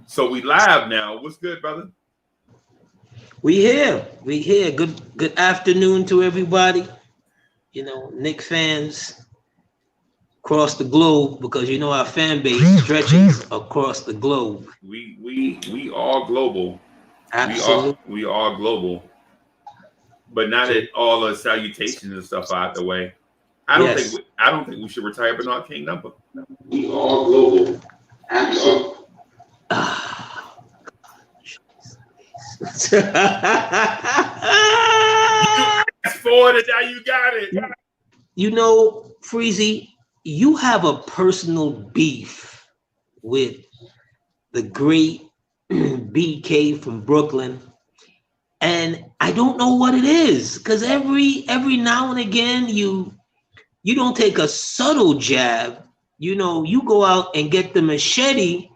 So we live now. What's good, brother? We here. We here. Good afternoon to everybody. Knicks fans across the globe, because our fan base stretches across the globe. We are global. Absolutely. We are global. But not So that all the salutations and stuff are out the way. yes. I don't think we should retire Bernard King number. We are global. Absolutely. Ah. You asked for it and now you got it. Freezy, you have a personal beef with the great BK from Brooklyn, and I don't know what it is, because every now and again you don't take a subtle jab. You go out and get the machete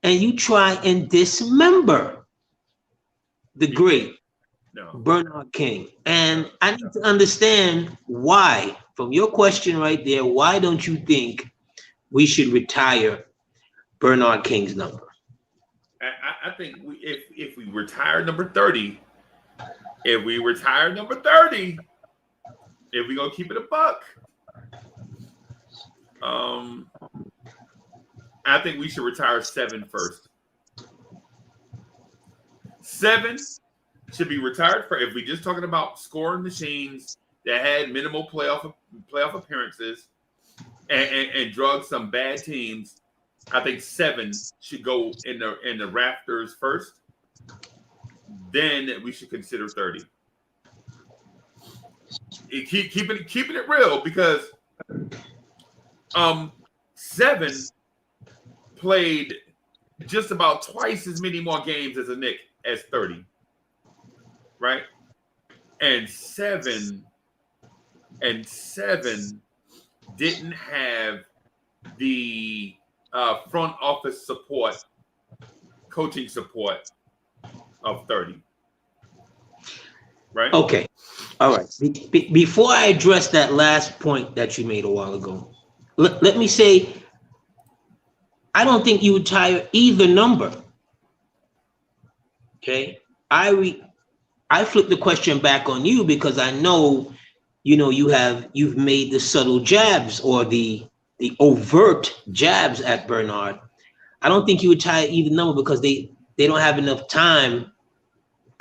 and you try and dismember the great Bernard King. And I need to understand why. From your question right there, why don't you think we should retire Bernard King's number? I think if we retire number 30, if we're gonna keep it a buck, I think we should retire 7 first. 7 should be retired for, if we're just talking about scoring machines that had minimal playoff appearances and drug some bad teams. I think 7 should go in the rafters first. Then we should consider 30. Keeping it real, because 7 played just about twice as many more games as a Knick as 30, right? And 7 didn't have the front office support, coaching support of 30, right? Okay, all right. Before I address that last point that you made a while ago, let me say, I don't think you retire either number. Okay, I flip the question back on you, because I know, you've made the subtle jabs or the overt jabs at Bernard. I don't think you retire either number, because they don't have enough time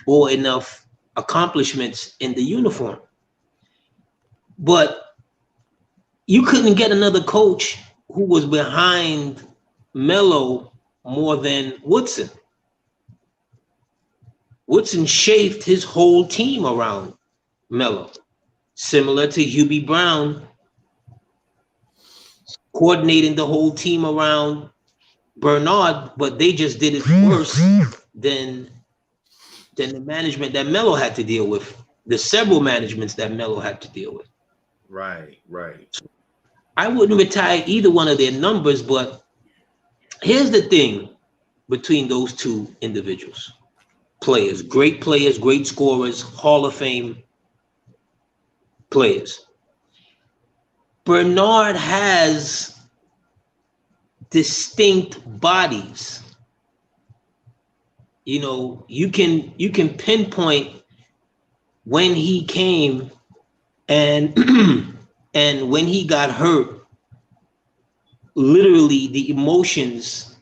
or enough accomplishments in the uniform. But you couldn't get another coach who was behind Melo more than Woodson. Woodson shaped his whole team around Melo, similar to Hubie Brown coordinating the whole team around Bernard, but they just did it worse than the management that Melo had to deal with, the several managements that Melo had to deal with. Right. I wouldn't retire either one of their numbers, but here's the thing between those two individuals. Players, great scorers, Hall of Fame players. Bernard has distinct bodies. You can pinpoint when he came and and when he got hurt, literally the emotions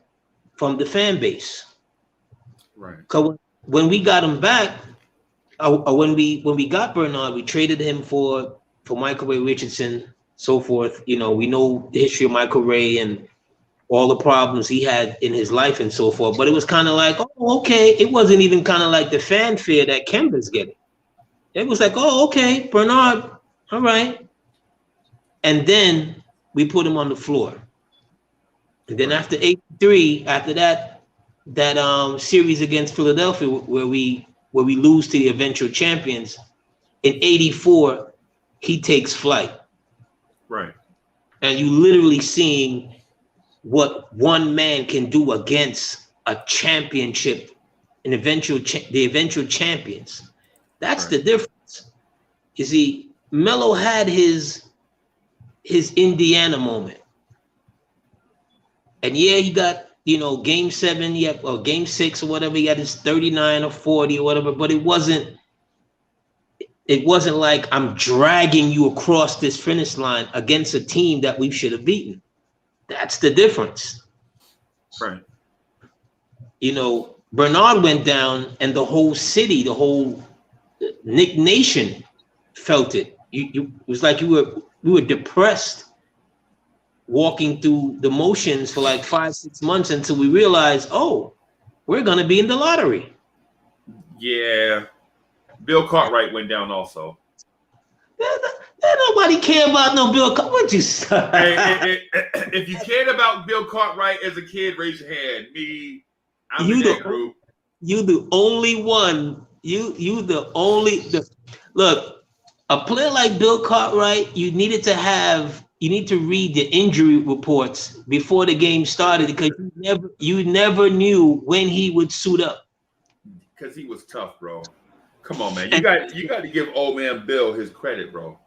from the fan base. Right. Because when we got him back, when we got Bernard, we traded him for Michael Ray Richardson, so forth. We know the history of Michael Ray and all the problems he had in his life and so forth. But it was kind of like, oh, okay. It wasn't even kind of like the fanfare that Kemba's getting. It was like, oh, okay, Bernard, all right. And then we put him on the floor. And then after 83, after that series against Philadelphia, where we lose to the eventual champions, in 84, he takes flight. Right. And you literally seeing what one man can do against a championship, the eventual champions. That's the difference. You see, Melo had his Indiana moment. And yeah, he got game 7, or game 6 or whatever, he had his 39 or 40 or whatever, but it wasn't like I'm dragging you across this finish line against a team that we should have beaten. That's the difference. Right. Bernard went down and the whole city, the whole Knick Nation felt it. It was like we were depressed walking through the motions for like 5-6 months until we realized, oh, we're going to be in the lottery. Yeah. Bill Cartwright went down also. Nobody care about no Bill Cartwright. What you say? Hey, if you cared about Bill Cartwright as a kid, raise your hand. Me, I'm in that group. You the only one. Look, a player like Bill Cartwright, you need to read the injury reports before the game started, because you never knew when he would suit up. Because he was tough, bro. Come on, man. You got to give old man Bill his credit, bro.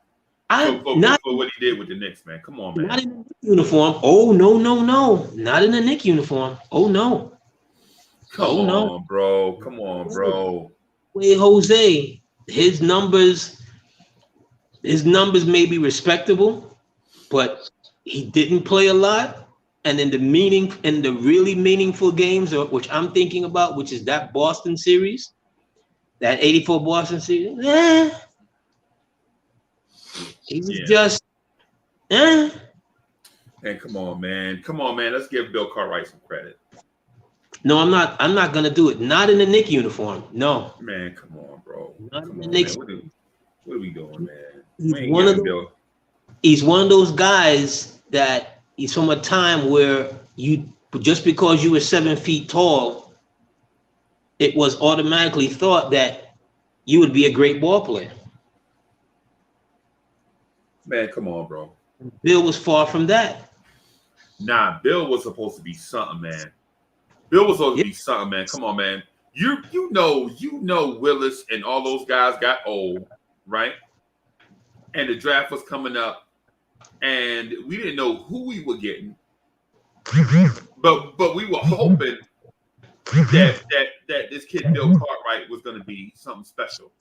For what he did with the Knicks, man. Come on, man. Not in the Knicks uniform. Oh, no. Not in the Knicks uniform. Oh, no. Come on, bro. Wait, Jose, his numbers may be respectable, but he didn't play a lot. And in the really meaningful games, which I'm thinking about, which is that Boston series, that 84 Boston series, he was just, And come on, man. Let's give Bill Cartwright some credit. No, I'm not gonna do it. Not in the Knicks uniform. No. Man, come on, bro. Not in the Knicks. What are we doing, man? He's one of those guys that he's from a time where just because you were 7 feet tall, it was automatically thought that you would be a great ball player. Man, come on, bro. Bill was far from that. Nah, Bill was supposed to be something, man. Come on, man. You know Willis and all those guys got old, right? And the draft was coming up, and we didn't know who we were getting. But we were hoping that this kid Bill Cartwright was going to be something special.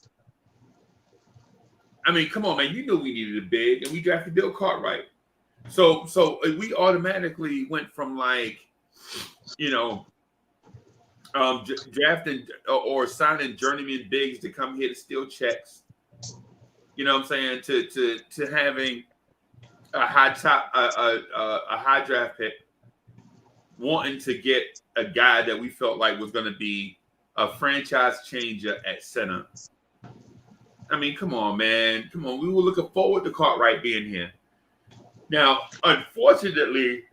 I mean, come on, man. You knew we needed a big, and we drafted Bill Cartwright. So we automatically went from drafting or signing journeyman bigs to come here to steal checks. You know what I'm saying? To having a high draft pick, wanting to get a guy that we felt like was going to be a franchise changer at center. I mean, come on, man. Come on. We were looking forward to Cartwright being here. Now, unfortunately,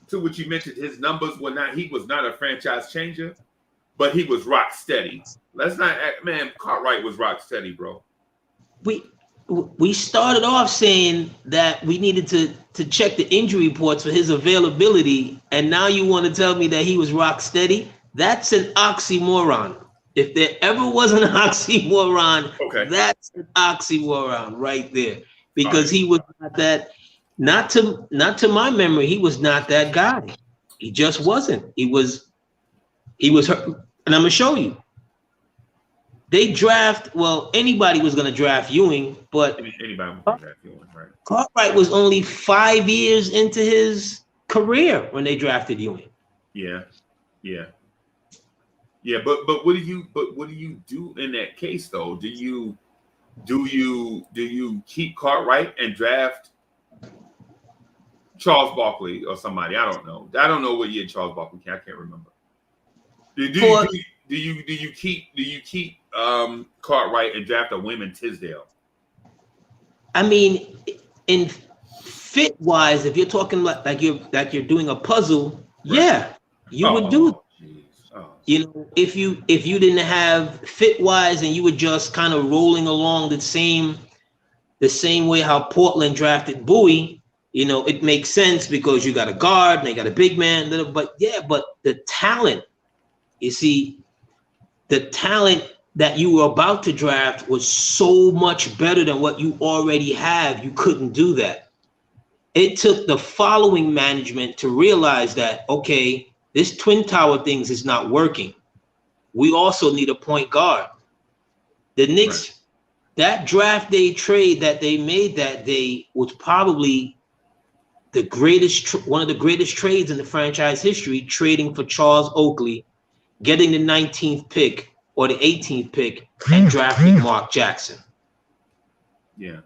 to what you mentioned, his numbers were not, he was not a franchise changer, but he was rock steady. Let's not act, man, Cartwright was rock steady, bro. We started off saying that we needed to check the injury reports for his availability, and now you want to tell me that he was rock steady? That's an oxymoron. If there ever was an oxymoron, that's an oxymoron right there. Because he was not that, not to my memory, he was not that guy. He just wasn't. He was hurt. And I'm gonna show you. They anybody was gonna draft Ewing, but anybody was gonna draft Ewing, right? Cartwright was only 5 years into his career when they drafted Ewing. Yeah. But what do you do in that case though? Do you keep Cartwright and draft Charles Barkley or somebody? I don't know. I don't know what year Charles Barkley came. I can't remember. Do you keep Cartwright and draft a Wayman Tisdale? I mean, in fit wise, if you're talking like you're doing a puzzle, right. You would do it. If you didn't have fit wise and you were just kind of rolling along the same way how Portland drafted Bowie, it makes sense because you got a guard and they got a big man. But the talent, you see, the talent that you were about to draft was so much better than what you already have. You couldn't do that. it took the following management to realize that, okay, this Twin Tower things is not working. We also need a point guard. The Knicks, that draft day trade that they made that day was probably the greatest, one of the greatest trades in the franchise history, trading for Charles Oakley, getting the 19th pick or the 18th pick, and drafting Mark Jackson. Yeah.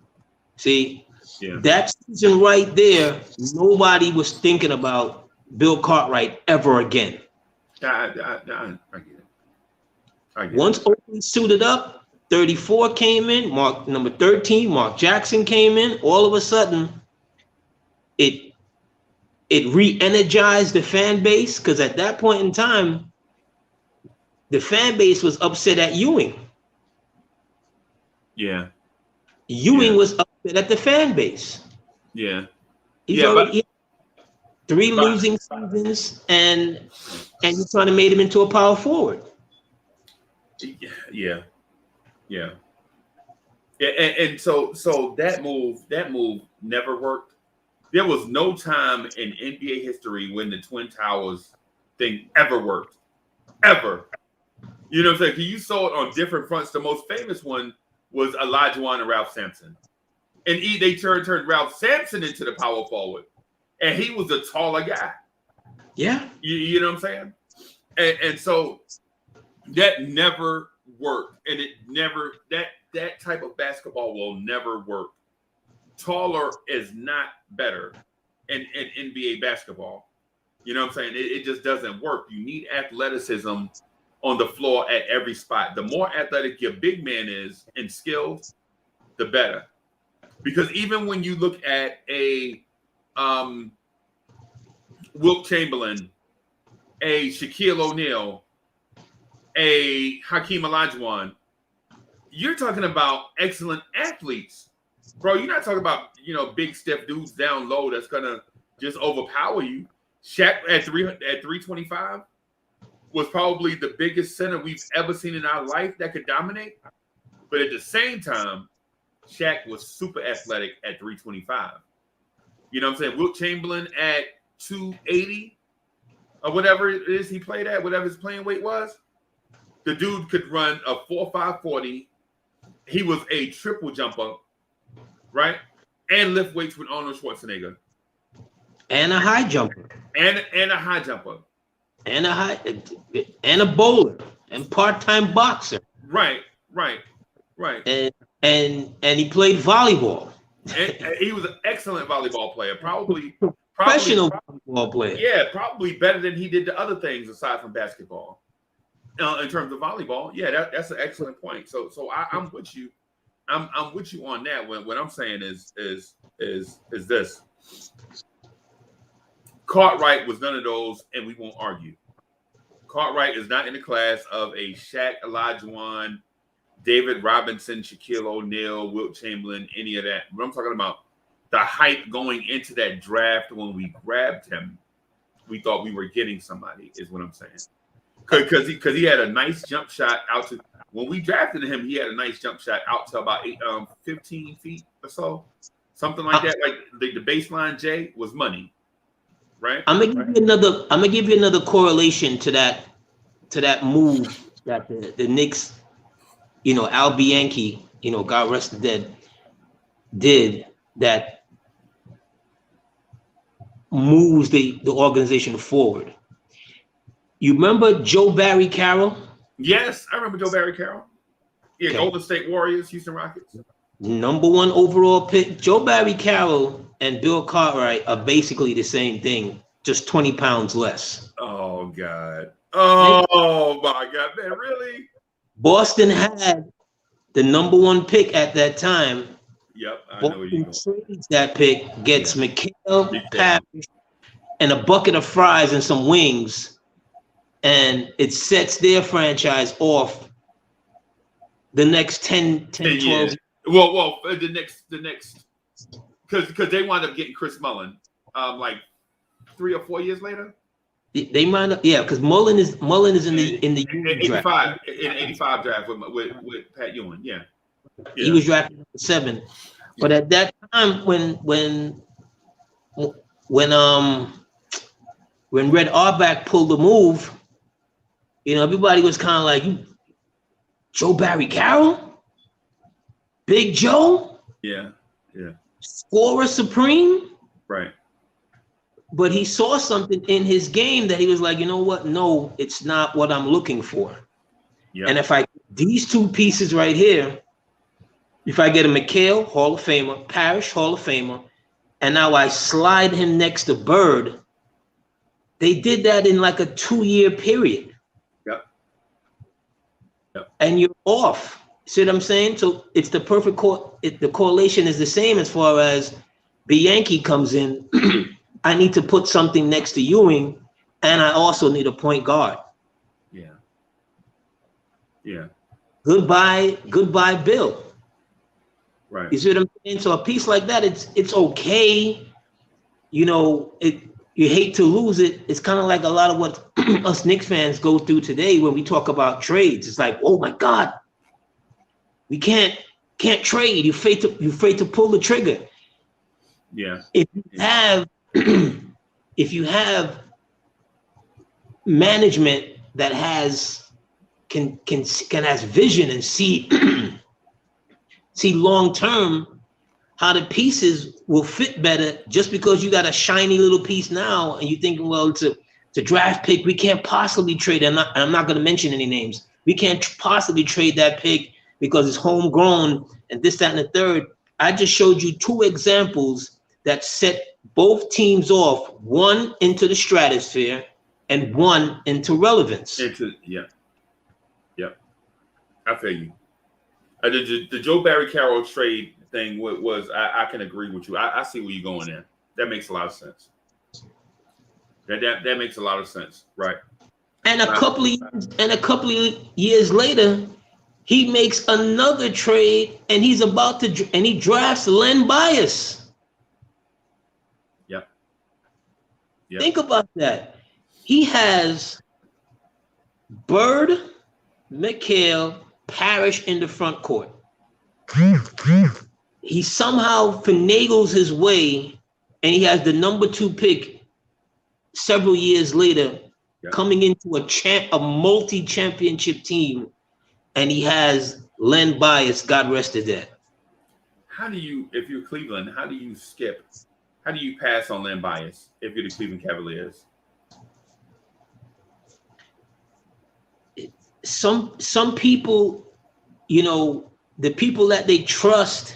See, that season right there, nobody was thinking about Bill Cartwright ever again. I get it. Once Oakley suited up, 34 came in, number 13, Mark Jackson came in. All of a sudden, it re-energized the fan base, because at that point in time, the fan base was upset at Ewing. Yeah. Ewing was upset at the fan base. Yeah. He's already three losing seasons, and you're trying to make him into a power forward. Yeah. And so that move never worked. There was no time in NBA history when the Twin Towers thing ever worked. Ever. You know what I'm saying? You saw it on different fronts. The most famous one was Olajuwon and Ralph Sampson. And they turned Ralph Sampson into the power forward. And he was a taller guy. Yeah. You know what I'm saying? And so that never worked. And it never, that type of basketball will never work. Taller is not better in NBA basketball. You know what I'm saying? It just doesn't work. You need athleticism on the floor at every spot. The more athletic your big man is and skills, the better. Because even when you look at a Wilt Chamberlain, a Shaquille O'Neal, a Hakeem Olajuwon, you're talking about excellent athletes. Bro, you're not talking about, big stiff dudes down low that's gonna just overpower you. Shaq at 325 was probably the biggest center we've ever seen in our life that could dominate. But at the same time, Shaq was super athletic at 325. You know what I'm saying? Wilt Chamberlain at 280 or whatever it is he played at, whatever his playing weight was. The dude could run a 4.5 40. He was a triple jumper, right? And lift weights with Arnold Schwarzenegger. And a high jumper. And a high jumper. And a bowler. And part-time boxer. Right. And he played volleyball. And he was an excellent volleyball player. Probably Professional volleyball player. Yeah, probably better than he did the other things aside from basketball. In terms of volleyball, yeah, that's an excellent point. So I'm with you. I'm with you on that. What I'm saying is this: Cartwright was none of those, and we won't argue. Cartwright is not in the class of a Shaq, Olajuwon, David Robinson, Shaquille O'Neal, Wilt Chamberlain, any of that. What I'm talking about, the hype going into that draft when we grabbed him, we thought we were getting somebody, is what I'm saying. Because he had a nice jump shot out to, when we drafted him, he had a nice jump shot out to about 15 feet or so, something like that. Like the baseline J was money, right? I'm gonna give you another correlation to that move that the Knicks, Al Bianchi, God rest the dead, did, that moves the organization forward. You remember Joe Barry Carroll? Yes, I remember Joe Barry Carroll. Yeah, okay. Golden State Warriors, Houston Rockets. Number 1 overall pick. Joe Barry Carroll and Bill Cartwright are basically the same thing, just 20 pounds less. Oh, God. Oh, my God, man, really? Boston had the number 1 pick at that time. Yep, I Boston know where you go. Trades that pick, gets Mikhail Parrish and a bucket of fries and some wings. And it sets their franchise off the next 10 12 years. Well, the next, because they wound up getting Chris Mullin, like 3 or 4 years later. They might have, because Mullin is in the 85 draft with Pat Ewing, yeah. He was drafted at 7, but at that time when when Red Auerbach pulled the move, everybody was kind of like, "You, Joe Barry Carroll, Big Joe, yeah, scorer supreme." right. But he saw something in his game that he was like, you know what? No, it's not what I'm looking for. Yeah. And if these two pieces right here, if I get a McHale, Hall of Famer, Parrish, Hall of Famer, and now I slide him next to Bird, they did that in like a 2-year period. Yep. And you're off. See what I'm saying? So it's the perfect the correlation is the same as far as Bianchi comes in. I need to put something next to Ewing, and I also need a point guard. Yeah. Goodbye, Bill. Right. You see what I'm saying? So a piece like that, it's okay. You hate to lose it. It's kind of like a lot of what us Knicks fans go through today when we talk about trades. It's like, oh my God, we can't trade. You're afraid to pull the trigger. Yeah. If you have management that can has vision and see long term how the pieces will fit better, just because you got a shiny little piece now and you thinking, well, it's a draft pick, we can't possibly trade. I'm not going to mention any names. We can't possibly trade that pick because it's homegrown and this, that, and the third. I just showed you 2 examples that set both teams off, one into the stratosphere and one into relevance. Yep. I feel you. The Joe Barry Carroll trade thing was I can agree with you. I see where you're going there. That makes a lot of sense. That makes a lot of sense, right? And a couple of years later, he makes another trade, and he drafts Len Bias. Yep. Think about that. He has Bird, McHale, Parrish in the front court. He somehow finagles his way, and he has the number 2 pick several years later, coming into a multi-championship team, and he has Len Bias, God rest his dead. If you're Cleveland, how do you pass on Len Bias if you're the Cleveland Cavaliers? Some people, the people that they trust,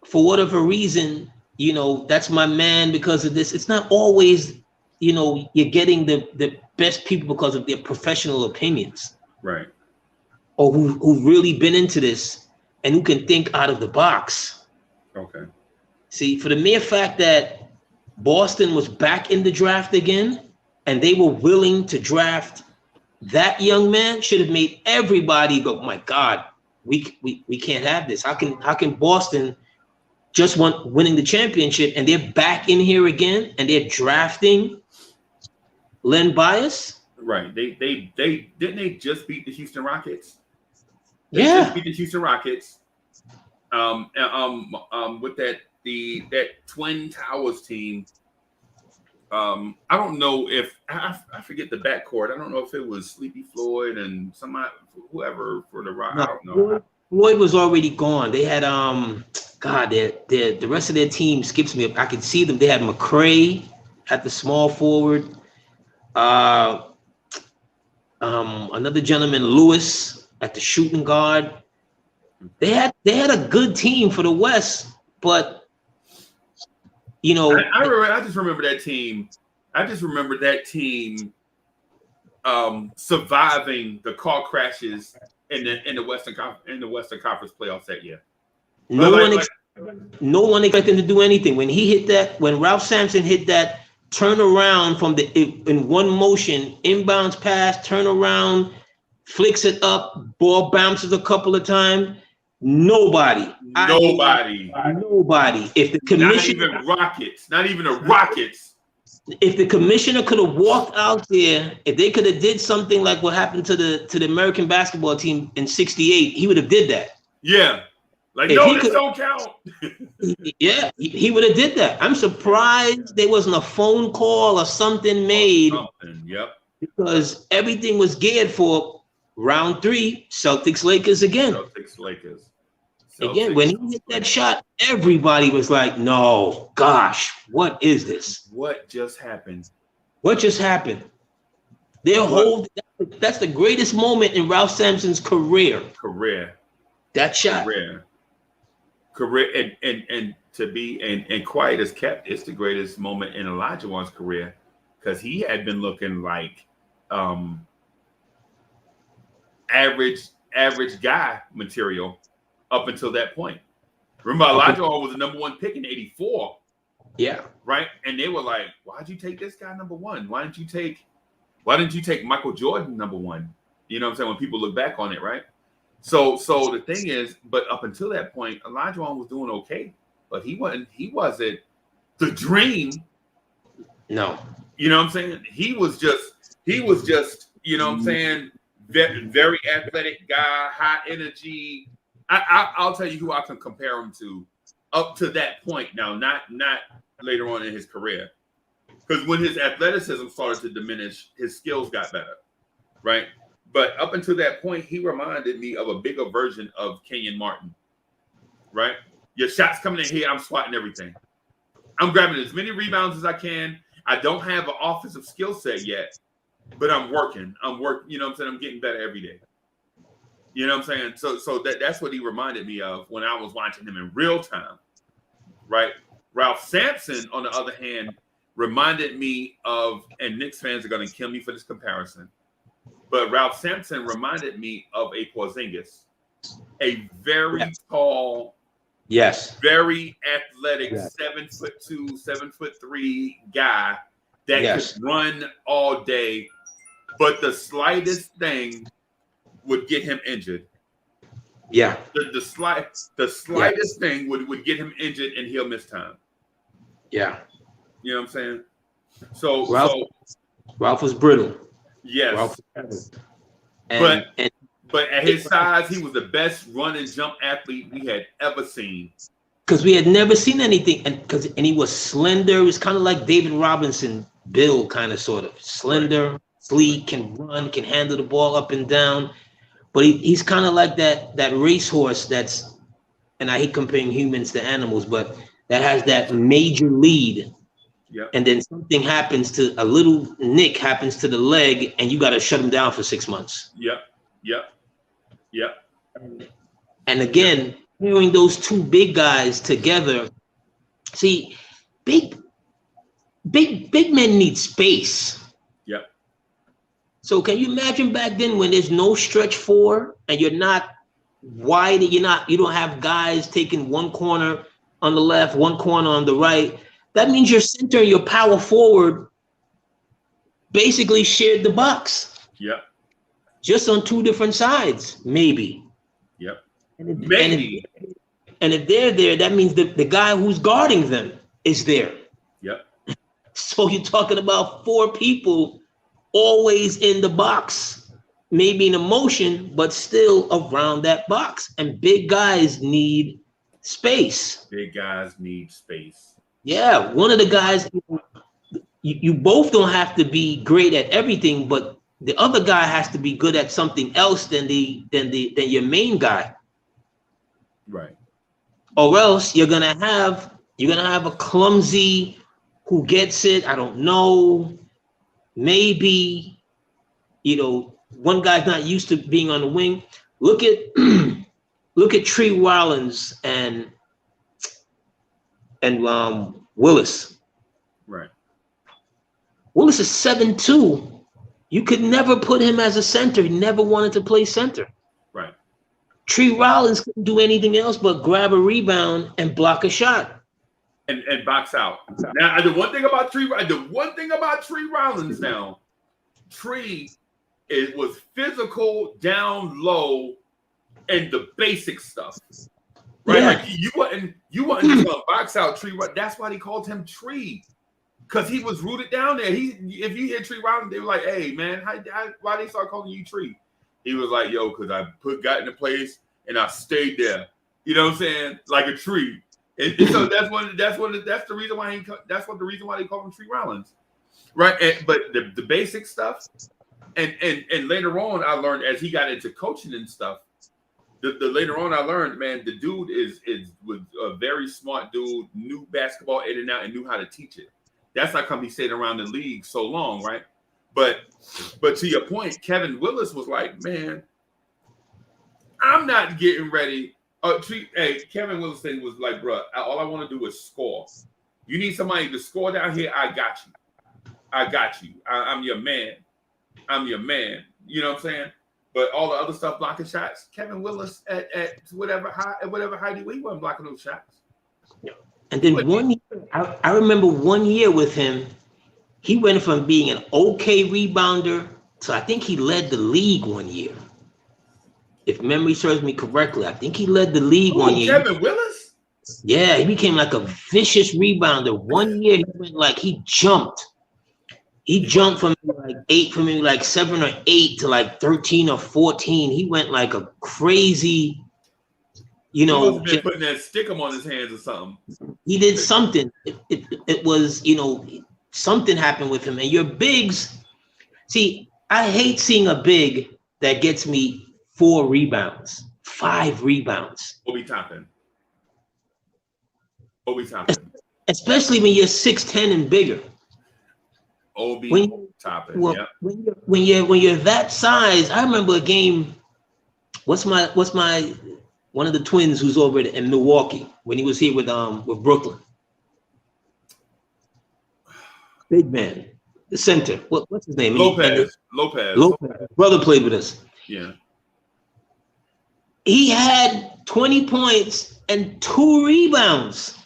for whatever reason, that's my man because of this. It's not always, you're getting the best people because of their professional opinions. Right. Or who've really been into this and who can think out of the box. Okay. See, for the mere fact that Boston was back in the draft again and they were willing to draft that young man, should have made everybody go, my God, we can't have this. How can Boston just winning the championship and they're back in here again and they're drafting Len Bias? Right. They didn't they just beat the Houston Rockets? They just beat the Houston Rockets. With that Twin Towers team. I don't know if I forget the backcourt. I don't know if it was Sleepy Floyd and whoever for the Rock. I don't know. Floyd was already gone. They had the rest of their team skips me. I could see them. They had McCray at the small forward. Another gentleman, Lewis, at the shooting guard. They had a good team for the West, but I just remember that team. I just remember that team surviving the car crashes in the Western Conference playoffs that year. No one expected him to do anything. When Ralph Sampson hit that turnaround in one motion, inbounds pass, turn around, flicks it up, ball bounces a couple of times. Nobody. If the commissioner, not even the Rockets. If the commissioner could have walked out there, if they could have did something like what happened to the American basketball team in '68, he would have did that. Yeah. Like, If no, he this could, don't count. yeah, he would have did that. I'm surprised there wasn't a phone call or something made Yep. because everything was geared for round 3, Celtics Lakers again. Celtics Lakers. Again, when he hit that shot, everybody was like, "No, gosh, what is this? What just happened? What just happened?" That's the greatest moment in Ralph Sampson's career. That shot. Career and to be and quiet as kept, it's the greatest moment in Elijah Wan's career because he had been looking like average guy material up until that point. Remember, Elijah Wan was the number 1 pick in '84. Yeah. Right. And they were like, why'd you take this guy number 1? Why didn't you take Michael Jordan number 1? You know what I'm saying? When people look back on it, right? So the thing is, but up until that point, Elijah Wan was doing okay, but he wasn't the dream. No. You know what I'm saying? He was just, you know what I'm saying, very, very athletic guy, high energy. I'll tell you who I can compare him to up to that point now, not later on in his career. Because when his athleticism started to diminish, his skills got better, right? But up until that point, he reminded me of a bigger version of Kenyon Martin, right? Your shot's coming in here, I'm swatting everything. I'm grabbing as many rebounds as I can. I don't have an offensive skill set yet, but I'm working. You know what I'm saying? I'm getting better every day. You know what I'm saying? So that's what he reminded me of when I was watching him in real time, right? Ralph Sampson, on the other hand, reminded me of, and Knicks fans are going to kill me for this comparison, but Ralph Sampson reminded me of a Porzingis, a very tall, very athletic, 7'2", 7'3" guy that could run all day, but the slightest thing would get him injured. Yeah. The slightest thing would get him injured and he'll miss time. Yeah. You know what I'm saying? So Ralph was brittle. Yes. But at his size, he was the best run and jump athlete we had ever seen. Because we had never seen anything, and he was slender. He was kind of like David Robinson, build kind of sort of slender, sleek, can run, can handle the ball up and down. But he's kind of like that racehorse that's, and I hate comparing humans to animals, but that has that major lead. Yep. And then something happens to a little nick happens to the leg, and you got to shut him down for 6 months. Yep. And again, hearing those two big guys together, see, big men need space. Yep. So can you imagine back then when there's no stretch four and you're not wide, you don't have guys taking one corner on the left, one corner on the right. That means your center and your power forward basically shared the box. Yep. Just on two different sides, maybe. Yep. Maybe. And if they're there, that means the guy who's guarding them is there. Yep. So you're talking about four people always in the box, maybe in a motion, but still around that box. And big guys need space. Big guys need space. Yeah, one of the guys, you both don't have to be great at everything, but the other guy has to be good at something else than your main guy. Right. Or else you're gonna have a clumsy who gets it. I don't know. Maybe, one guy's not used to being on the wing. Look at Tree Rollins and Willis. Right. Willis is 7'2". You could never put him as a center. He never wanted to play center. Right. Tree Rollins couldn't do anything else but grab a rebound and block a shot. And box out. Now, the one thing about Tree Rollins now, Tree was physical, down low, and the basic stuff. Right? Yeah. Like you wasn't gonna box out Tree. That's why they called him Tree. Because he was rooted down there. If you hear Tree Rollins, they were like, "Hey man, why they start calling you Tree?" He was like, "Yo, because I got into place and I stayed there. You know what I'm saying? Like a tree. And so that's the reason why the reason why they call him Tree Rollins, right? But the basic stuff, and later on I learned as he got into coaching and stuff. The later on I learned, man, the dude was a very smart dude, knew basketball in and out, and knew how to teach it. That's how come he stayed around the league so long, right? But to your point, Kevin Willis was like, man, I'm not getting ready. Kevin Willis thing was like, bro, all I want to do is score. You need somebody to score down here. I got you. I'm your man. You know what I'm saying? But all the other stuff, blocking shots, Kevin Willis at whatever height he wasn't blocking those shots. And then 1 year, I remember 1 year with him, he went from being an okay rebounder to I think he led the league 1 year. If memory serves me correctly, I think he led the league 1 year. Kevin Willis? Yeah, he became like a vicious rebounder. 1 year he went like he jumped. He jumped from like 7 or 8 to like 13 or 14. He went like a crazy, He must have been putting that stickum on his hands or something. He did something. It was, something happened with him. And your bigs, see, I hate seeing a big that gets me 4 rebounds, 5 rebounds. Obi Toppin. Especially when you're 6'10" and bigger. Toppin. Well, Yep. when you're that size, I remember a game. What's my one of the twins who's over in Milwaukee when he was here with Brooklyn? Big man, the center. What's his name? Lopez. Brother played with us. Yeah. He had 20 points and 2 rebounds.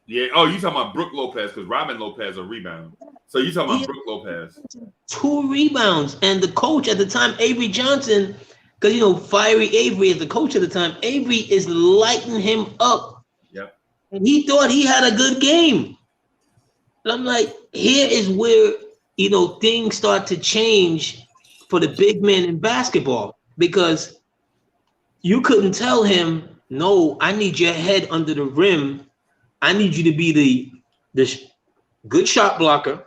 Yeah. Oh, you talking about Brook Lopez because Robin Lopez a rebound. So you talking about Brook Lopez? 2 rebounds, and the coach at the time, Avery Johnson, because Fiery Avery is the coach at the time. Avery is lighting him up. Yep. And he thought he had a good game. And I'm like, here is where things start to change for the big men in basketball, because you couldn't tell him, no, I need your head under the rim. I need you to be the good shot blocker.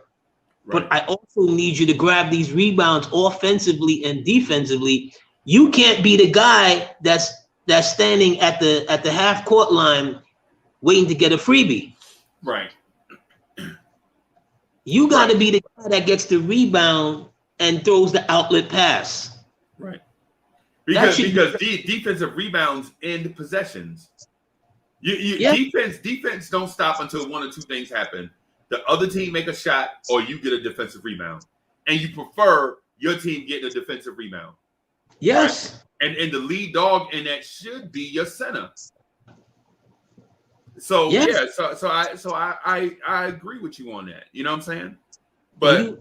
Right. But I also need you to grab these rebounds offensively and defensively. You can't be the guy that's standing at the half court line waiting to get a freebie. Right. You got to be the guy that gets the rebound and throws the outlet pass. Right. Because defensive rebounds end possessions. Defense don't stop until 1 or 2 things happen. The other team make a shot or you get a defensive rebound. And you prefer your team getting a defensive rebound. Yes. Right? And the lead dog in that should be your center. So yes. I agree with you on that. You know what I'm saying? But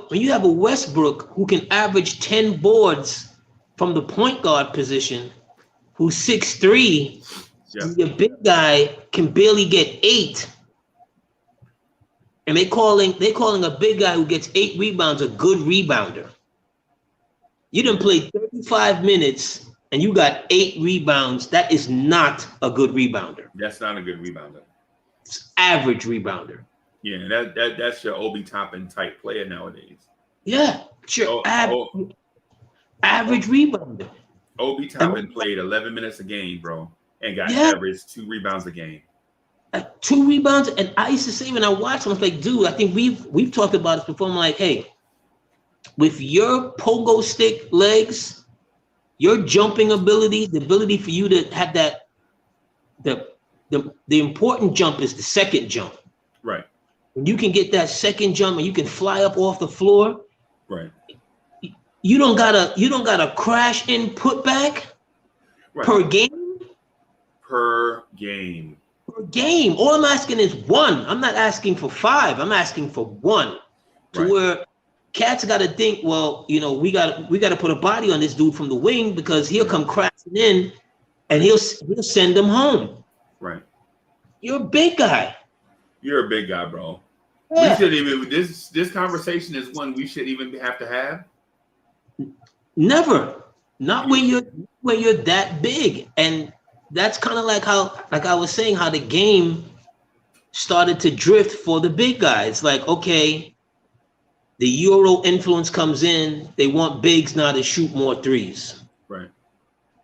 when you have a Westbrook who can average 10 boards from the point guard position, who's 6'3", your big guy can barely get 8. And they're calling a big guy who gets 8 rebounds a good rebounder. You done played 35 minutes and you got 8 rebounds. That is not a good rebounder. That's not a good rebounder. It's average rebounder. Yeah, that's your Obi Toppin type player nowadays. Yeah, sure. Average rebounder. Obi Toppin played 11 minutes a game, bro, and got average 2 rebounds a game. 2 rebounds, and I used to say when I watched him, I was like, dude, I think we've talked about this before. I'm like, hey, with your pogo stick legs, your jumping ability, the ability for you to have that, the important jump is the second jump. Right. When you can get that second jump and you can fly up off the floor. Right. You don't gotta crash in putback per game. Per game. All I'm asking is 1. I'm not asking for 5. I'm asking for 1. To where cats got to think, well, we got to put a body on this dude from the wing because he'll come crashing in and he'll send them home. Right. You're a big guy. You're a big guy, bro. Yeah. We shouldn't even. This conversation is one we should even have to have. Never. Not when you're that big. And that's kind of like how, like I was saying, how the game started to drift for the big guys. Like, okay, the Euro influence comes in. They want bigs now to shoot more threes. Right.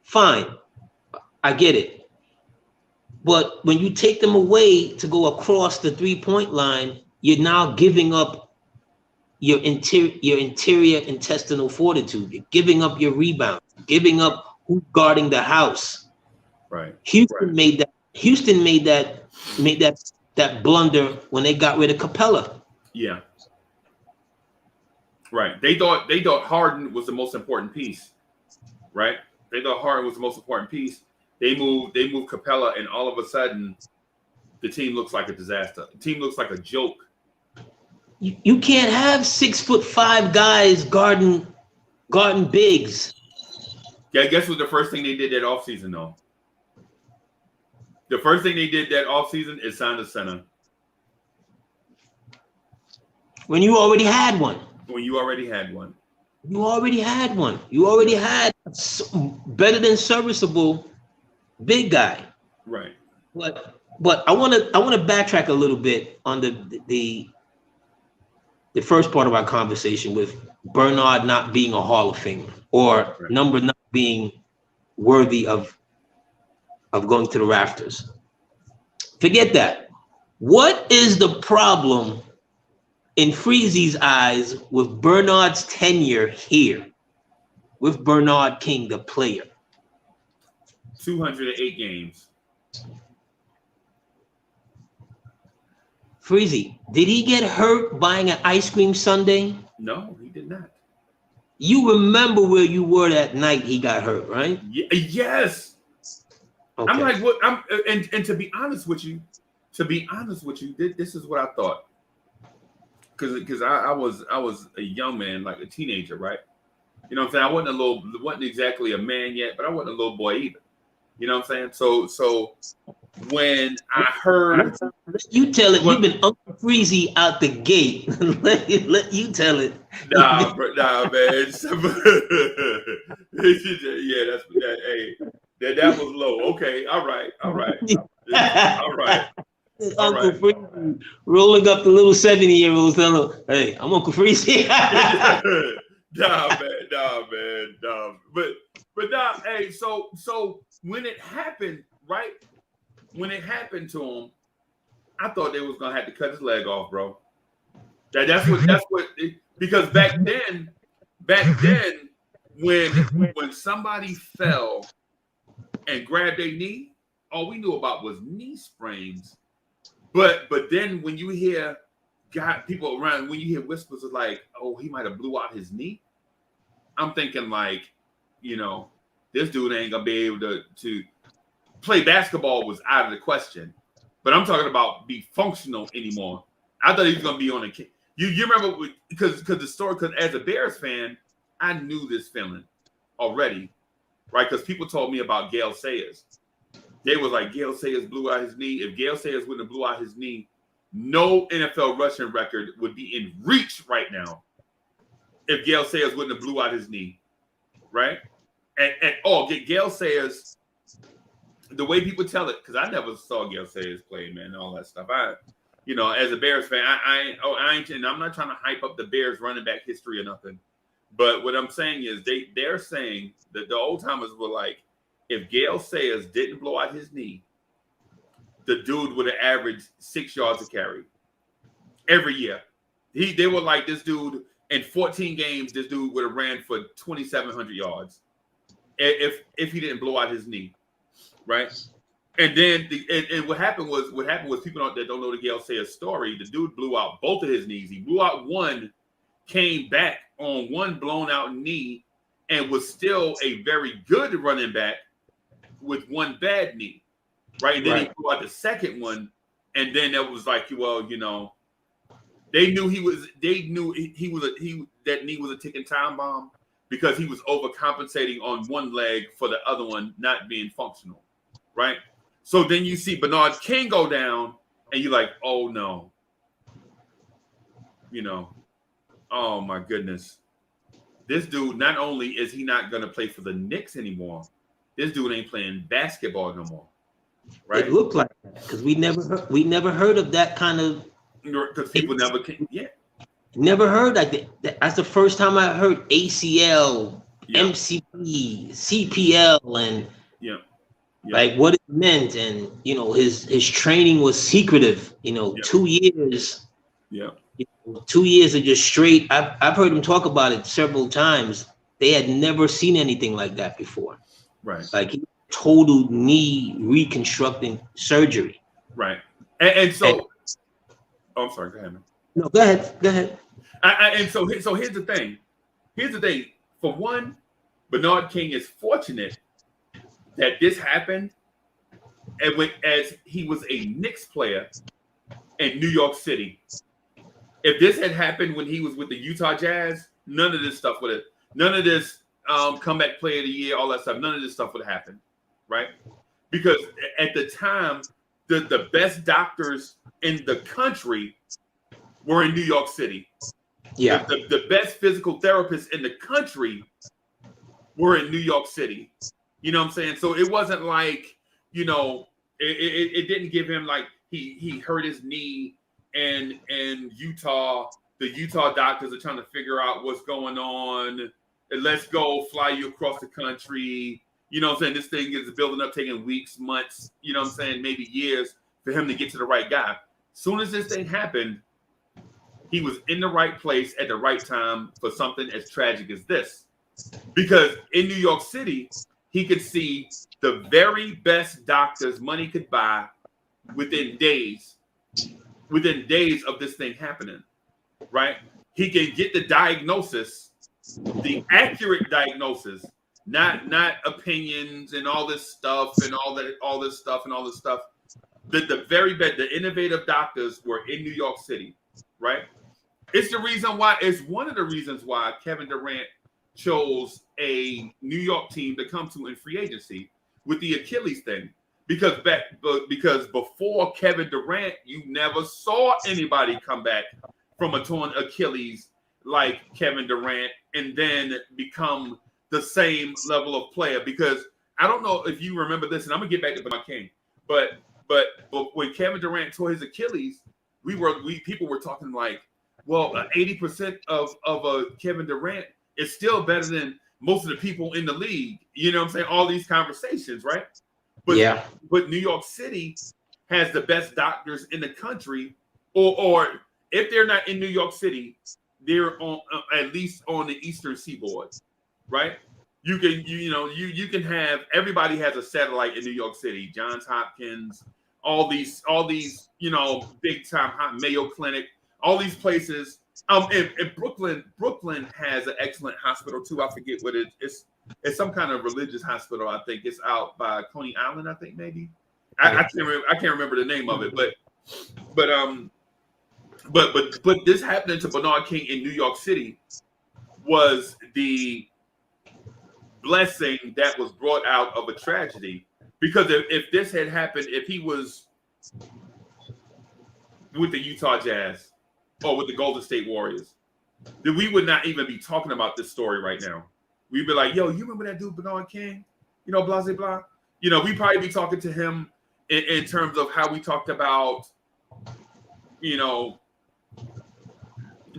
Fine, I get it. But when you take them away to go across the 3-point line, you're now giving up your interior intestinal fortitude. You're giving up your rebound, giving up who's guarding the house. Right. Houston made that. Houston made that blunder when they got rid of Capella. Yeah. Right. They thought Harden was the most important piece. Right. They thought Harden was the most important piece. They moved Capella, and all of a sudden, the team looks like a disaster. The team looks like a joke. You can't have 6'5" guys guarding bigs. Yeah, guess what the first thing they did that offseason, though? The first thing they did that offseason is sign a center. When you already had one. When you already had one. You already had one. You already had better than serviceable big guy. Right. But I want to backtrack a little bit on the first part of our conversation with Bernard not being a Hall of Famer or number not being worthy of going to the rafters. Forget that. What is the problem in Freezy's eyes with Bernard's tenure here, with Bernard King, the player? 208 games. Freezy, did he get hurt buying an ice cream sundae? No, he did not. You remember where you were that night he got hurt, right? Yes. Okay. I'm like, what? And to be honest with you, this is what I thought. Because I was a young man, like a teenager, right? You know what I'm saying? I wasn't exactly a man yet, but I wasn't a little boy either. You know what I'm saying? So when I heard you tell it, you've been Uncle Freezy out the gate. let you tell it. Nah, man. Yeah, that's that. Hey, that was low. Okay, all right. Uncle Freezy rolling up the little 70-year-olds, telling them, "Hey, I'm Uncle Freezy." Nah, man. But nah. Hey, so when it happened, right? When it happened to him, I thought they was gonna have to cut his leg off, bro. That's what. Because back then, when somebody fell and grabbed their knee, all we knew about was knee sprains. But then when you hear people around, when you hear whispers of like, oh, he might have blew out his knee, I'm thinking like, this dude ain't gonna be able to play basketball was out of the question. But I'm talking about be functional anymore. I thought he was gonna be on a kick. You remember because as a Bears fan, I knew this feeling already, right? Because people told me about Gale Sayers. They was like, Gale Sayers blew out his knee. If Gale Sayers wouldn't have blew out his knee, no NFL rushing record would be in reach right now. If Gale Sayers wouldn't have blew out his knee, right? And Gale Sayers, the way people tell it, because I never saw Gale Sayers play, man, and all that stuff. As a Bears fan, I ain't, and I'm not trying to hype up the Bears running back history or nothing. But what I'm saying is they're saying that the old timers were like, if Gale Sayers didn't blow out his knee, the dude would have averaged 6 yards a carry every year. They were like, this dude in 14 games, this dude would have ran for 2,700 yards if he didn't blow out his knee, right? And then what happened was people that don't know the Gale Sayers story. The dude blew out both of his knees. He blew out one, came back on one blown out knee, and was still a very good running back with one bad knee, right? And then he blew out the second one, and then that was like, well, they knew that knee was a ticking time bomb because he was overcompensating on one leg for the other one not being functional, right? So then you see Bernard King go down, and you're like, oh no, oh my goodness. This dude, not only is he not going to play for the Knicks anymore, this dude ain't playing basketball no more, right? It looked like that because we never heard of that kind of. Because people never came. Yeah. Never heard that. That's the first time I heard ACL, MCP, CPL, and like what it meant. And his training was secretive. 2 years. Yeah. 2 years of just straight. I've heard him talk about it several times. They had never seen anything like that before. Right. Like total knee reconstructing surgery. Right. And so, I'm sorry. Go ahead, man. No, go ahead. And so here's the thing. For one, Bernard King is fortunate that this happened, and as he was a Knicks player in New York City. If this had happened when he was with the Utah Jazz, none of this comeback player of the year, all that stuff, none of this stuff would have happened, right? Because at the time, the best doctors in the country were in New York City. Yeah. The best physical therapists in the country were in New York City. You know what I'm saying? So it wasn't like, it didn't give him like he hurt his knee and Utah, the Utah doctors are trying to figure out what's going on. And let's go fly you across the country. You know what I'm saying? This thing is building up, taking weeks, months, you know what I'm saying? Maybe years for him to get to the right guy. Soon as this thing happened, he was in the right place at the right time for something as tragic as this. Because in New York City, he could see the very best doctors money could buy within days of this thing happening, right? He can get the diagnosis, the accurate diagnosis, not opinions and all this stuff and all this stuff. The very best, the innovative doctors were in New York City, right? It's one of the reasons why Kevin Durant chose a New York team to come to in free agency with the Achilles thing. Because before Kevin Durant, you never saw anybody come back from a torn Achilles like Kevin Durant and then become the same level of player. Because I don't know if you remember this, and I'm gonna get back to my king, but when Kevin Durant tore his Achilles, people were talking like, well, 80% of a Kevin Durant is still better than most of the people in the league. You know what I'm saying? All these conversations, right? But New York City has the best doctors in the country, or if they're not in New York City, they're on at least on the Eastern Seaboard, right? You can have, everybody has a satellite in New York City. Johns Hopkins, all these big time Mayo Clinic, all these places. And Brooklyn has an excellent hospital too. I forget what it is. It's some kind of religious hospital. I think it's out by Coney Island. I think maybe. I can't remember the name of it. But this happening to Bernard King in New York City was the blessing that was brought out of a tragedy. Because if this had happened, if he was with the Utah Jazz or with the Golden State Warriors, then we would not even be talking about this story right now. We'd be like, yo, you remember that dude Bernard King? Blah, blah, blah. We'd probably be talking to him in terms of how we talked about,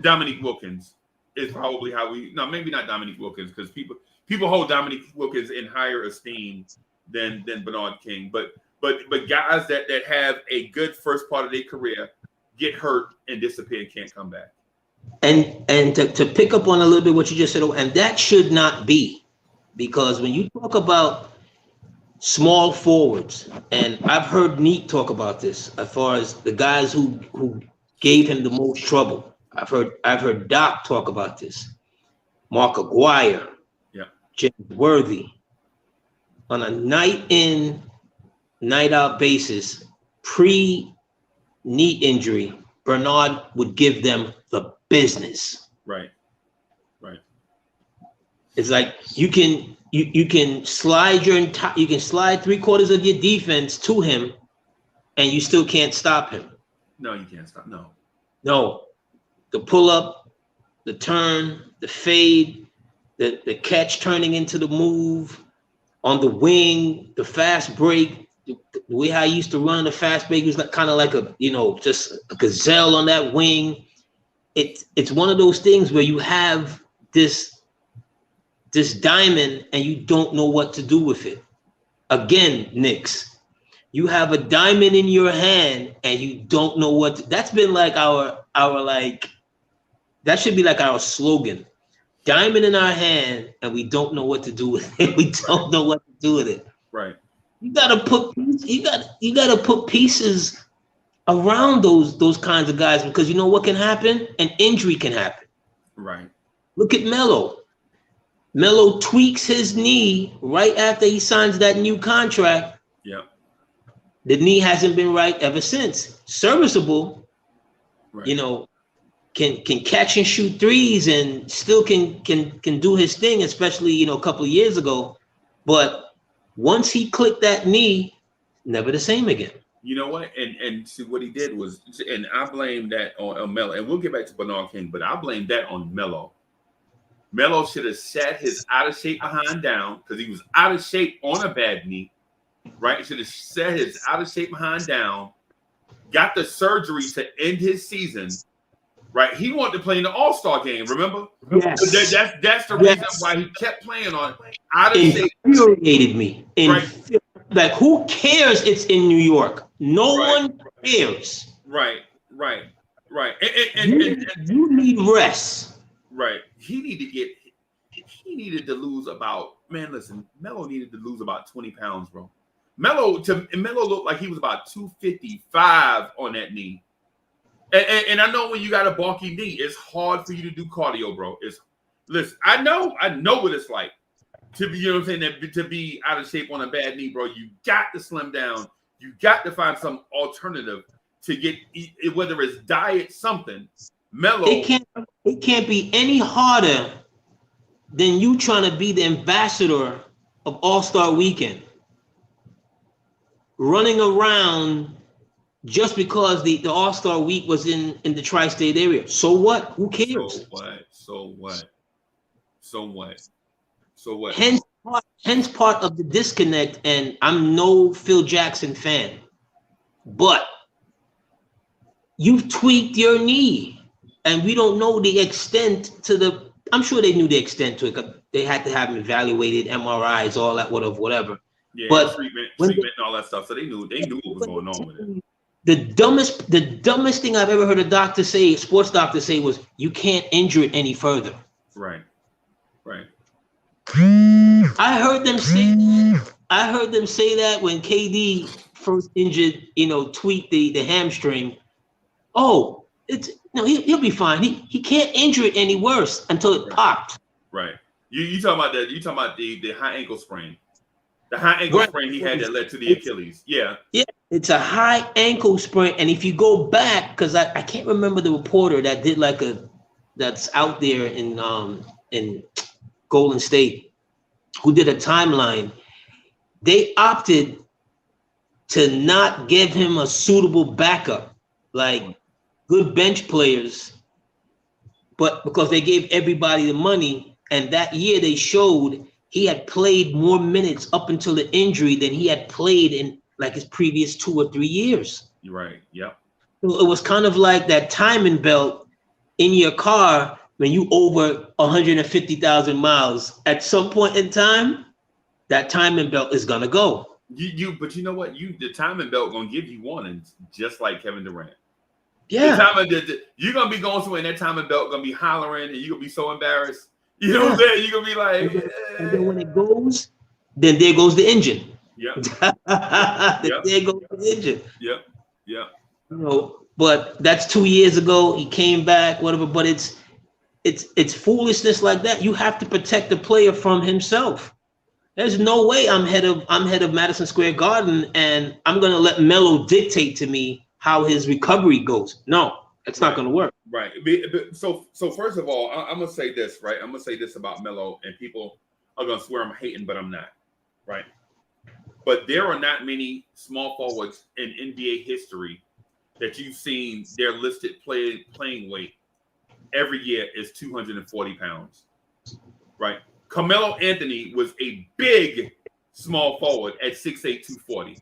Dominique Wilkins is probably how maybe not Dominique Wilkins, because people hold Dominique Wilkins in higher esteem than Bernard King. But guys that have a good first part of their career get hurt and disappear and can't come back. And to pick up on a little bit what you just said, and that should not be, because when you talk about small forwards, and I've heard Neek talk about this as far as the guys who gave him the most trouble. I've heard Doc talk about this. Mark Aguirre, James Worthy, on a night in, night out basis, pre-knee injury, Bernard would give them the business. Right. It's like you can slide you can slide 3/4 of your defense to him, and you still can't stop him. No, you can't stop. No. The pull up, the turn, the fade, the catch turning into the move, on the wing, the fast break, the way how he used to run the fast break, he was like kind of like a, just a gazelle on that wing. It's one of those things where you have this diamond and you don't know what to do with it. Again, Knicks, you have a diamond in your hand and you don't know what to, that's been like our like, that should be like our slogan. Diamond in our hand and we don't know what to do with it. We don't know what to do with it. Right. You gotta put pieces around those kinds of guys, because you know what can happen? An injury can happen. Right. Look at Melo. Melo tweaks his knee right after he signs that new contract. Yeah. The knee hasn't been right ever since. Serviceable, right. Can catch and shoot threes and still can do his thing, especially a couple of years ago. But once he clicked that knee, never the same again. You know what? And see what he did was, and I blame that on Melo. And we'll get back to Bernard King, but I blame that on Melo. Melo should have set his out of shape behind down, because he was out of shape on a bad knee, right? Should have set his out of shape behind down, got the surgery to end his season, right? He wanted to play in the All-Star game, remember? Yes. That's the reason why he kept playing on out of shape. Infuriated me. Right. Like, who cares it's in New York? No one cares. Right. And you need rest. Right. He needed to lose about, Melo needed to lose about 20 pounds, bro. Melo looked like he was about 255 on that knee. And I know when you got a bulky knee, it's hard for you to do cardio, bro. Listen, I know what it's like to be, to be out of shape on a bad knee, bro. You got to slim down. You got to find some alternative to get, whether it's diet, something. Melo. It can't be any harder than you trying to be the ambassador of All-Star Weekend, running around just because the All-Star Week was in the tri-state area. So what? Who cares? So what? Hence part of the disconnect, and I'm no Phil Jackson fan, but you've tweaked your knee. And we don't know the extent to I'm sure they knew the extent to it. They had to have him evaluated, MRIs, all that, whatever. Yeah, but treatment and all that stuff. So they knew what was going on with it. The dumbest thing I've ever heard a sports doctor say was, you can't injure it any further. Right. I heard them say that when KD first injured, tweaked the hamstring. Oh, he'll be fine. He can't injure it any worse until it popped. Right. You talking about that? You talking about the high ankle sprain? The high ankle sprain he had that led to the Achilles. Yeah. Yeah. It's a high ankle sprain, and if you go back, because I can't remember the reporter that did that's out there in Golden State, who did a timeline. They opted to not give him a suitable backup, like good bench players, but because they gave everybody the money, and that year they showed he had played more minutes up until the injury than he had played in like his previous 2 or 3 years. You're right. Yep. So it was kind of like that timing belt in your car when you over 150,000 miles. At some point in time, that timing belt is gonna go. But you know what? The timing belt gonna give you one, and just like Kevin Durant. Yeah. You're gonna be going somewhere, and that timing belt gonna be hollering, and you're gonna be so embarrassed. You know what I'm saying? You're gonna be like, and then when it goes, then there goes the engine. Yep. There goes the engine. Yep. But that's 2 years ago. He came back, whatever. But it's foolishness like that. You have to protect the player from himself. There's no way I'm head of Madison Square Garden and I'm gonna let Melo dictate to me how his recovery goes. No, it's not gonna work. Right. So first of all, I'm gonna say this, right? I'm gonna say this about Melo, and people are gonna swear I'm hating, but I'm not, right? But there are not many small forwards in NBA history that you've seen their listed playing weight every year is 240 pounds, right? Carmelo Anthony was a big small forward at 6'8", 240.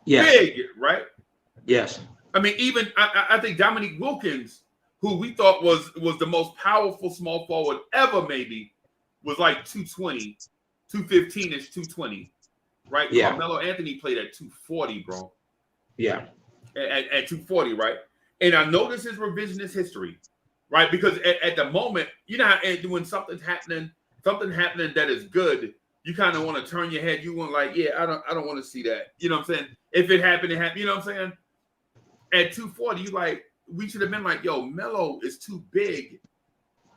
Yes. Big, right? Yes. I mean, even I think Dominique Wilkins, who we thought was the most powerful small forward ever, maybe, was like 220, 215-ish, 220, right? Yeah. Carmelo Anthony played at 240, bro. Yeah. At 240, right? And I know this is revisionist history, right? Because at the moment, you know, when something's happening that is good, you kind of want to turn your head. You want like, yeah, I don't want to see that. You know what I'm saying? If it happened, it happened. You know what I'm saying? At 240, you like, we should have been like, yo, Melo is too big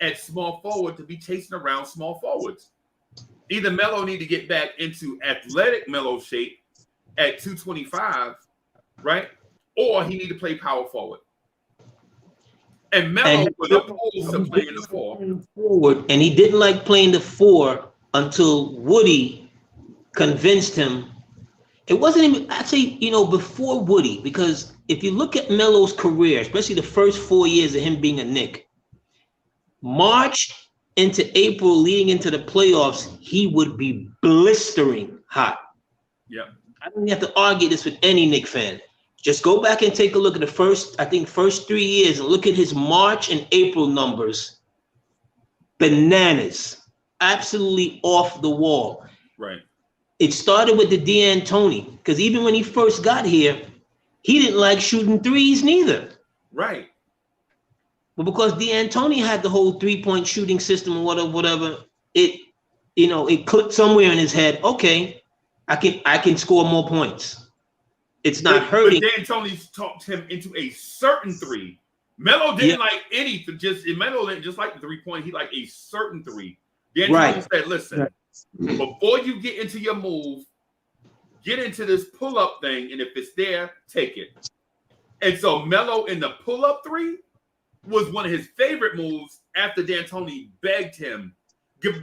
at small forward to be chasing around small forwards. Either Melo need to get back into athletic Melo shape at 225, right? Or he need to play power forward. And Melo was opposed to playing the 4. Forward, and he didn't like playing the 4 until Woody convinced him. It wasn't even actually, you know, before Woody, because if you look at Melo's career, especially the first 4 years of him being a Knick, March into April, leading into the playoffs, he would be blistering hot. Yeah. I don't have to argue this with any Knick fan. Just go back and take a look at the first 3 years and look at his March and April numbers. Bananas. Absolutely off the wall. Right. It started with the D'Antoni, because even when he first got here, he didn't like shooting threes neither. Right. But because D'Antoni had the whole 3-point shooting system or whatever, it clicked somewhere in his head. Okay, I can score more points. It's not hurting. But D'Antoni talked him into a certain 3. Melo didn't like anything. Melo didn't just like the 3-point. He liked a certain 3. D'Antoni said, "Listen, before you get into your move, get into this pull-up thing, and if it's there, take it." And so Melo in the pull-up 3 was one of his favorite moves after D'Antoni begged him,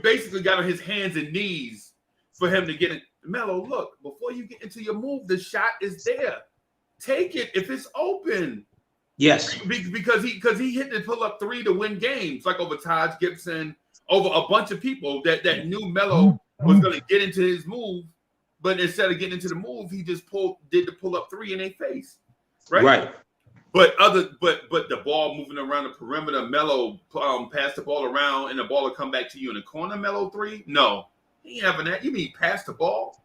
basically got on his hands and knees for him to get in. Melo, look, before you get into your move, the shot is there. Take it if it's open. Yes. Because he hit the pull-up 3 to win games, like over Taj Gibson, over a bunch of people that knew Melo was going to get into his move, but instead of getting into the move, he just did the pull-up 3 in their face. Right. But the ball moving around the perimeter, Melo pass the ball around and the ball will come back to you in the corner, Melo 3? No. He ain't having that. You mean pass the ball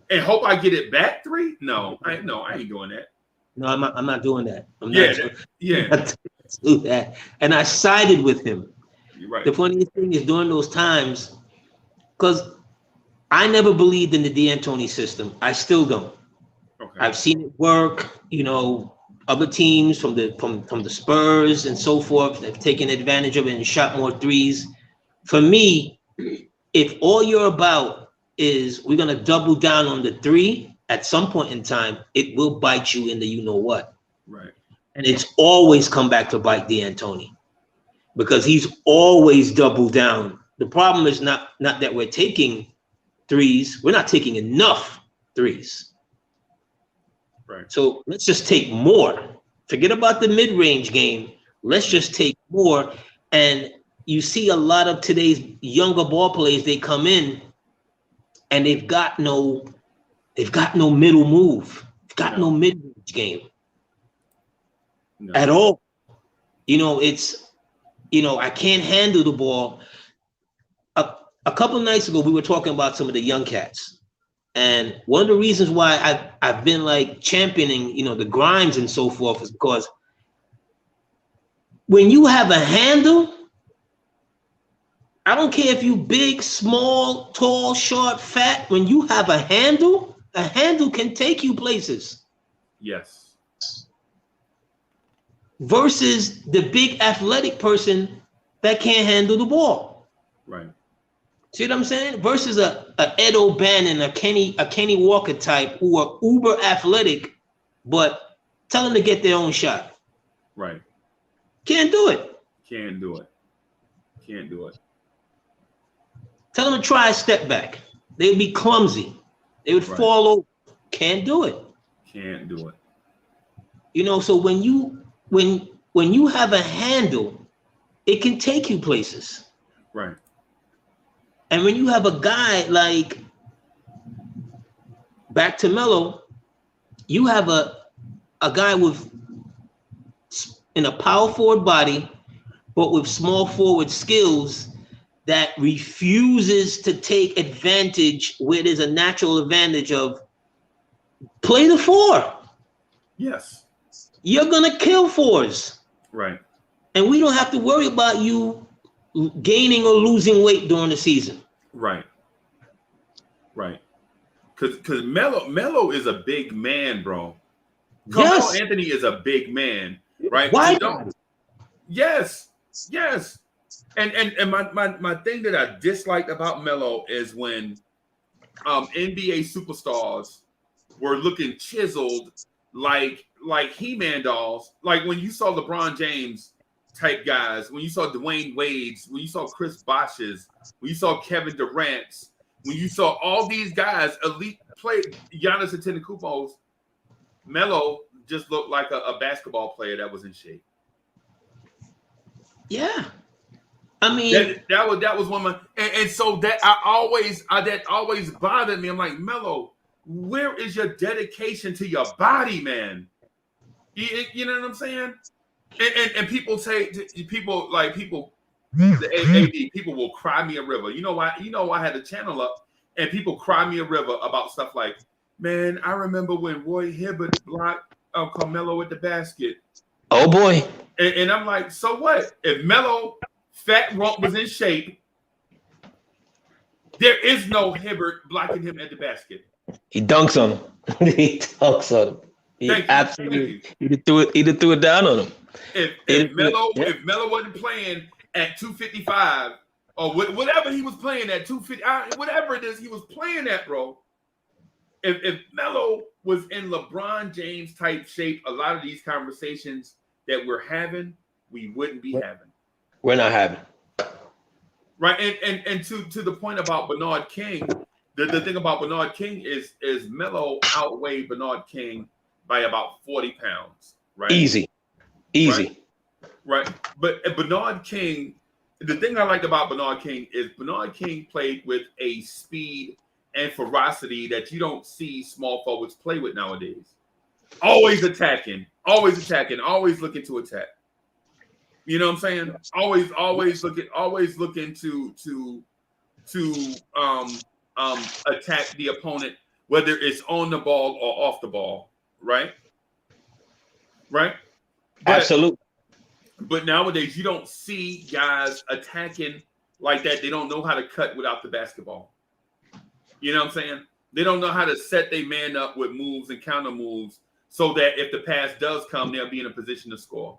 and hope I get it back 3? No, I ain't doing that. No, I'm not doing that. I'm not do that. And I sided with him. You're right. The funniest thing is during those times, because I never believed in the D'Antoni system. I still don't. Okay. I've seen it work. You know, other teams from the Spurs and so forth have taken advantage of it and shot more threes. For me, if all you're about is we're going to double down on the 3 at some point in time, it will bite you in the you know what. Right. And it's always come back to bite D'Antoni because he's always doubled down. The problem is not that we're taking threes. We're not taking enough threes. Right. So let's just take more. Forget about the mid-range game. Let's just take more. And you see a lot of today's younger ball players, they come in and they've got no middle move. They've got no mid-range game at all. You know, I can't handle the ball. A couple of nights ago, we were talking about some of the young cats. And one of the reasons why I've been like championing, the Grimes and so forth is because when you have a handle, I don't care if you big, small, tall, short, fat. When you have a handle can take you places. Yes. Versus the big athletic person that can't handle the ball. Right. See what I'm saying? Versus a Ed O'Bannon, a Kenny Walker type who are uber athletic, but tell them to get their own shot. Right. Can't do it. Can't do it. Tell them to try a step back. They'd be clumsy. They would fall over. Can't do it. So when you have a handle, it can take you places. Right. And when you have a guy like back to Melo, you have a guy in a power forward body, but with small forward skills that refuses to take advantage where there's a natural advantage of play the four. Yes. You're gonna kill fours. Right. And we don't have to worry about you gaining or losing weight during the season. Right. Right. Because Melo is a big man, bro. Carmelo Anthony is a big man, right? Why? Yes. Yes. And my thing that I disliked about Melo is when NBA superstars were looking chiseled like He-Man dolls. Like when you saw LeBron James type guys, when you saw Dwayne Wade's, when you saw Chris Bosh's, when you saw Kevin Durant's, when you saw all these guys elite play, Giannis Antetokounmpo's, Melo just looked like a basketball player that was in shape. Yeah, I mean that was one of my and so that always bothered me. I'm like, Melo, where is your dedication to your body, man? You know what I'm saying? And people say people the AD people will cry me a river. You know why? I had a channel up and people cry me a river about stuff like, man, I remember when Roy Hibbert blocked Carmelo at the basket. Oh boy. And I'm like, so what? If Melo fat rump was in shape, there is no Hibbert blocking him at the basket. He dunks on him. He dunks on him. He absolutely either threw it down on him. If Melo wasn't playing at 255 or whatever he was playing at 250, whatever it is he was playing at, bro. If Melo was in LeBron James type shape, a lot of these conversations that we're having, we wouldn't be having. We're not having. Right. And to the point about Bernard King, the thing about Bernard King is Melo outweighed Bernard King by about 40 pounds. Right. Easy. Right. But Bernard King, the thing I liked about Bernard King is Bernard King played with a speed and ferocity that you don't see small forwards play with nowadays. Always attacking, always looking to attack. You know what I'm saying? Always looking to attack the opponent, whether it's on the ball or off the ball. Right. Absolutely. But nowadays you don't see guys attacking like that. They don't know how to cut without the basketball. You know what I'm saying? They don't know how to set their man up with moves and counter moves so that if the pass does come, they'll be in a position to score.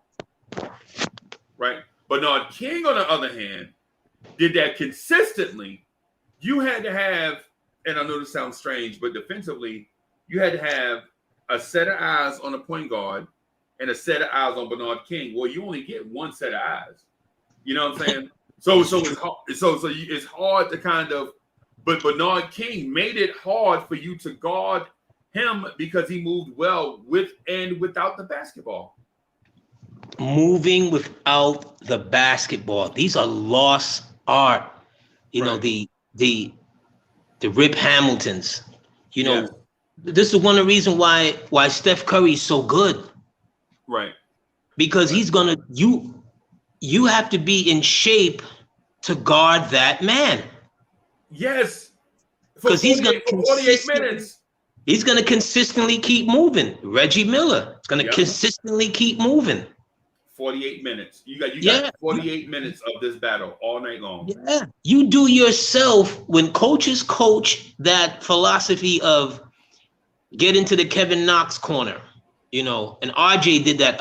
Right? Bernard King, on the other hand, did that consistently. You had to have, and I know this sounds strange, but defensively, you had to have a set of eyes on a point guard and a set of eyes on Bernard King. Well, you only get one set of eyes. You know what I'm saying? So it's hard to kind of. But Bernard King made it hard for you to guard him because he moved well with and without the basketball. Moving without the basketball. These are lost art. You know, the Rip Hamiltons. You know, this is one of the reasons why Steph Curry is so good. Right. Because he's gonna you have to be in shape to guard that man. Yes. Because he's going to 48 minutes. He's going to consistently keep moving. Reggie Miller is going to consistently keep moving. 48 minutes. You got 48 minutes of this battle all night long. Yeah. You do yourself when coaches coach that philosophy of get into the Kevin Knox corner, you know, and RJ did that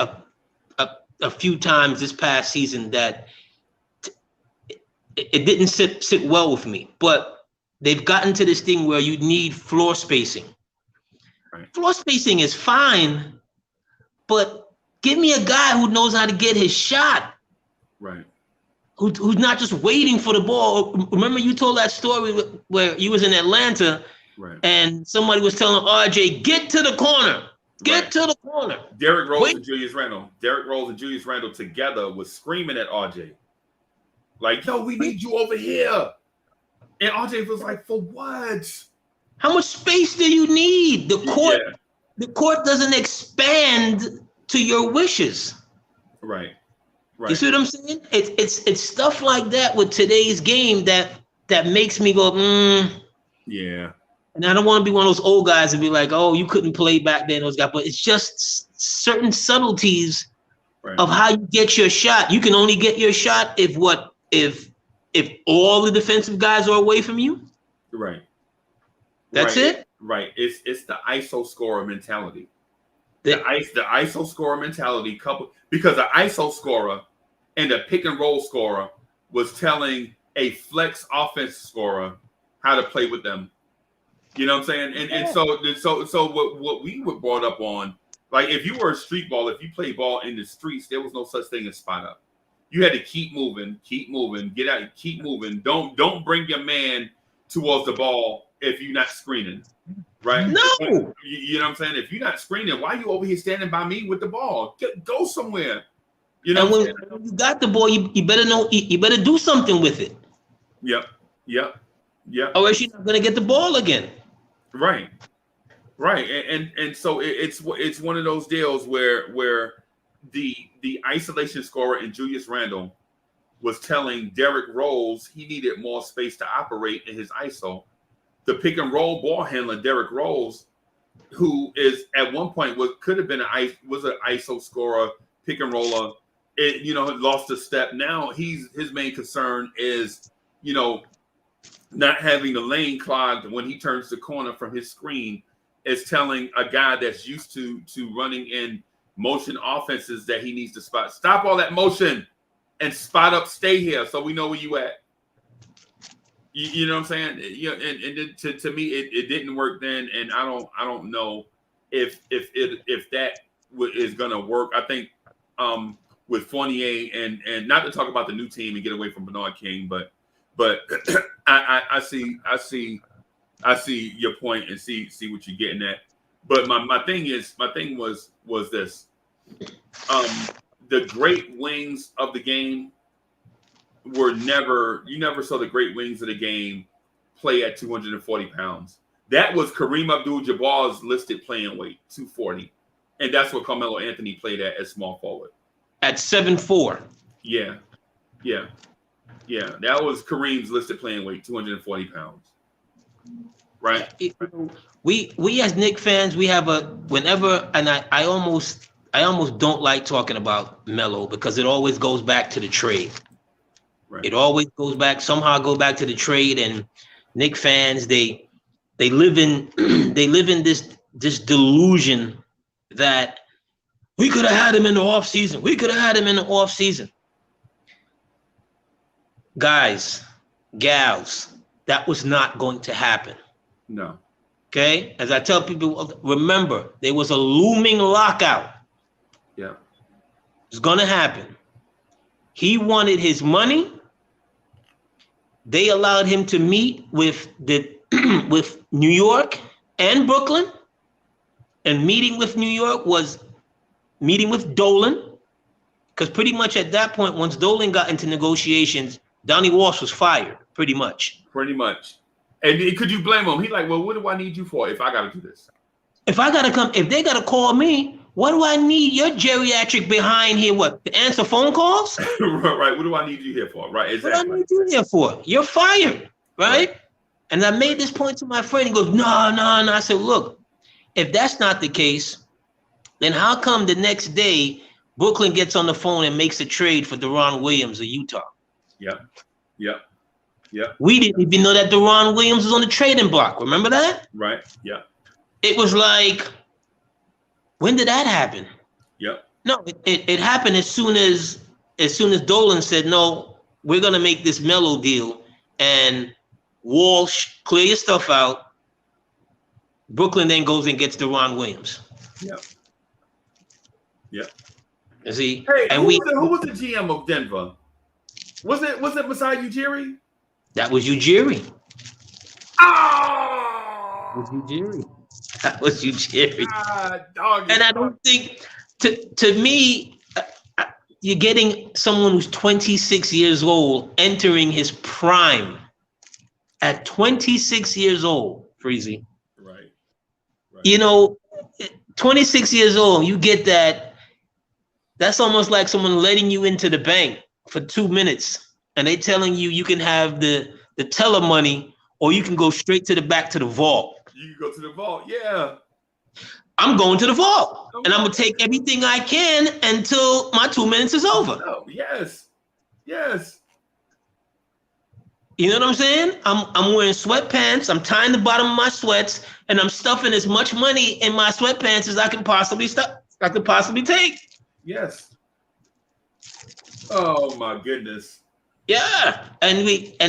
a few times this past season that it didn't sit well with me, but they've gotten to this thing where you need floor spacing. Right. Floor spacing is fine, but give me a guy who knows how to get his shot. Right. Who's not just waiting for the ball. Remember you told that story where you was in Atlanta, right, and somebody was telling RJ, get to the corner. Get to the corner. Derrick Rose and Julius Randle together was screaming at RJ. Like, yo, we need you over here. And RJ was like, for what? How much space do you need? The court, Yeah. the court doesn't expand to your wishes. Right. Right. You see what I'm saying? It's stuff like that with today's game that makes me go, Yeah. And I don't want to be one of those old guys and be like, oh, you couldn't play back then, those guys. But it's just certain subtleties of how you get your shot. You can only get your shot if all the defensive guys are away from you. Right. That's it. Right. It's the ISO scorer mentality. The ISO scorer mentality coupled because the ISO scorer and the pick and roll scorer was telling a flex offense scorer how to play with them. You know what I'm saying? And so what we were brought up on, like if you were a street ball, if you play ball in the streets, there was no such thing as spot up. You had to keep moving, get out, keep moving. Don't bring your man towards the ball if you're not screening. Right? No. You know what I'm saying? If you're not screening, why are you over here standing by me with the ball? Go somewhere. You know. And when you got the ball, you better know. You better do something with it. Yep. Or else you're not gonna get the ball again. Right. And so it's one of those deals where the isolation scorer in Julius Randle was telling Derrick Rose he needed more space to operate in his ISO. The pick and roll ball handler, Derrick Rose, who is at one point could have been an ISO scorer, pick and roller, lost a step. Now his main concern is, not having the lane clogged when he turns the corner from his screen, is telling a guy that's used to running in motion offenses that he needs to stop all that motion and spot up, stay here so we know where you at. You know what I'm saying? And to me, it didn't work then, and I don't know if that is gonna work. I think with Fournier and not to talk about the new team and get away from Bernard King, but I see your point and see what you're getting at. But my thing was this: the great wings of the game you never saw the great wings of the game play at 240 pounds. That was Kareem Abdul-Jabbar's listed playing weight, 240. And that's what Carmelo Anthony played at as small forward. At 7'4". Yeah. That was Kareem's listed playing weight, 240 pounds. Right? We as Knicks fans, we have I almost don't like talking about Melo because it always goes back to the trade. Right. It always goes back to the trade, and Knicks fans they live in this delusion that we could have had him in the off season. Guys, gals, that was not going to happen. No. Okay? As I tell people, remember, there was a looming lockout. Yeah. It's going to happen. He wanted his money. They allowed him to meet with New York and Brooklyn. And meeting with New York was meeting with Dolan. Because pretty much at that point, once Dolan got into negotiations, Donnie Walsh was fired, pretty much. And could you blame him? He's like, well, what do I need you for if I got to do this? If they got to call me, what do I need your geriatric behind here? What, to answer phone calls? Right. What do I need you here for? Right. Exactly. What do I need you here for? You're fired, right? And I made this point to my friend. He goes, no. I said, look, if that's not the case, then how come the next day Brooklyn gets on the phone and makes a trade for Deron Williams of Utah? Yep. We didn't even know that Deron Williams was on the trading block. Remember that? Right. Yeah. It was like, when did that happen? Yep. No, it happened as soon as Dolan said, no, we're gonna make this Melo deal, and Walsh, clear your stuff out. Brooklyn then goes and gets Deron Williams. Yep. You see? Hey, and who was the GM of Denver? Was it Masai Ujiri? That was Ujiri. Oh! That was Ujiri. Dog. And I don't think, to me, you're getting someone who's 26 years old entering his prime at 26 years old. Freezy. Right. You know, 26 years old, you get that. That's almost like someone letting you into the bank for 2 minutes, and they telling you can have the teller money, or you can go straight to the back to the vault. You can go to the vault. Yeah. I'm going to the vault, and I'm gonna take everything I can until my 2 minutes is over. Oh, yes. Yes. You know what I'm saying? I'm wearing sweatpants. I'm tying the bottom of my sweats, and I'm stuffing as much money in my sweatpants as I can possibly take. Yes. Oh my goodness. Yeah, and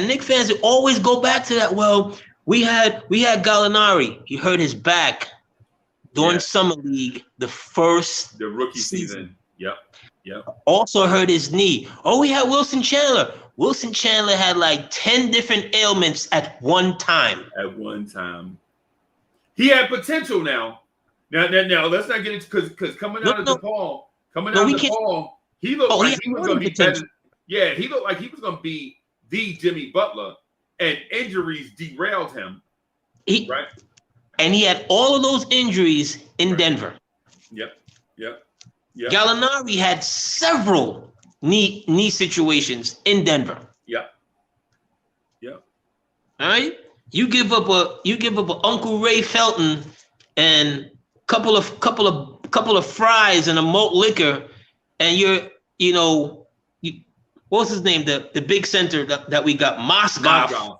Knicks fans always go back to that. Well, we had Gallinari. He hurt his back during summer league, the rookie season. Yep. Also hurt his knee. Oh, we had Wilson Chandler. Wilson Chandler had like 10 different ailments at one time. He had potential now. Now let's not get into because coming out of DePaul, he looked like he was going to be better. Yeah, he looked like he was going to be the Jimmy Butler, and injuries derailed him. Right? And he had all of those injuries in Denver. Yep. Gallinari had several knee situations in Denver. Yep. All right. You give up a Uncle Ray Felton and couple of fries and a malt liquor, and what's his name? The big center that we got, Mozgov.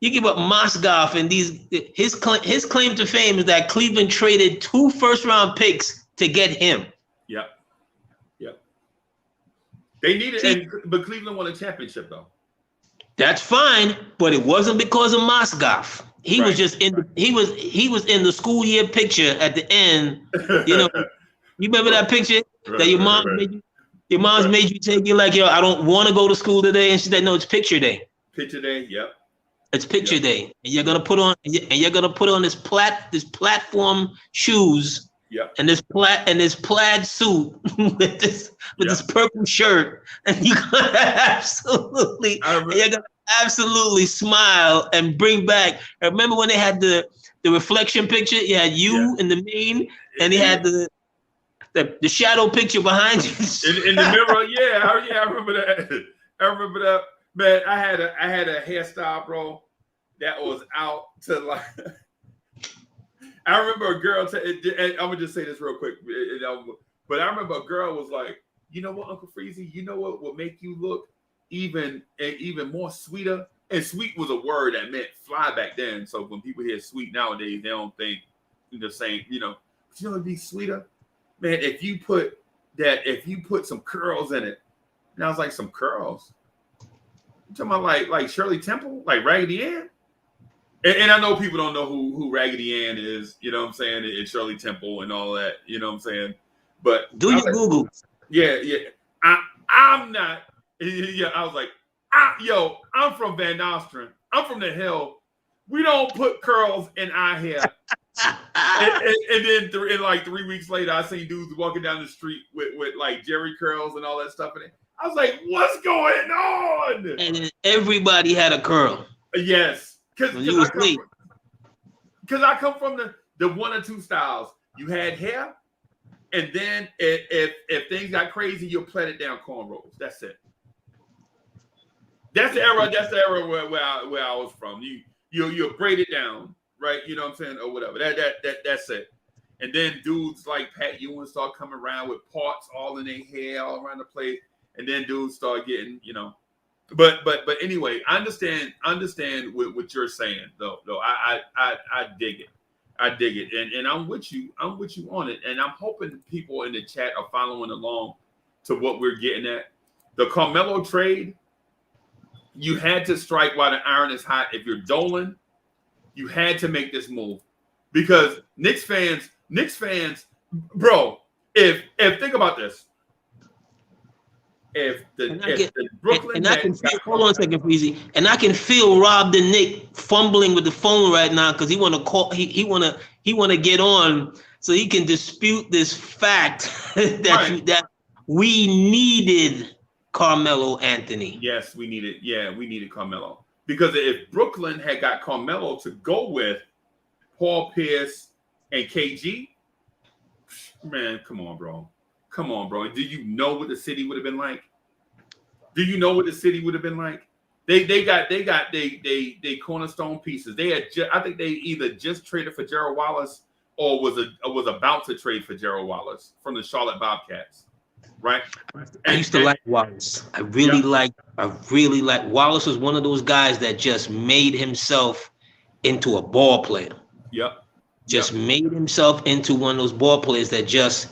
You give up Mozgov, and his claim to fame is that Cleveland traded 2 first-round picks to get him. Yep. They needed, but Cleveland won a championship though. That's fine, but it wasn't because of Mozgov. He was just he was in the school year picture at the end. You remember that picture that your mom made you? Your mom's made you take. You're like, yo, I don't want to go to school today, and she said, no, it's picture day. Picture day, yep. It's picture day, and you're gonna put on this platform shoes. Yep. And this plaid suit with this purple shirt, and you're gonna absolutely smile and bring back. I remember when they had the reflection picture. You had you in the main, and they had the shadow picture behind you in the mirror. I remember that. Man, I had a hairstyle, bro, that was out to like. I remember a girl, and I'm gonna just say this real quick, but I remember a girl was like, you know what, Uncle Freezy, you know what will make you look even more sweeter? And sweet was a word that meant fly back then. So when people hear sweet nowadays, they don't think the same, it'd be sweeter. Man, if you put some curls in it, and I was like, some curls? You talking about like Shirley Temple, like Raggedy Ann? And I know people don't know who Raggedy Ann is, you know what I'm saying, and Shirley Temple and all that, you know what I'm saying? But do your Google. Yeah. I'm not. Yeah, I was like, I'm from Van Nostrand. I'm from the Hill. We don't put curls in our hair. and then in like 3 weeks later, I seen dudes walking down the street with like Jerry curls and all that stuff in it. I was like, what's going on? And then everybody had a curl. Yes. Because I come from the 1 or 2 styles. You had hair, and then if things got crazy, you'll plait it down cornrows. That's it. That's the era. That's the era where I was from. You braid it down, right? You know what I'm saying, or whatever. That's it. And then dudes like Pat Ewing start coming around with parts all in their hair, all around the place, and then dudes start getting, But anyway, I understand what you're saying though. I dig it. And I'm with you on it. And I'm hoping people in the chat are following along to what we're getting at. The Carmelo trade, you had to strike while the iron is hot. If you're Dolan, you had to make this move. Because Knicks fans, bro, if think about this. If the Brooklyn Nets, hold on a second, Freezy, and I can feel Rob the Knick fumbling with the phone right now because he want to call, he want to get on so he can dispute this fact that we needed Carmelo Anthony. Yes, we needed Carmelo. Because if Brooklyn had got Carmelo to go with Paul Pierce and KG, man, come on, bro. Come on, bro. Do you know what the city would have been like? Do you know what the city would have been like? They got cornerstone pieces. I think they either just traded for Gerald Wallace or was about to trade for Gerald Wallace from the Charlotte Bobcats, right? I used to like Wallace. I really like Wallace. Was one of those guys that just made himself into a ball player. Yep. Just made himself into one of those ball players that just,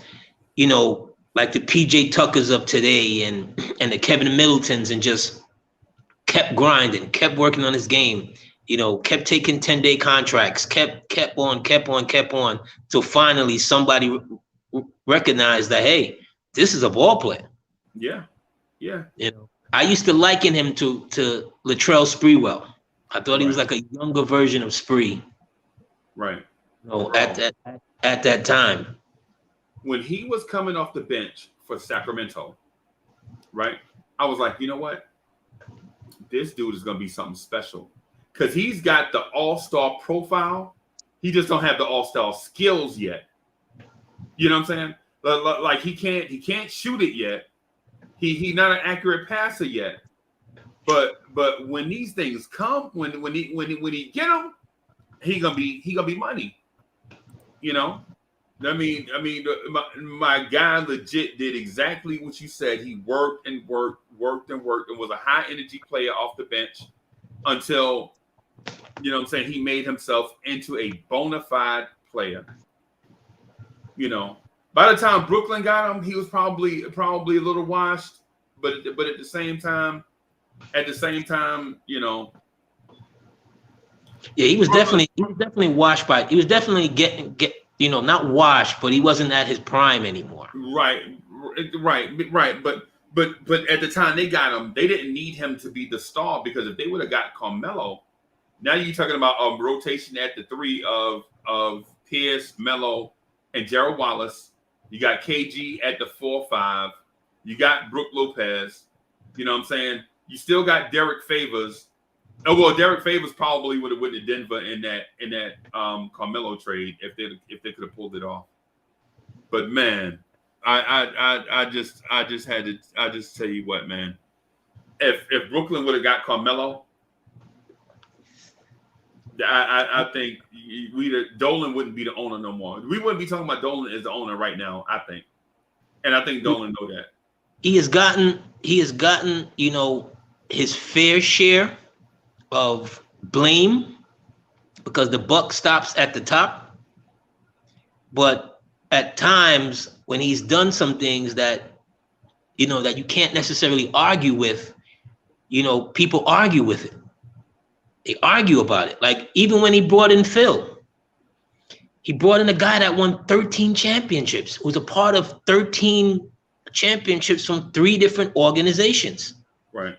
like the PJ Tuckers of today and the Kevin Middletons, and just kept grinding, kept working on his game, kept taking 10-day contracts, kept on, till finally somebody recognized that, hey, this is a ball player. Yeah. I used to liken him to Latrell Sprewell. I thought he was like a younger version of Spree. Right. At that time. When he was coming off the bench for Sacramento, right? I was like, you know what? This dude is going to be something special. Because he's got the all-star profile. He just don't have the all-star skills yet. You know what I'm saying? Like he can't shoot it yet. He's not an accurate passer yet. But when these things come, when he get them, he gonna be money. My guy legit did exactly what you said. He worked and was a high energy player off the bench until, he made himself into a bona fide player. By the time Brooklyn got him, he was probably a little washed, but at the same time, Yeah, he was definitely washed by. He was definitely not washed, but he wasn't at his prime anymore. Right. But at the time they got him, they didn't need him to be the star, because if they would have got Carmelo, now you're talking about a rotation at the three of Pierce, Melo, and Gerald Wallace. You got KG at the 4-5. You got Brook Lopez. You know what I'm saying? You still got Derek Favors. Oh well, Derek Favors probably would have went to Denver in that Carmelo trade if they could have pulled it off. But man, I just tell you what, man. If Brooklyn would have got Carmelo, I think Dolan wouldn't be the owner no more. We wouldn't be talking about Dolan as the owner right now, I think. And I think Dolan know that. He has gotten, his fair share of blame because the buck stops at the top. But at times when he's done some things that you can't necessarily argue with, people argue with it. They argue about it. Like even when he brought in Phil, he brought in a guy that won 13 championships, was a part of 13 championships from 3 different organizations. Right.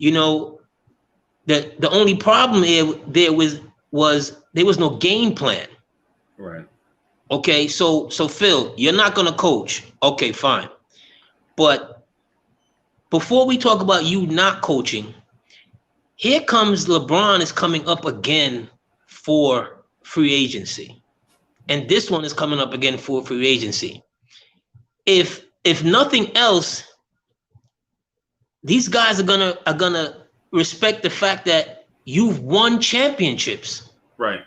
The only problem there was there was no game plan. Right. Okay, so Phil, you're not gonna coach. Okay, fine. But before we talk about you not coaching, here comes LeBron is coming up again for free agency. And this one is coming up again for free agency. If nothing else, these guys are gonna respect the fact that you've won championships. Right.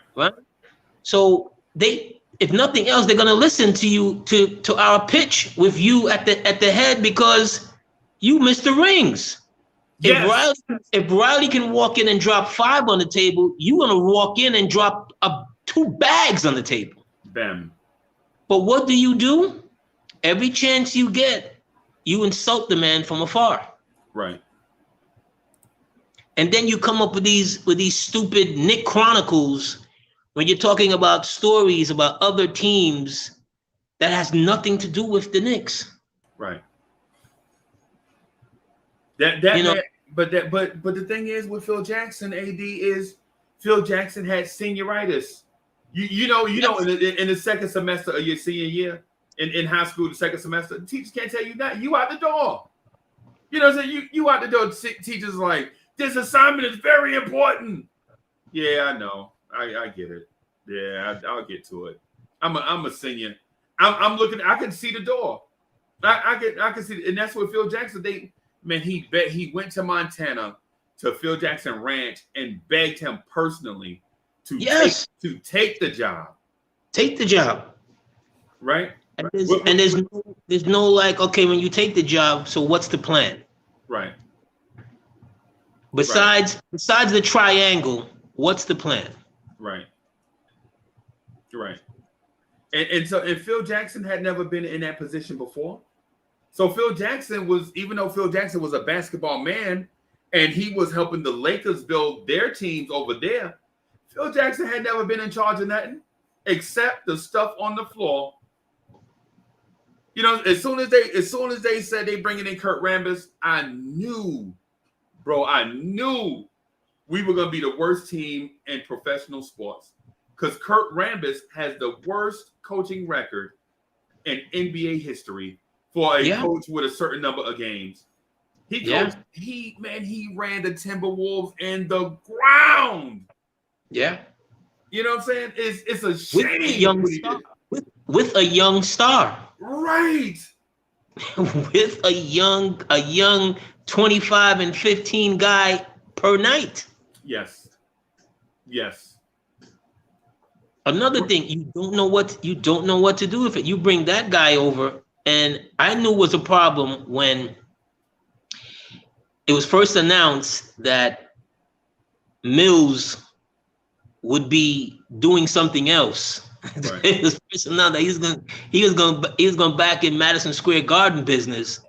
So if nothing else, they're gonna listen to you to our pitch with you at the head because you missed the rings. Yes. If Riley can walk in and drop 5 on the table, you're gonna walk in and drop 2 bags on the table. Bam. But what do? Every chance you get, you insult the man from afar. Right. And then you come up with these stupid Nick Chronicles when you're talking about stories about other teams that has nothing to do with the Knicks. Right. But the thing is with Phil Jackson, AD, is Phil Jackson had senioritis. You know, in the second semester of your senior year in high school, the second semester, the teachers can't tell you that. You out the door. You know what I'm saying? You out the door. Teachers like, This assignment is very important. Yeah, I know. I get it. Yeah, I'll get to it. I'm a senior. I'm looking. I can see the door. I can see, and that's what Phil Jackson. He went to Montana to Phil Jackson Ranch and begged him personally to take the job. Take the job. Right. And there's no like, okay, when you take the job, so what's the plan? Right. Besides the triangle, what's the plan? Right. Right. And Phil Jackson had never been in that position before. So Phil Jackson even though Phil Jackson was a basketball man and he was helping the Lakers build their teams over there, Phil Jackson had never been in charge of nothing except the stuff on the floor. You know, as soon as they said they bringing in Kurt Rambis, I knew we were going to be the worst team in professional sports because Kurt Rambis has the worst coaching record in NBA history for a coach with a certain number of games. He ran the Timberwolves in the ground. Yeah. You know what I'm saying? It's a shame. With a young star. Right. With a young 25 and 15 guy per night. Yes. Another thing, you don't know what to do with it. You bring that guy over, and I knew it was a problem when it was first announced that Mills would be doing something else. Right. It was first announced that he was going back in Madison Square Garden business.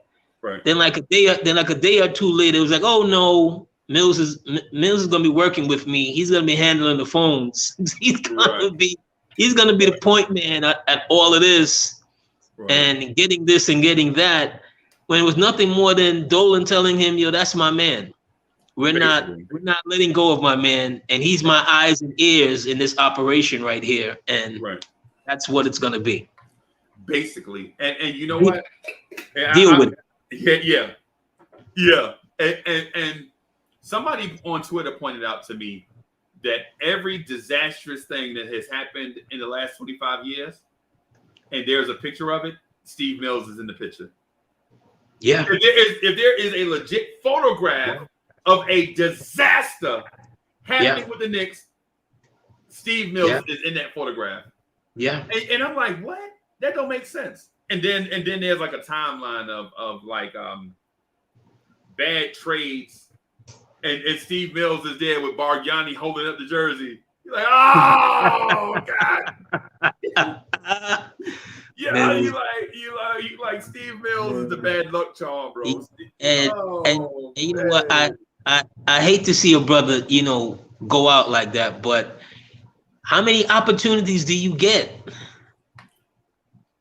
Right. Then like a day or two later, it was like, oh no, Mills is going to be working with me. He's going to be handling the phones. He's going to be the point man at all of this, and getting this and getting that. When it was nothing more than Dolan telling him, "Yo, that's my man. We're not letting go of my man, and he's my eyes and ears in this operation right here, and that's what it's going to be." Basically, and you know what? Deal with it. Yeah. And somebody on Twitter pointed out to me that every disastrous thing that has happened in the last 25 years, and there's a picture of it, Steve Mills is in the picture. Yeah. If there is a legit photograph of a disaster happening with the Knicks, Steve Mills is in that photograph. Yeah. And I'm like, what? That don't make sense. And then there's like a timeline of like bad trades. And Steve Mills is there with Bargnani holding up the jersey. You're like, oh God. You like Steve Mills is the bad luck charm, bro. And you know what? I hate to see a brother, go out like that, but how many opportunities do you get?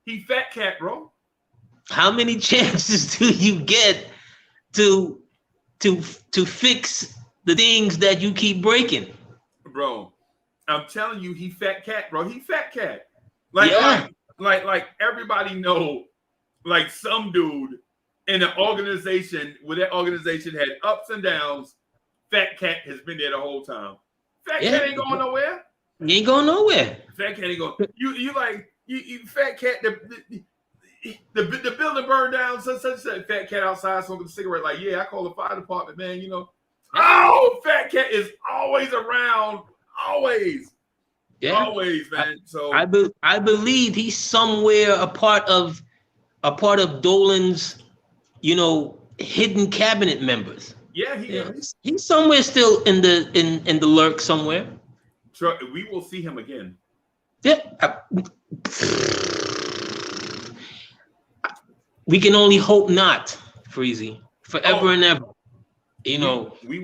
He fat cat, bro. How many chances do you get to fix the things that you keep breaking? Bro, I'm telling you, he fat cat, bro. He fat cat. Like everybody know, like some dude in an organization where that organization had ups and downs. Fat cat has been there the whole time. Fat cat ain't going nowhere. He ain't going nowhere. Fat cat ain't going. You fat cat. The building burned down. Such fat cat outside smoking a cigarette. Like, yeah, I call the fire department, man. Oh, fat cat is always around. Always. Yeah. Always, man. So I believe he's somewhere a part of Dolan's, hidden cabinet members. Yeah, he is. He's somewhere still in the lurk somewhere. We will see him again. Yeah. We can only hope not, Freezy. Forever and ever. We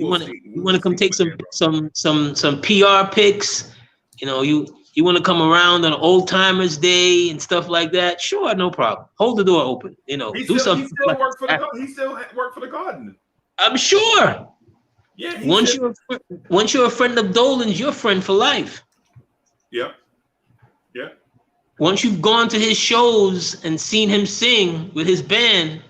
want to come take some PR pics. You want to come around on Old Timers Day and stuff like that? Sure, no problem. Hold the door open. Do something. He still work for the Garden. I'm sure. Yeah. Once you're a friend of Dolan's, you're a friend for life. Yeah. Once you've gone to his shows and seen him sing with his band,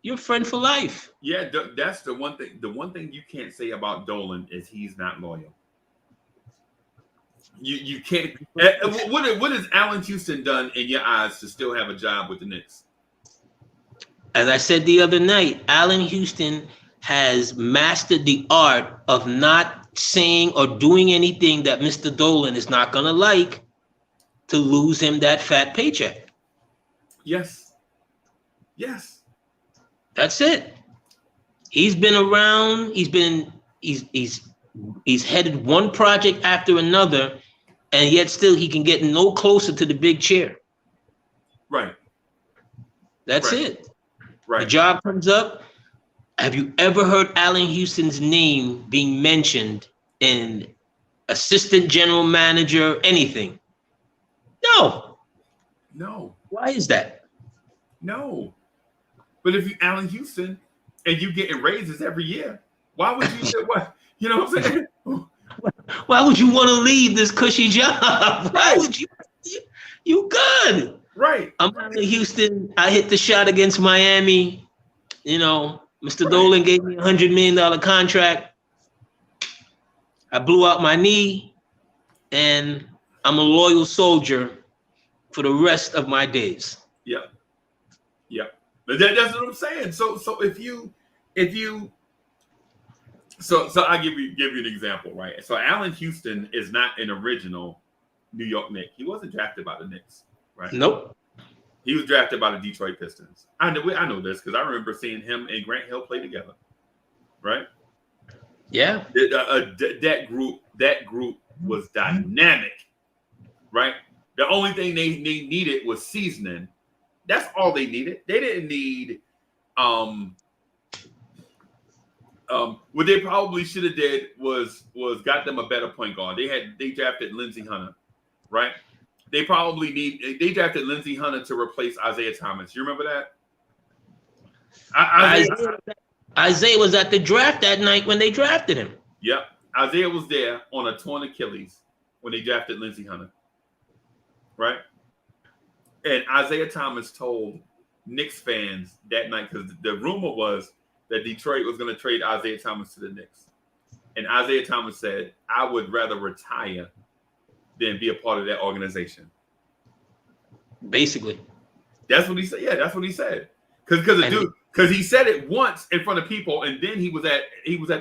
you're a friend for life. Yeah, that's the one thing. The one thing you can't say about Dolan is he's not loyal. You can't. What has Allen Houston done in your eyes to still have a job with the Knicks? As I said the other night, Allen Houston has mastered the art of not saying or doing anything that Mr. Dolan is not going to like to lose him that fat paycheck. Yes. Yes. That's it. He's been around. He's headed one project after another, and yet still he can get no closer to the big chair. Right. That's it. Right. The job comes up. Have you ever heard Allen Houston's name being mentioned in assistant general manager, anything? No. No. Why is that? No. But if you Allen Houston and you getting raises every year, why would you say what? You know what I'm saying? Why would you want to leave this cushy job? Why would you? You good. Right. I'm Allen Houston. I hit the shot against Miami. You know, Mr. Dolan gave me a $100 million contract. I blew out my knee, and I'm a loyal soldier for the rest of my days. Yeah. Yeah. But that's what I'm saying. So I'll give you an example, right? So Allen Houston is not an original New York Knick. He wasn't drafted by the Knicks, right? Nope. He was drafted by the Detroit Pistons. I know this because I remember seeing him and Grant Hill play together, right? Yeah. That group was dynamic, right? The only thing they needed was seasoning. That's all they needed. They didn't need what they probably should have did was got them a better point guard. They drafted Lindsey Hunter, right? They drafted Lindsey Hunter to replace Isaiah Thomas. You remember that? Isaiah was at the draft that night when they drafted him. Yep. Isaiah was there on a torn Achilles when they drafted Lindsey Hunter. Right? And Isaiah Thomas told Knicks fans that night, because the rumor was that Detroit was going to trade Isaiah Thomas to the Knicks. And Isaiah Thomas said, I would rather retire than be a part of that organization. Basically. That's what he said. Yeah, that's what he said. Because he said it once in front of people, and then he was at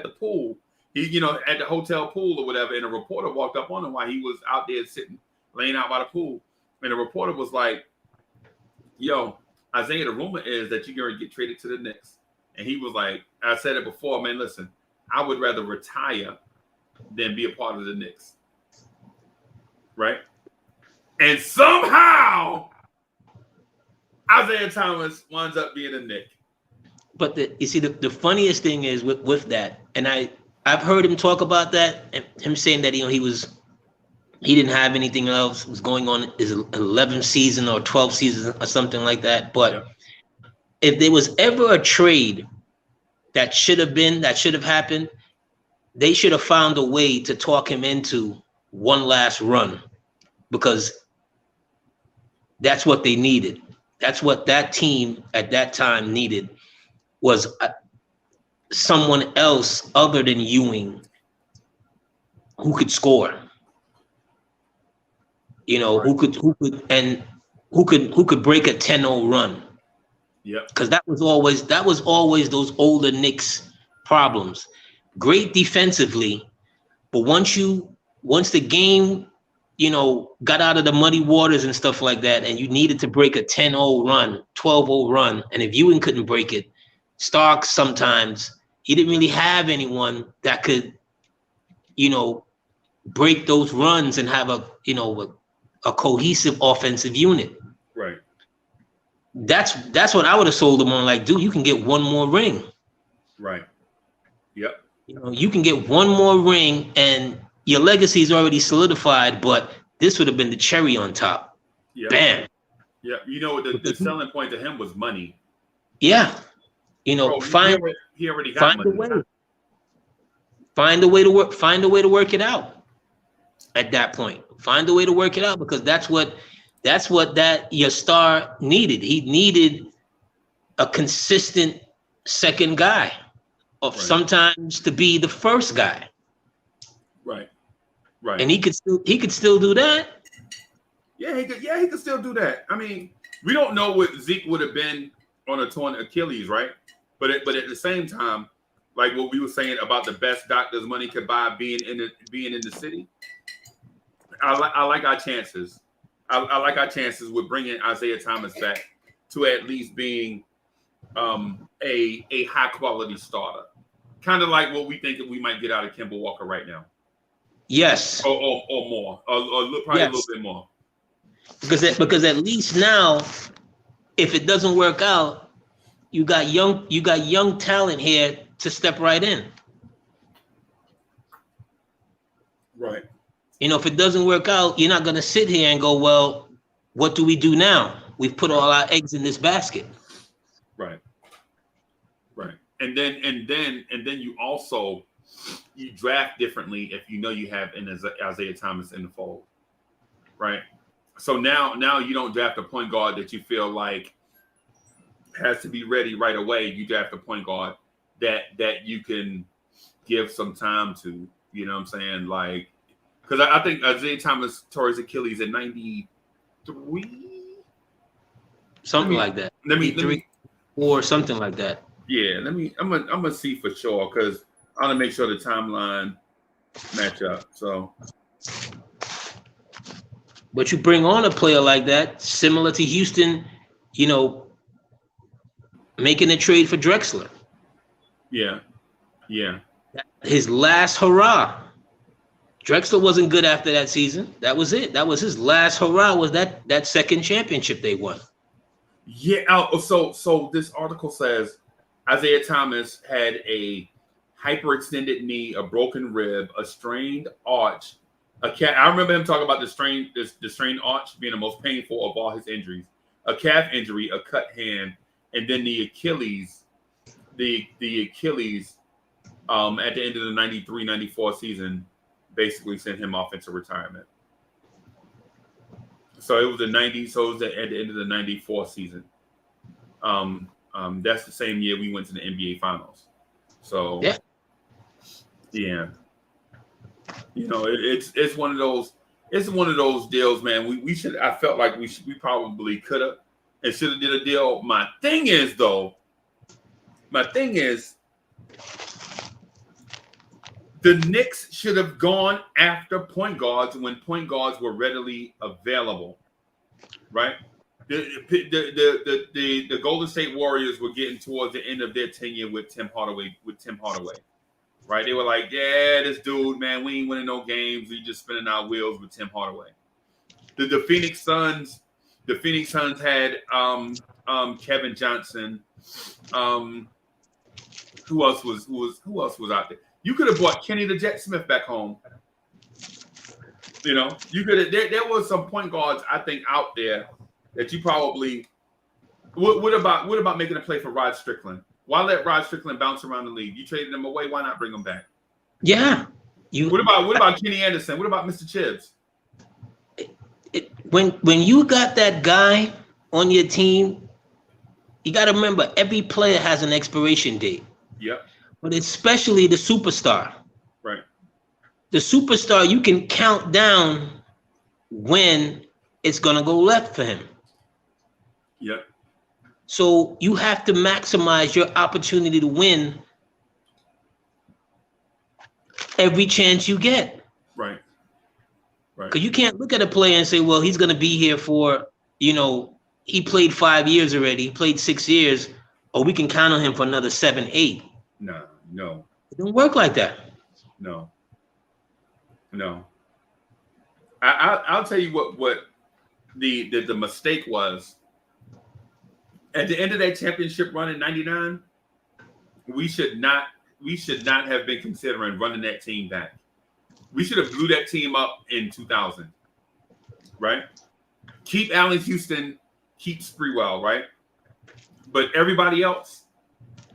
the pool. He, at the hotel pool or whatever, and a reporter walked up on him while he was out there laying out by the pool. And the reporter was like, yo, Isaiah, the rumor is that you're going to get traded to the Knicks. And he was like, I said it before, man, listen, I would rather retire than be a part of the Knicks. Right? And somehow Isaiah Thomas winds up being a Knick. But you see, the funniest thing is with that, and I've heard him talk about that, and him saying that he didn't have anything else was going on his 11th season or 12th season or something like that. But if there was ever a trade that should have happened, they should have found a way to talk him into one last run, because that's what they needed. That's what that team at that time needed, was someone else other than Ewing who could score. Who could break a 10-0 run. Yeah. Because that was always those older Knicks problems. Great defensively, but once the game, got out of the muddy waters and stuff like that, and you needed to break a 10-0 run, 12-0 run, and if Ewing couldn't break it, Starks sometimes, he didn't really have anyone that could, break those runs and have a cohesive offensive unit. Right. That's what I would have sold them on. Like, dude, you can get one more ring. Right. Yep. You can get one more ring and your legacy is already solidified, but this would have been the cherry on top. Yep. Bam. Yeah. The selling point to him was money. Yeah. He already got money. Find a way to work it out. At that point, find a way to work it out, because that's what your star needed. He needed a consistent second guy, or sometimes to be the first guy. Right. Right. And he could still do that. Yeah, he could still do that. I mean, we don't know what Zeke would have been on a torn Achilles, right? But at the same time, like what we were saying about the best doctors money could buy being in the city, I like our chances. I like our chances with bringing Isaiah Thomas back to at least being a high quality starter, kind of like what we think that we might get out of Kemba Walker right now. Yes, or more, or probably a little bit more. Because at least now, if it doesn't work out, you got young talent here to step right in. Right. You know, if it doesn't work out, you're not going to sit here and go, well, what do we do now? We've put all our eggs in this basket. Right. Right. And then you draft differently if you know you have an Isaiah Thomas in the fold. Right. So now you don't draft a point guard that you feel like has to be ready right away. You draft a point guard that you can give some time to. You know what I'm saying? Like, because I think Isaiah Thomas tore his Achilles at 93, something like that. Let me or something like that. Yeah, I'm gonna see for sure because I want to make sure the timeline match up. So, but you bring on a player like that, similar to Houston, you know, making a trade for Drexler. Yeah. His last hurrah. Drexler wasn't good after that season. That was it. That was his last hurrah. Was that second championship they won? Yeah. So this article says Isaiah Thomas had a hyperextended knee, a broken rib, a strained arch. I remember him talking about the strained arch being the most painful of all his injuries. A calf injury, a cut hand, and then the Achilles. The Achilles at the end of the 93-94 season basically sent him off into retirement. So it was at the end of the 94 season. That's the same year we went to the NBA Finals. So yeah. You know, it's one of those deals, man. We should. I felt like we probably could have and should have did a deal. My thing is, the Knicks should have gone after point guards when point guards were readily available, right? The Golden State Warriors were getting towards the end of their tenure with Tim Hardaway, right? They were like, yeah, this dude, man, we ain't winning no games. We just spinning our wheels with Tim Hardaway. The Phoenix Suns had Kevin Johnson. Who else was out there? You could have brought Kenny the Jet Smith back home. You know, you could have. There was some point guards I think out there that you probably. What about making a play for Rod Strickland? Why let Rod Strickland bounce around the league? You traded him away. Why not bring him back? Yeah. What about Kenny Anderson? What about Mr. Chibbs? When you got that guy on your team, you got to remember every player has an expiration date. Yep. But especially the superstar. Right. The superstar, you can count down when it's going to go left for him. Yep. So you have to maximize your opportunity to win every chance you get. Right. Because you can't look at a player and say, well, he's going to be here for, he played 5 years already. He played 6 years. Or we can count on him for another 7, 8. No. It don't work like that. No. I'll tell you what the mistake was. At the end of that championship run in '99, we should not have been considering running that team back. We should have blew that team up in 2000, right? Keep Allen Houston, keep Sprewell, right? But everybody else,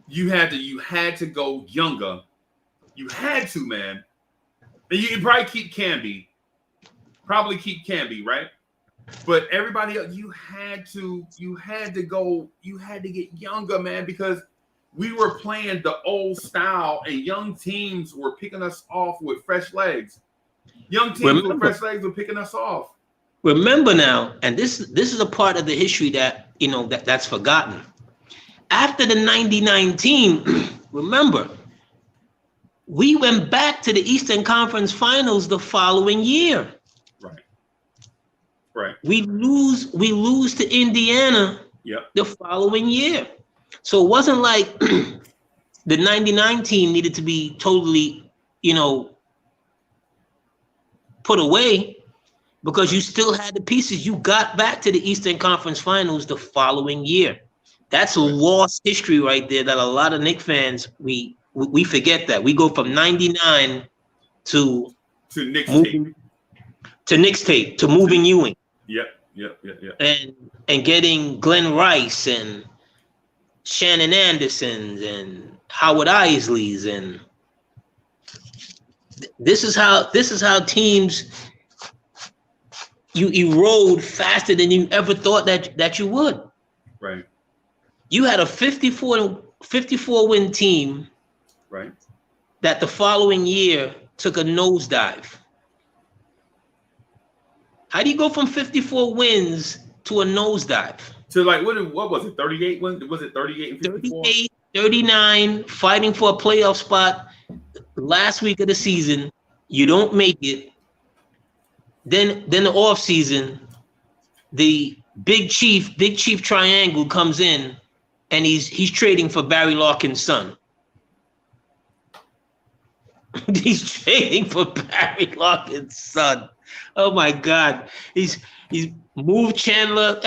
you had to go younger. You had to, man. And you can probably keep Camby. Right? But everybody else, you had to get younger, man, because we were playing the old style, and young teams were picking us off with fresh legs. Young teams with fresh legs were picking us off. Remember now, and this is a part of the history that that's forgotten. After the 99 team, remember, we went back to the Eastern Conference Finals the following year. Right. We lose to Indiana. Yep. The following year. So it wasn't like the 99 team needed to be totally, put away, because you still had the pieces. You got back to the Eastern Conference Finals the following year. That's a lost history right there that a lot of Knicks fans, we forget that. We go from 99 to Knicks tape. To Knicks tape, to moving Ewing. Yep. And getting Glenn Rice and Shannon Andersons and Howard Isleys, and this is how teams, you erode faster than you ever thought that you would. Right. You had a 54 win team. Right. That the following year took a nosedive. How do you go from 54 wins to a nosedive? To like, what was it, 38 wins? Was it 38 and 54? 38, 39, fighting for a playoff spot last week of the season. You don't make it. Then the offseason, the Big Chief Triangle comes in, and he's trading for Barry Larkin's son. He's trading for Barry Larkin's son. Oh my God. He's moved Chandler.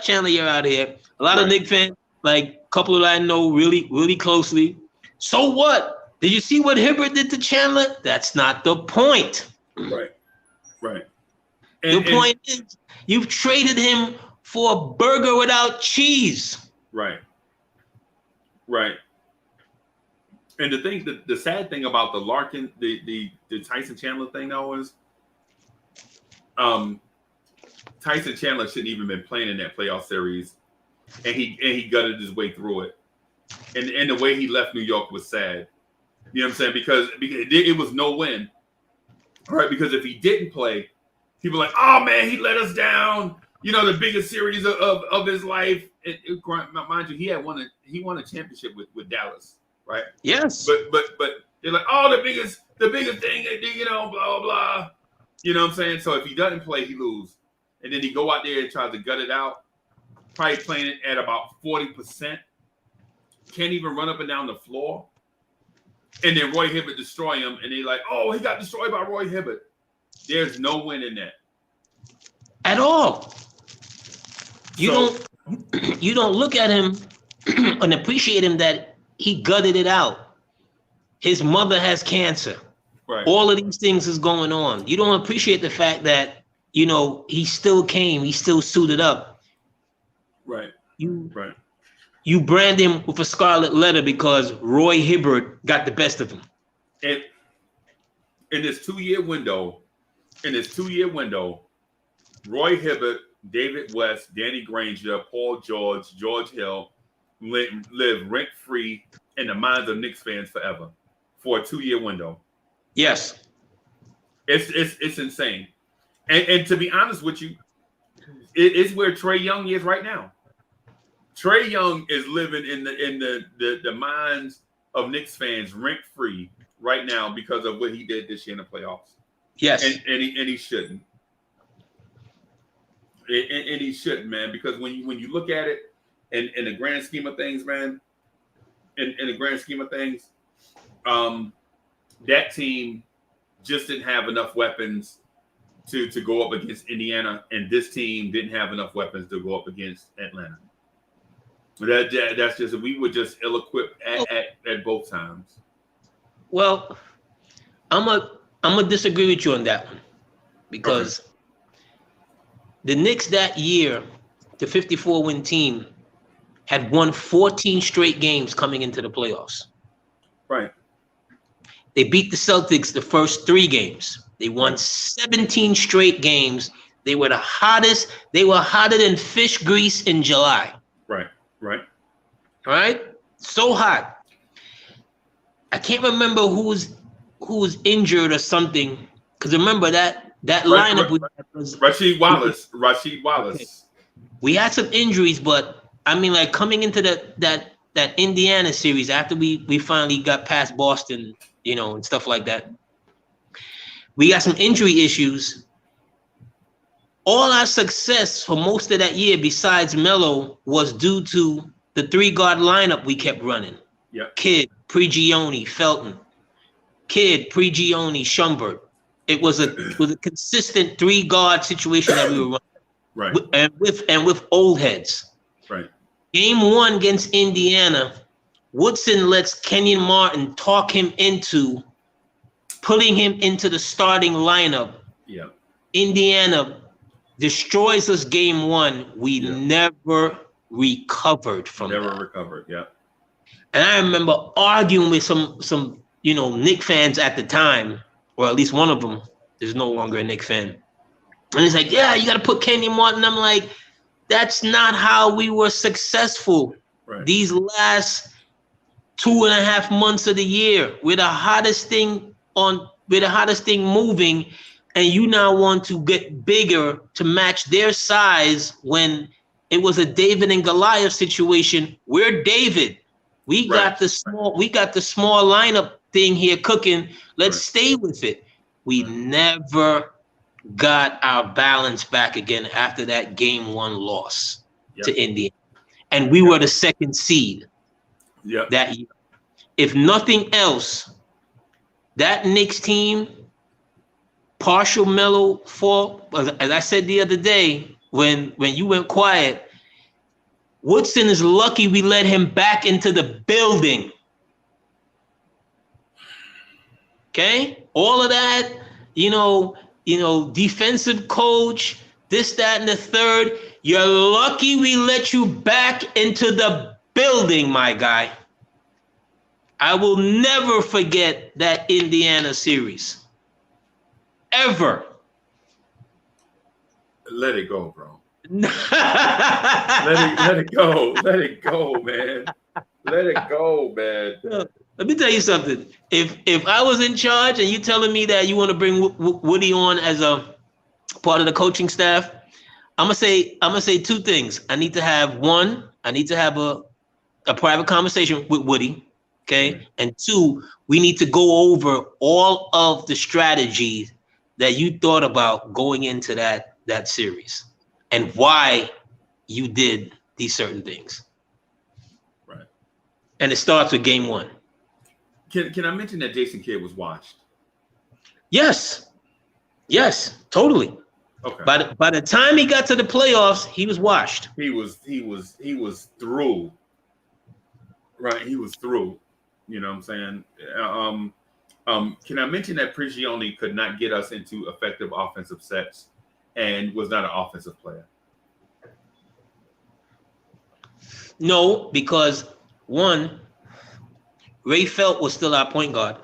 Chandler, you're out of here. A lot of Knicks fans, like a couple that I know really, really closely. So what? Did you see what Hibbert did to Chandler? That's not the point. Right. The point is, you've traded him for a burger without cheese. Right. And the sad thing about the Larkin, the Tyson Chandler thing though is, Tyson Chandler shouldn't even been playing in that playoff series, and he gutted his way through it, and the way he left New York was sad. You know what I'm saying? Because it was no win, right? Because if he didn't play, people were like, oh man, he let us down. The biggest series of his life. Mind you, he won a championship with Dallas, right? Yes. But they're like, oh, the biggest thing, blah blah blah. You know what I'm saying? So if he doesn't play, he lose. And then he go out there and tries to gut it out. Probably playing it at about 40%. Can't even run up and down the floor. And then Roy Hibbert destroy him. And they're like, oh, he got destroyed by Roy Hibbert. There's no win in that. At all. You don't look at him and appreciate him that he gutted it out. His mother has cancer. Right. All of these things is going on. You don't appreciate the fact that, he still came, he still suited up. Right. You brand him with a scarlet letter because Roy Hibbert got the best of him. And in this 2-year window, Roy Hibbert, David West, Danny Granger, Paul George, George Hill live rent-free in the minds of Knicks fans forever for a 2-year window. Yes. It's insane. And to be honest with you, it's where Trae Young is right now. Trae Young is living in the minds of Knicks fans rent-free right now because of what he did this year in the playoffs. Yes. And he shouldn't. And he shouldn't, man, because when you look at it in the grand scheme of things, man, in the grand scheme of things, that team just didn't have enough weapons to go up against Indiana, and this team didn't have enough weapons to go up against Atlanta. That's just, we were just ill-equipped at both times. Well, I'm gonna disagree with you on that one, because the Knicks that year, the 54-win team, had won 14 straight games coming into the playoffs. Right. They beat the Celtics the first 3 games. They won 17 straight games. They were the hottest. They were hotter than fish grease in July. Right. All right? So hot. I can't remember who was injured or something. Because remember that Right, lineup was Rasheed Wallace. Rasheed okay. Wallace. We had some injuries, but I mean, like coming into that Indiana series after we finally got past Boston, and stuff like that, we got some injury issues. All our success for most of that year, besides Melo, was due to the 3-guard lineup we kept running. Yep. Kidd, Prigioni, Felton. Kidd, Prigioni, Shumpert. It was a consistent 3-guard situation that we were running. Right. And with old heads. Right. Game 1 against Indiana, Woodson lets Kenyon Martin talk him into putting him into the starting lineup. Yeah. Indiana destroys us game 1. We never recovered from that. Never recovered, yeah. And I remember arguing with some Knicks fans at the time, or at least one of them is no longer a Knicks fan. And he's like, yeah, you got to put Kenyon Martin. I'm like, that's not how we were successful these last 2.5 months of the year. We're the hottest thing moving, and you now want to get bigger to match their size when it was a David and Goliath situation. We're David. We got the small lineup thing here cooking. Let's stay with it. We never got our balance back again after that game 1 loss to Indiana. And we were the 2nd seed that year. If nothing else, that Knicks team, partial Melo fault, as I said the other day, when you went quiet, Woodson is lucky we let him back into the building. Okay? All of that, defensive coach, this, that, and the third. You're lucky we let you back into the building, my guy. I will never forget that Indiana series. Ever. Let it go, bro. let it go. Let it go, man. Let it go, man. Let me tell you something. If I was in charge and you telling me that you want to bring Woody on as a part of the coaching staff, I'm gonna say 2 things. I need to have a private conversation with Woody, okay? And 2, we need to go over all of the strategies that you thought about going into that series and why you did these certain things. Right. And it starts with game 1. Can I mention that Jason Kidd was washed? Yes, totally. Okay. By the time he got to the playoffs, he was washed. He was through. Right, he was through. You know what I'm saying? Can I mention that Prigioni could not get us into effective offensive sets and was not an offensive player? No, because 1, Ray Felt was still our point guard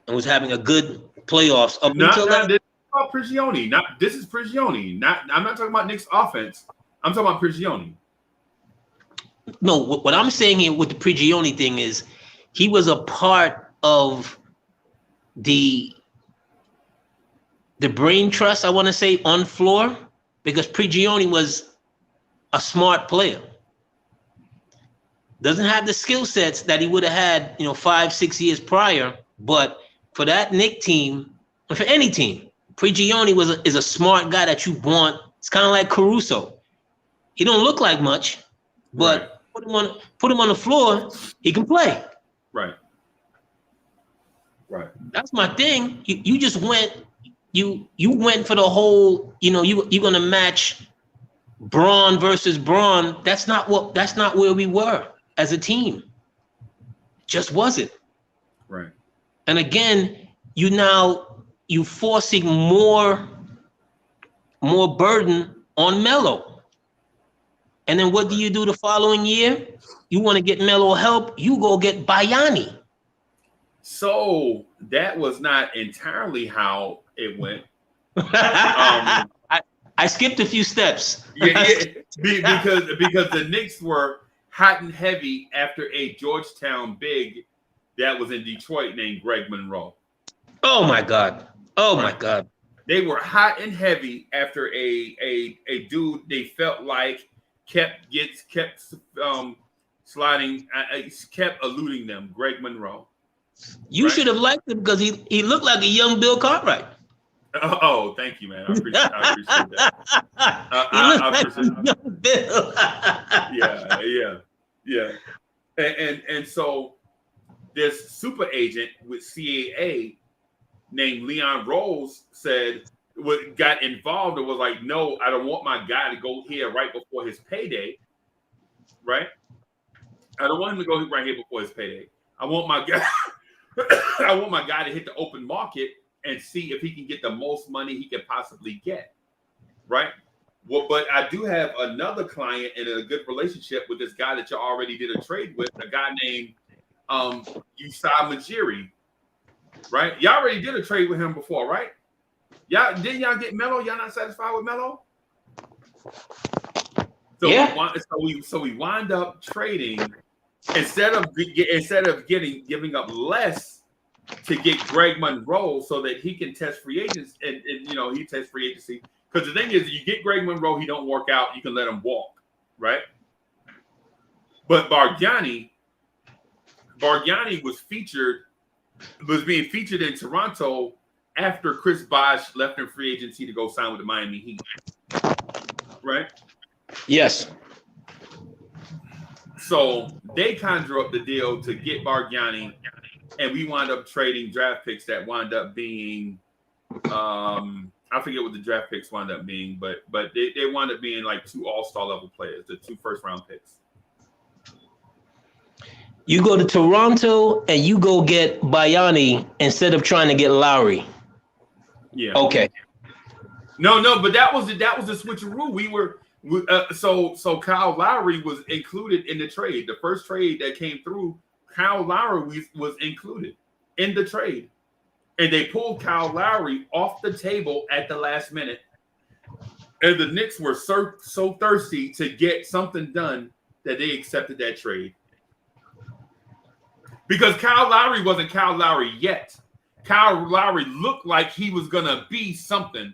and was having a good playoffs up until that. This is about Prigioni. This is Prigioni. I'm not talking about Knicks offense. I'm talking about Prigioni. No, what I'm saying here with the Prigioni thing is he was a part of the brain trust, I want to say, on floor, because Prigioni was a smart player. Doesn't have the skill sets that he would have had, 5-6 years prior. But for that Knicks team, or for any team, Prigioni is a smart guy that you want. It's kind of like Caruso. He don't look like much, but put him on the floor, he can play. Right. That's my thing. You just went. You went for the whole. You're gonna match Braun versus Braun. That's not where we were as a team. Just wasn't. Right. And again, you forcing more burden on Melo. And then what do you do the following year? You want to get Melo help, you go get Bayani. So that was not entirely how it went. I skipped a few steps. Because the Knicks were hot and heavy after a Georgetown big that was in Detroit named Greg Monroe. Oh my God. Oh my God. They were hot and heavy after a dude they felt like kept sliding, kept eluding them. Greg Monroe. You should have liked him because he looked like a young Bill Cartwright. Oh, thank you, man. I appreciate that. I appreciate that. Young Bill. Yeah. And so this super agent with CAA named Leon Rose got involved and was like, no, I don't want my guy to go here right before his payday. Right? I don't want him to go right here before his payday. I want my guy to hit the open market and see if he can get the most money he could possibly get. Right? Well, but I do have another client in a good relationship with this guy that you already did a trade with, a guy named Usai Majiri. Right? Y'all already did a trade with him before, right? Didn't y'all get Melo? Y'all not satisfied with Melo? So yeah. We wind up trading instead of giving up less to get Greg Monroe so that he can test free agents and he tests free agency. Because the thing is, you get Greg Monroe, he don't work out, you can let him walk, right? But Bargnani was being featured in Toronto after Chris Bosh left in free agency to go sign with the Miami Heat, right? Yes. So they conjure up the deal to get Bargnani, and we wind up trading draft picks that wind up being, I forget what the draft picks wind up being, but they wind up being like 2 all-star level players, the 2 first-round picks. You go to Toronto and you go get Bargnani instead of trying to get Lowry. Yeah. Okay. No, but that was the switcheroo. So Kyle Lowry was included in the trade. The first trade that came through, Kyle Lowry was included in the trade. And they pulled Kyle Lowry off the table at the last minute. And the Knicks were so thirsty to get something done that they accepted that trade. Because Kyle Lowry wasn't Kyle Lowry yet. Kyle Lowry looked like he was going to be something.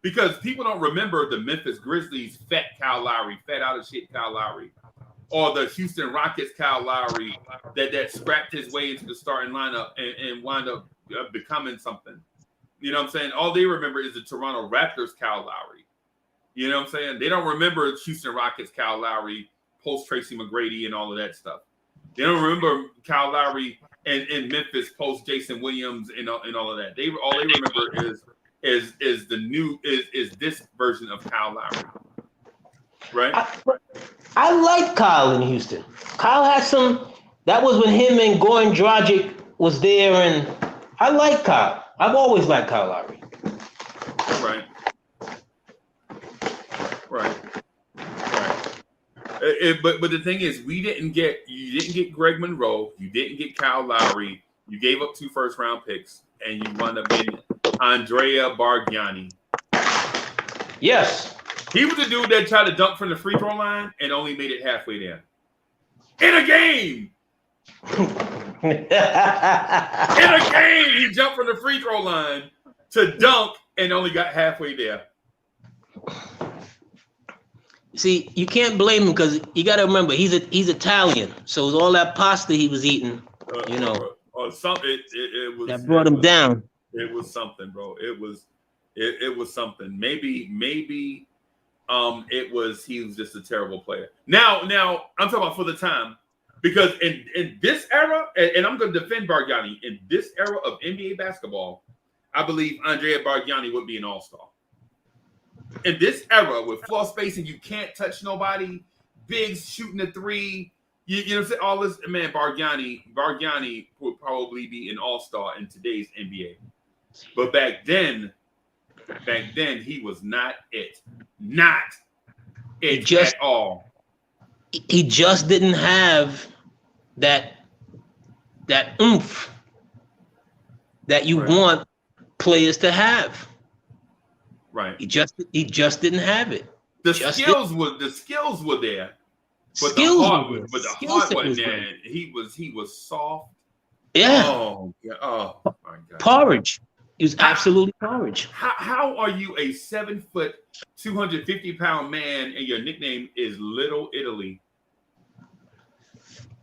Because people don't remember the Memphis Grizzlies fat Kyle Lowry, fat out of shit Kyle Lowry. Or the Houston Rockets Kyle Lowry that scrapped his way into the starting lineup and wound up becoming something. You know what I'm saying? All they remember is the Toronto Raptors Kyle Lowry. You know what I'm saying? They don't remember Houston Rockets Kyle Lowry, post Tracy McGrady and all of that stuff. They don't remember Kyle Lowry and Memphis post Jason Williams and all of that. All they remember is this version of Kyle Lowry. Right? I like Kyle in Houston. Kyle had that was when him and Goran Dragic was there, and I like Kyle. I've always liked Kyle Lowry. Right. But the thing is, you didn't get Greg Monroe, you didn't get Kyle Lowry, you gave up 2 first-round picks, and you wound up getting Andrea Bargnani. Yes. He was the dude that tried to dunk from the free throw line and only made it halfway there. In a game! In a game, he jumped from the free throw line to dunk and only got halfway there. See, you can't blame him because you got to remember he's Italian, so it was all that pasta he was eating, something. That brought him down. It was something, bro. It was something. Maybe he was just a terrible player. Now I'm talking about for the time, because in this era, and I'm going to defend Bargnani, in this era of NBA basketball, I believe Andrea Bargnani would be an all-star. In this era with floor spacing, you can't touch nobody, bigs shooting the 3, you know what I'm saying? All this, man, Bargnani would probably be an all-star in today's NBA. But back then he was not it. Not it at all. He just didn't have that oomph that you want players to have. Right. He just didn't have it. The skills were there. But the heart wasn't there. He was soft. Yeah, Oh, yeah. Oh my God. porridge. He was absolutely porridge. How are you a 7 foot, 250 pound man and your nickname is Little Italy?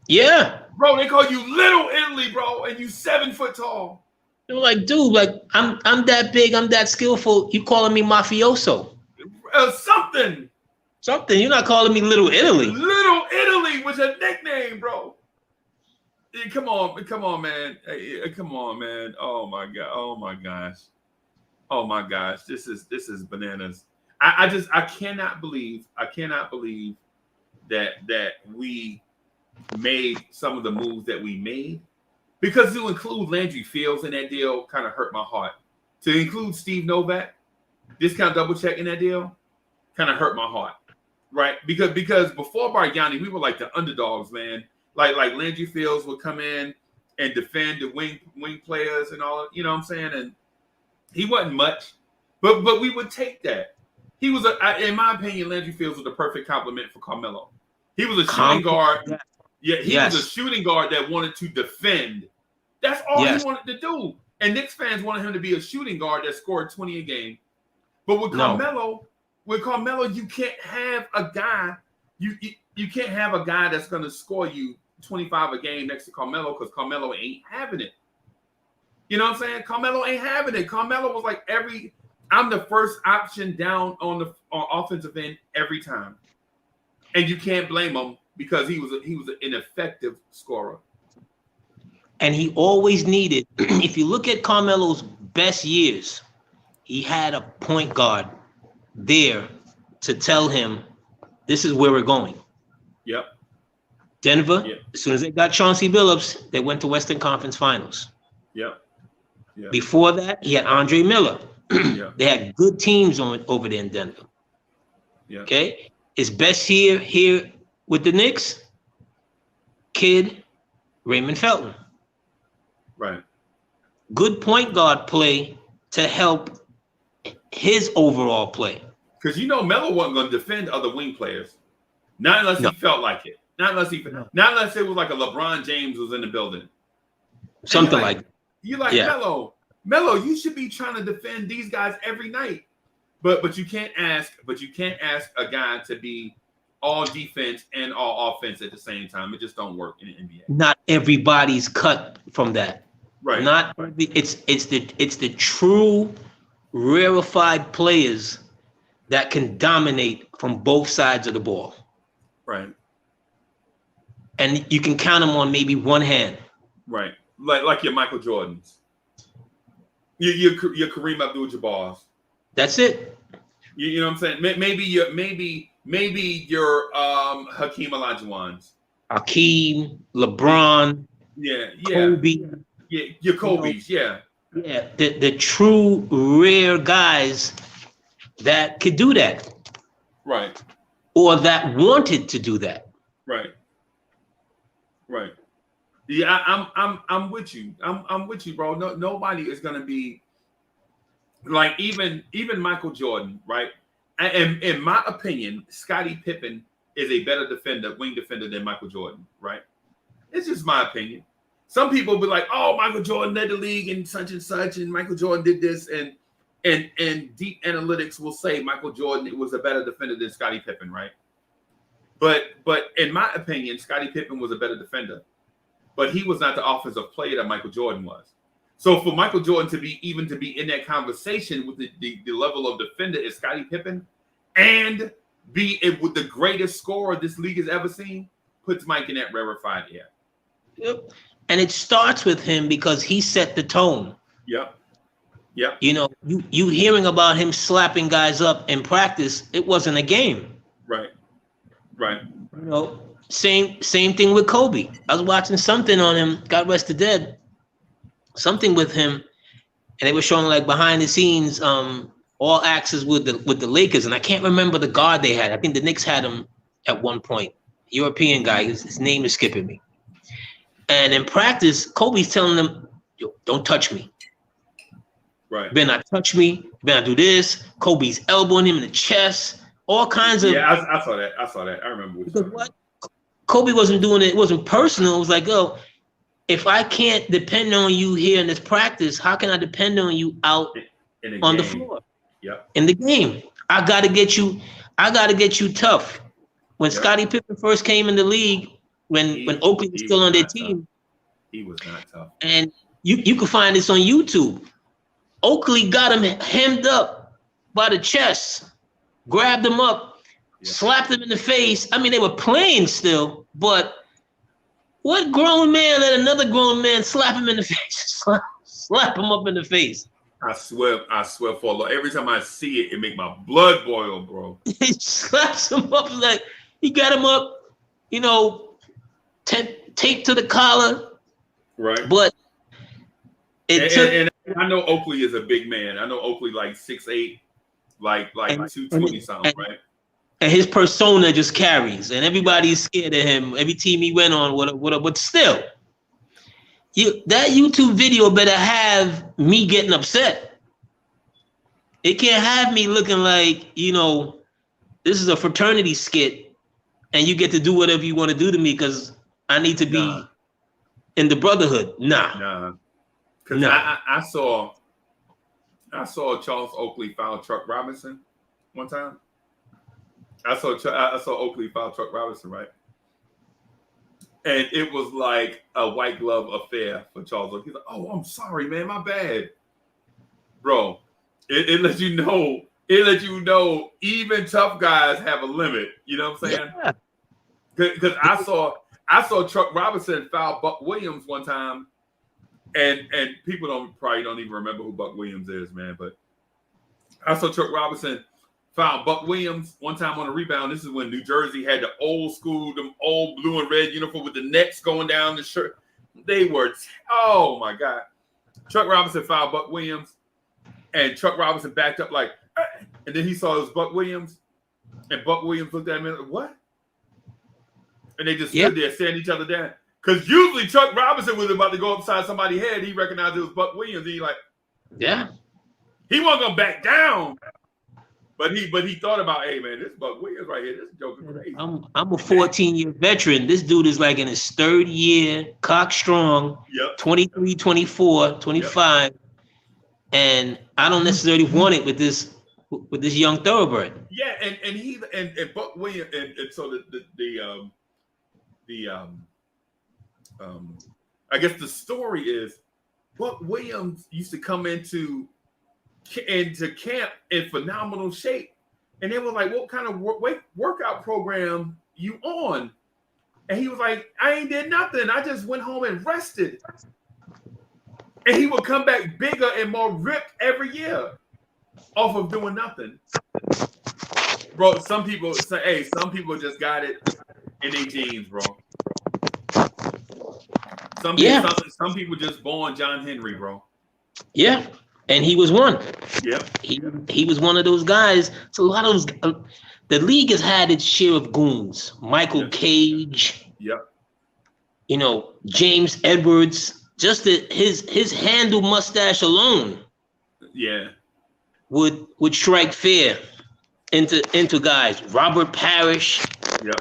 Yeah. Bro, they call you Little Italy, bro, and you 7 foot tall. They're like, dude, like I'm that big, I'm that skillful. You calling me mafioso? Something. Something. You're not calling me Little Italy. Little Italy was a nickname, bro. Come on, man. Come on, man. Oh my God. Oh my gosh. Oh my gosh. This is bananas. I cannot believe that we made some of the moves that we made, because to include Landry Fields in that deal kind of hurt my heart. To include Steve Novak, discount double check in that deal, kind of hurt my heart, right? Because before Bargnani, we were like the underdogs, man. Like Landry Fields would come in and defend the wing players and all, you know what I'm saying? And he wasn't much, but we would take that. He was in my opinion, Landry Fields was the perfect complement for Carmelo. He was a shooting guard. Yeah, he was a shooting guard that wanted to defend. That's all he wanted to do. And Knicks fans wanted him to be a shooting guard that scored 20 a game. But with Carmelo, you can't have a guy. You can't have a guy that's going to score you 25 a game next to Carmelo, because Carmelo ain't having it. You know what I'm saying? Carmelo ain't having it. Carmelo was like I'm the first option down on offensive end every time, and you can't blame him because he was an ineffective scorer. And he always needed. If you look at Carmelo's best years, he had a point guard there to tell him, "This is where we're going." Yep. Denver, as soon as they got Chauncey Billups, they went to Western Conference Finals. Yep. Before that, he had Andre Miller. They had good teams over there in Denver. Okay. His best year here with the Knicks, kid Raymond Felton. Right. Good point guard play to help his overall play. Because Melo wasn't going to defend other wing players, not unless he felt like it. Not unless it was like a LeBron James was in the building. Something like that. You're like, Melo, you should be trying to defend these guys every night. But you can't ask a guy to be all defense and all offense at the same time. It just don't work in the NBA. Not everybody's cut from that. Right. It's the true rarefied players that can dominate from both sides of the ball. Right. And you can count them on maybe one hand. Right. Like your Michael Jordans. Your Kareem Abdul-Jabbar's. That's it. You know what I'm saying? Maybe your Hakeem Olajuwon's. Hakeem, LeBron. Kobe. Yeah, your Kobe's. Yeah. The true rare guys that could do that. Right. Or that wanted to do that. Right. Yeah, I'm with you. I'm with you, bro. Nobody is gonna be like even Michael Jordan, right? And in my opinion, Scottie Pippen is a better wing defender than Michael Jordan, right? It's just my opinion. Some people will be like, "Oh, Michael Jordan led the league and such, and Michael Jordan did this," and deep analytics will say Michael Jordan was a better defender than Scottie Pippen, right? But in my opinion, Scottie Pippen was a better defender. But he was not the offensive player that Michael Jordan was. So for Michael Jordan to be in that conversation with the level of defender as Scottie Pippen and be with the greatest scorer this league has ever seen, puts Mike in that rarefied air. Yep. And it starts with him because he set the tone. Yep. You hearing about him slapping guys up in practice, it wasn't a game. Right. Same thing with Kobe. I was watching something on him, God rest the dead, something with him, and they were showing like behind the scenes, all access with the Lakers, and I can't remember the guard they had. I think the Knicks had him at one point. European guy, his name is skipping me. And in practice, Kobe's telling them, "Yo, don't touch me. Right. You better not touch me. You better not do this." Kobe's elbowing him in the chest, all kinds of. Yeah, I saw that. I remember. Because what? Kobe wasn't doing it. It wasn't personal. It was like, "Oh, if I can't depend on you here in this practice, how can I depend on you out on the floor? Yep. In the game. I gotta get you tough. When Scottie Pippen first came in the league, when Oakley was still on their team, he was not tough. And you can find this on YouTube. Oakley got him hemmed up by the chest, grabbed him up, slapped him in the face. I mean, they were playing still, but what grown man let another grown man slap him in the face? Slap him up in the face. I swear for Allah. Every time I see it, it make my blood boil, bro. He slaps him up like he got him up, taped to the collar. Right. But and I know Oakley is a big man. I know Oakley like 6'8", like 220 something, right? And his persona just carries, and everybody's scared of him. Every team he went on, but still, that YouTube video better have me getting upset. It can't have me looking like, this is a fraternity skit, and you get to do whatever you want to do to me because I need to be in the brotherhood. Nah. Because I saw Charles Oakley foul Chuck Robinson one time. I saw Oakley foul Chuck Robinson, right? And it was like a white glove affair for Charles Oakley. He's like, "Oh, I'm sorry, man, my bad, bro." It lets you know. It lets you know even tough guys have a limit. You know what I'm saying? Because I saw Chuck Robinson foul Buck Williams one time, and people probably don't even remember who Buck Williams is, man. But I saw Chuck Robinson foul Buck Williams one time on a rebound. This is when New Jersey had the old school, them old blue and red uniform with the necks going down the shirt. They were, oh my God. Chuck Robinson fouled Buck Williams, and Chuck Robinson backed up like, and then he saw it was Buck Williams, and Buck Williams looked at him and like, what? And they just stood there staring each other down. Because usually Chuck Robinson was about to go upside somebody's head. He recognized it was Buck Williams. And he like, he wasn't gonna back down. But he thought about, hey man, this Buck Williams right here, this joke is crazy. I'm a 14-year veteran. This dude is like in his third year, cock strong, 23, 24, 25. And I don't necessarily want it with this young thoroughbred. Yeah, and Buck Williams and so I guess the story is Buck Williams used to come into camp in phenomenal shape, and they were like, "What kind of workout program you on?" And he was like, "I ain't did nothing. I just went home and rested." And he would come back bigger and more ripped every year off of doing nothing. Bro, some people say, hey, some people just got it in their genes, bro. Some people just born John Henry, bro. Yeah, and he was one. Yeah, he was one of those guys. So a lot of those, the league has had its share of goons. Michael Cage. Yep. James Edwards. Just his handle mustache alone. Yeah. Would strike fear into guys. Robert Parrish. Yep.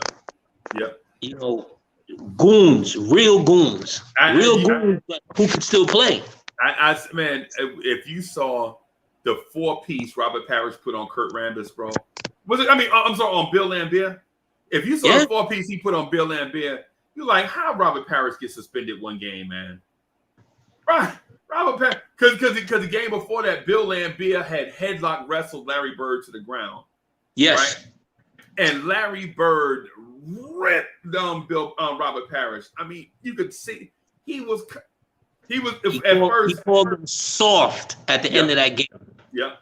Goons, real goons, goons who could still play. Man, if you saw the 4-piece Robert Parrish put on Kurt Rambis, bro, was it? I mean, I'm sorry, on Bill Laimbeer. If you saw the 4-piece he put on Bill Laimbeer, you're like, how Robert Parrish get suspended one game, man? Right, Robert Parrish, because the game before that, Bill Laimbeer had headlock wrestled Larry Bird to the ground. Yes, right? And Larry Bird ripped Robert Parrish. I mean, you could see he was at first. He called him soft at the end of that game. Yep.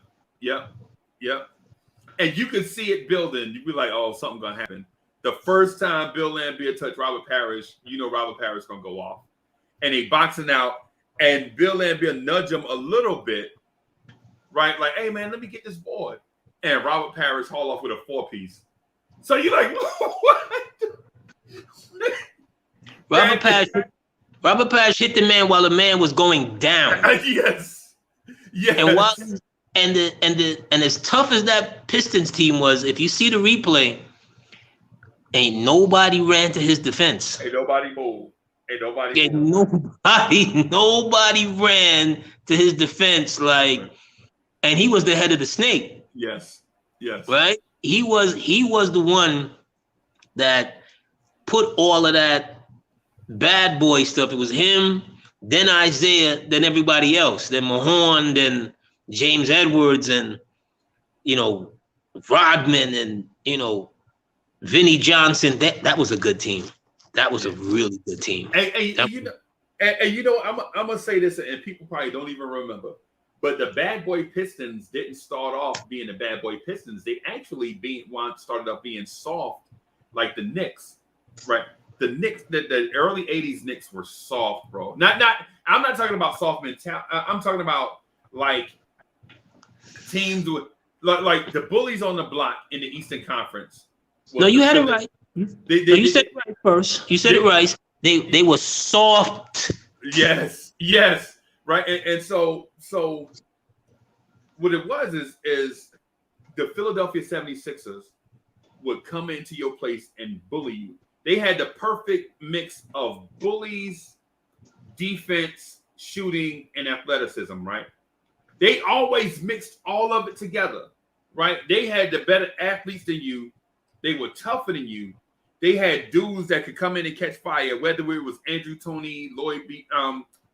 And you could see it building. You'd be like, oh, something's gonna happen. The first time Bill Laimbeer touched Robert Parrish, Robert Parrish gonna go off. And he boxing out, and Bill Laimbeer nudged him a little bit, right? Like, hey man, let me get this board. And Robert Parrish haul off with a 4-piece. So you're like, what? Robert Parrish hit the man while the man was going down. Yes. And as tough as that Pistons team was, if you see the replay, ain't nobody ran to his defense. Ain't nobody moved. Ain't nobody. And nobody ran to his defense like, and he was the head of the snake. Yes. Right? He was the one that put all of that bad boy stuff. It was him, then Isaiah, then everybody else, then Mahorn, then James Edwards, and Rodman, and Vinnie Johnson. That was a good team. That was a really good team. And I'm gonna say this, and people probably don't even remember, but the Bad Boy Pistons didn't start off being the Bad Boy Pistons. They actually started up being soft, like the Knicks, right? The Knicks, the early '80s Knicks were soft, bro. Not. I'm not talking about soft mentality. I'm talking about like teams with like the bullies on the block in the Eastern Conference. No, you had it right. You said it right first. You said it right. They were soft. Yes, right. And so what it was is the Philadelphia 76ers would come into your place and bully you. They had the perfect mix of bullies, defense, shooting, and athleticism, right? They always mixed all of it together, right? They had the better athletes than you. They were tougher than you. They had dudes that could come in and catch fire, whether it was Andrew Toney, Lloyd B,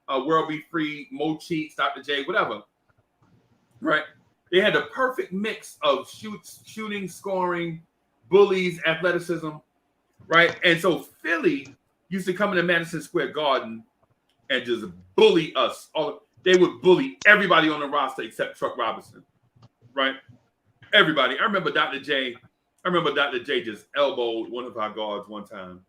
World Be Free, Mo Cheeks, Dr. J, whatever, right? They had the perfect mix of shooting, scoring, bullies, athleticism, right? And so Philly used to come into Madison Square Garden and just bully us. They would bully everybody on the roster except Truck Robinson, right? Everybody. I remember Dr. J just elbowed one of our guards one time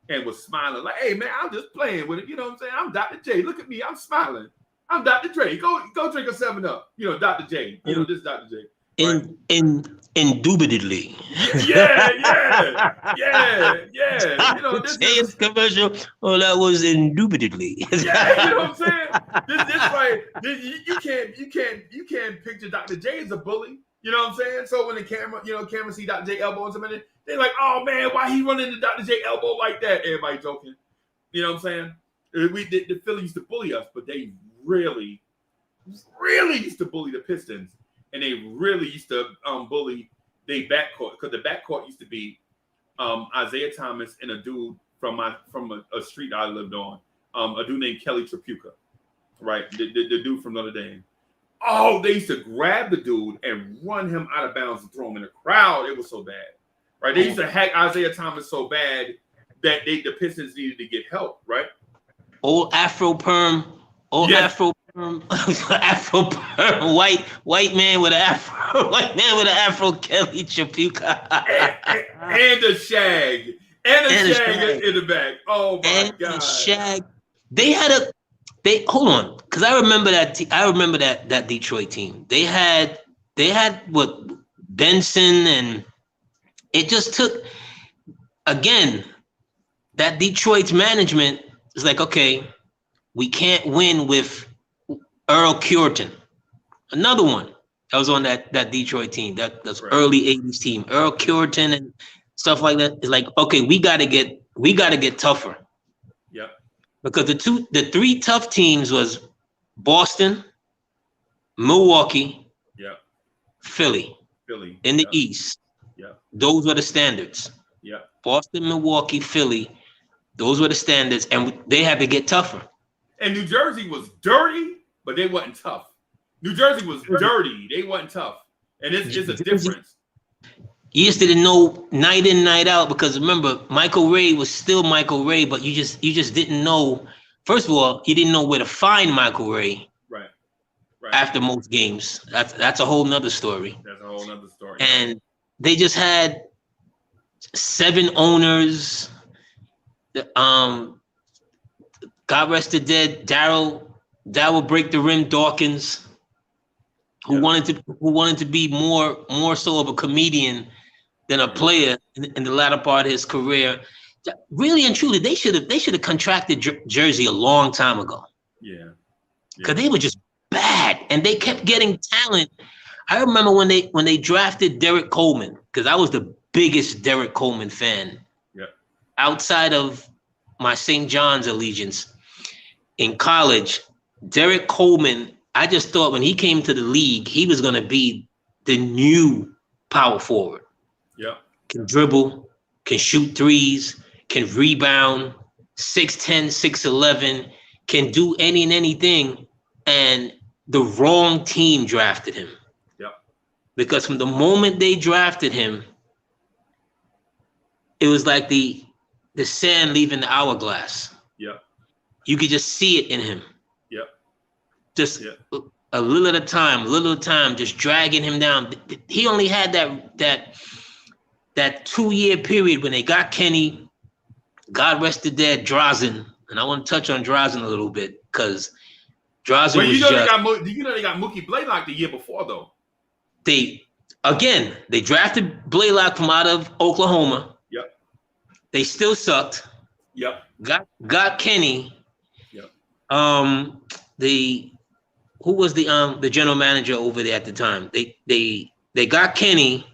and was smiling like, "Hey man, I'm just playing with it." You know what I'm saying? I'm Dr. J. Look at me. I'm smiling. I'm Dr. Dre. Go drink a 7-Up. Dr. J. This is Dr. J. Right? Indubitably. Yeah. This commercial. Oh, that was indubitably. Yeah, you know what I'm saying? You can't picture Dr. J as a bully. You know what I'm saying? So when the camera see Dr. J elbowing somebody, they're like, "Oh man, why he running into Dr. J elbow like that?" Everybody joking. You know what I'm saying? The Philly used to bully us, but they really used to bully the Pistons, and they really used to bully their backcourt, because the backcourt used to be Isaiah Thomas and a dude from a street I lived on, a dude named Kelly Tripucka, right? The dude from Notre Dame. Oh, they used to grab the dude and run him out of bounds and throw him in the crowd. It was so bad, right? They used to hack Isaiah Thomas so bad that the Pistons needed to get help, right? Old Afro perm, Afro perm, white man with an Afro, Kelly Tripucka, and a shag, in the back. Oh my God! Shag. Hold on, because I remember that Detroit team. They had what, Benson, and it just took, again, that Detroit's management is like, okay, we can't win with Earl Cureton. Another one that was on that Detroit team, that's right. Early 80s team. Earl Cureton and stuff like that. It's like, okay, we gotta get tougher. Yep. Because the three tough teams was Boston, Milwaukee, Philly in the East. Yeah. Those were the standards. Yeah. Boston, Milwaukee, Philly, those were the standards, and they had to get tougher. And New Jersey was dirty, but they wasn't tough. New Jersey was dirty, they wasn't tough. And it's a difference. You just didn't know night in, night out, because remember, Michael Ray was still Michael Ray, but you just didn't know. First of all, you didn't know where to find Michael Ray. Right. After most games. That's a whole nother story. And they just had 7 owners. God rest the dead, Darryl Break the Rim Dawkins, who wanted to be more so of a comedian than a player in the latter part of his career. Really and truly, they should have contracted Jersey a long time ago. Yeah. Because they were just bad, and they kept getting talent. I remember when they drafted Derek Coleman, because I was the biggest Derek Coleman fan. Yeah. Outside of my St. John's allegiance. In college, Derek Coleman, I just thought when he came to the league, he was going to be the new power forward. Yeah. Can dribble, can shoot threes, can rebound, 6'10", 6'11", can do any and anything. And the wrong team drafted him. Yeah. Because from the moment they drafted him, it was like the sand leaving the hourglass. Yeah. You could just see it in him. Yeah. Just a little at a time, just dragging him down. He only had that 2-year period when they got Kenny, God rest the dead, Drazen. And I want to touch on Drazen a little bit because Drazen was they got Mookie Blaylock the year before though. They drafted Blaylock from out of Oklahoma. Yep. They still sucked. Yep. Got Kenny. Yep. Who was the general manager over there at the time? They got Kenny.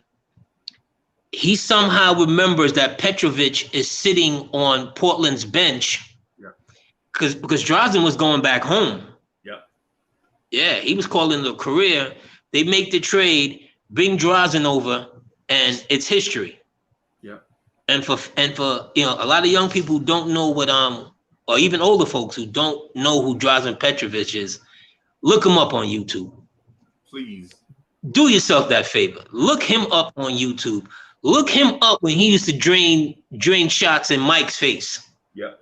He somehow remembers that Petrovic is sitting on Portland's bench. Yeah. Because Drazen was going back home. Yeah. Yeah, he was calling it a career. They make the trade, bring Drazen over, and it's history. Yeah. And for a lot of young people who don't know what or even older folks who don't know who Drazen Petrovic is, look him up on YouTube. Please. Do yourself that favor. Look him up on YouTube. Look him up when he used to drain shots in Mike's face. Yeah.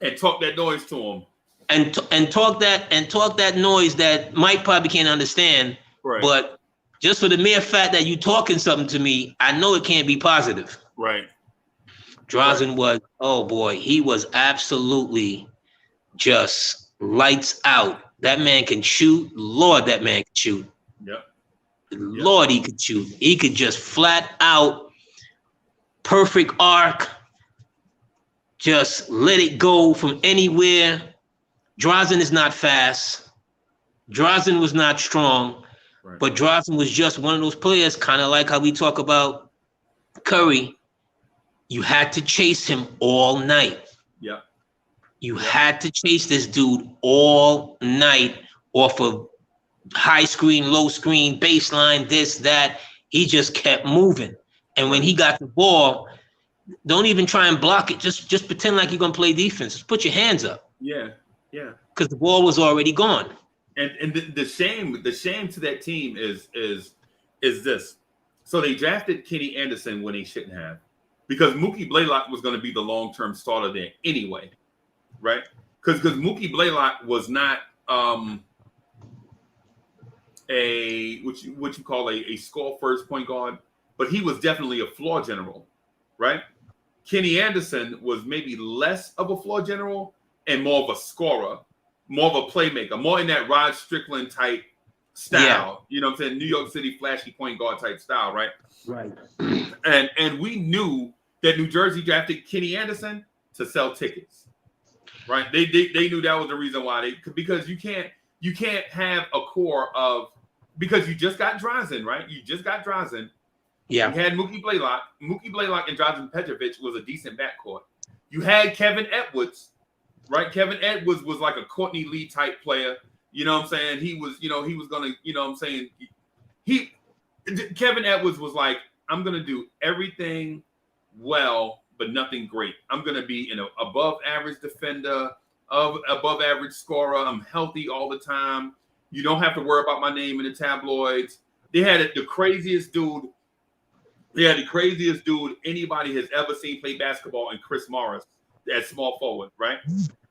And talk that noise to him. And talk that noise that Mike probably can't understand. Right. But just for the mere fact that you talking something to me, I know it can't be positive. Right. Drazen was, oh boy, he was absolutely just lights out. That man can shoot. Lord, that man can shoot. Yep. Lord, he could shoot. He could just flat out, perfect arc, just let it go from anywhere. Drazen is not fast. Drazen was not strong. Right. But Drazen was just one of those players, kind of like how we talk about Curry. You had to chase him all night. Yeah. You had to chase this dude all night off of high screen, low screen, baseline, this, that. He just kept moving. And when he got the ball, don't even try and block it. Just pretend like you're going to play defense. Just put your hands up. Yeah. Yeah. Because the ball was already gone. And the shame to that team is this. So they drafted Kenny Anderson when he shouldn't have, because Mookie Blaylock was going to be the long-term starter there anyway, right? Because Mookie Blaylock was not what you call a score first point guard, but he was definitely a floor general, right? Kenny Anderson was maybe less of a floor general and more of a scorer, more of a playmaker, more in that Rod Strickland type style. Yeah. You know what I'm saying? New York City flashy point guard type style, right? Right. And we knew that New Jersey drafted Kenny Anderson to sell tickets, right? They knew that was the reason why because you can't have a core of, because you just got Drazen, right? You just got Drazen. Yeah. You had Mookie Blaylock. Mookie Blaylock and Drazen Petrovic was a decent backcourt. You had Kevin Edwards, right? Kevin Edwards was like a Courtney Lee type player. You know what I'm saying? He was going to, you know what I'm saying? Kevin Edwards was like, I'm going to do everything well, but nothing great. I'm going to be an above average defender, above average scorer. I'm healthy all the time. You don't have to worry about my name in the tabloids. They had the craziest dude. Yeah, the craziest dude anybody has ever seen play basketball, in Chris Morris at small forward, right?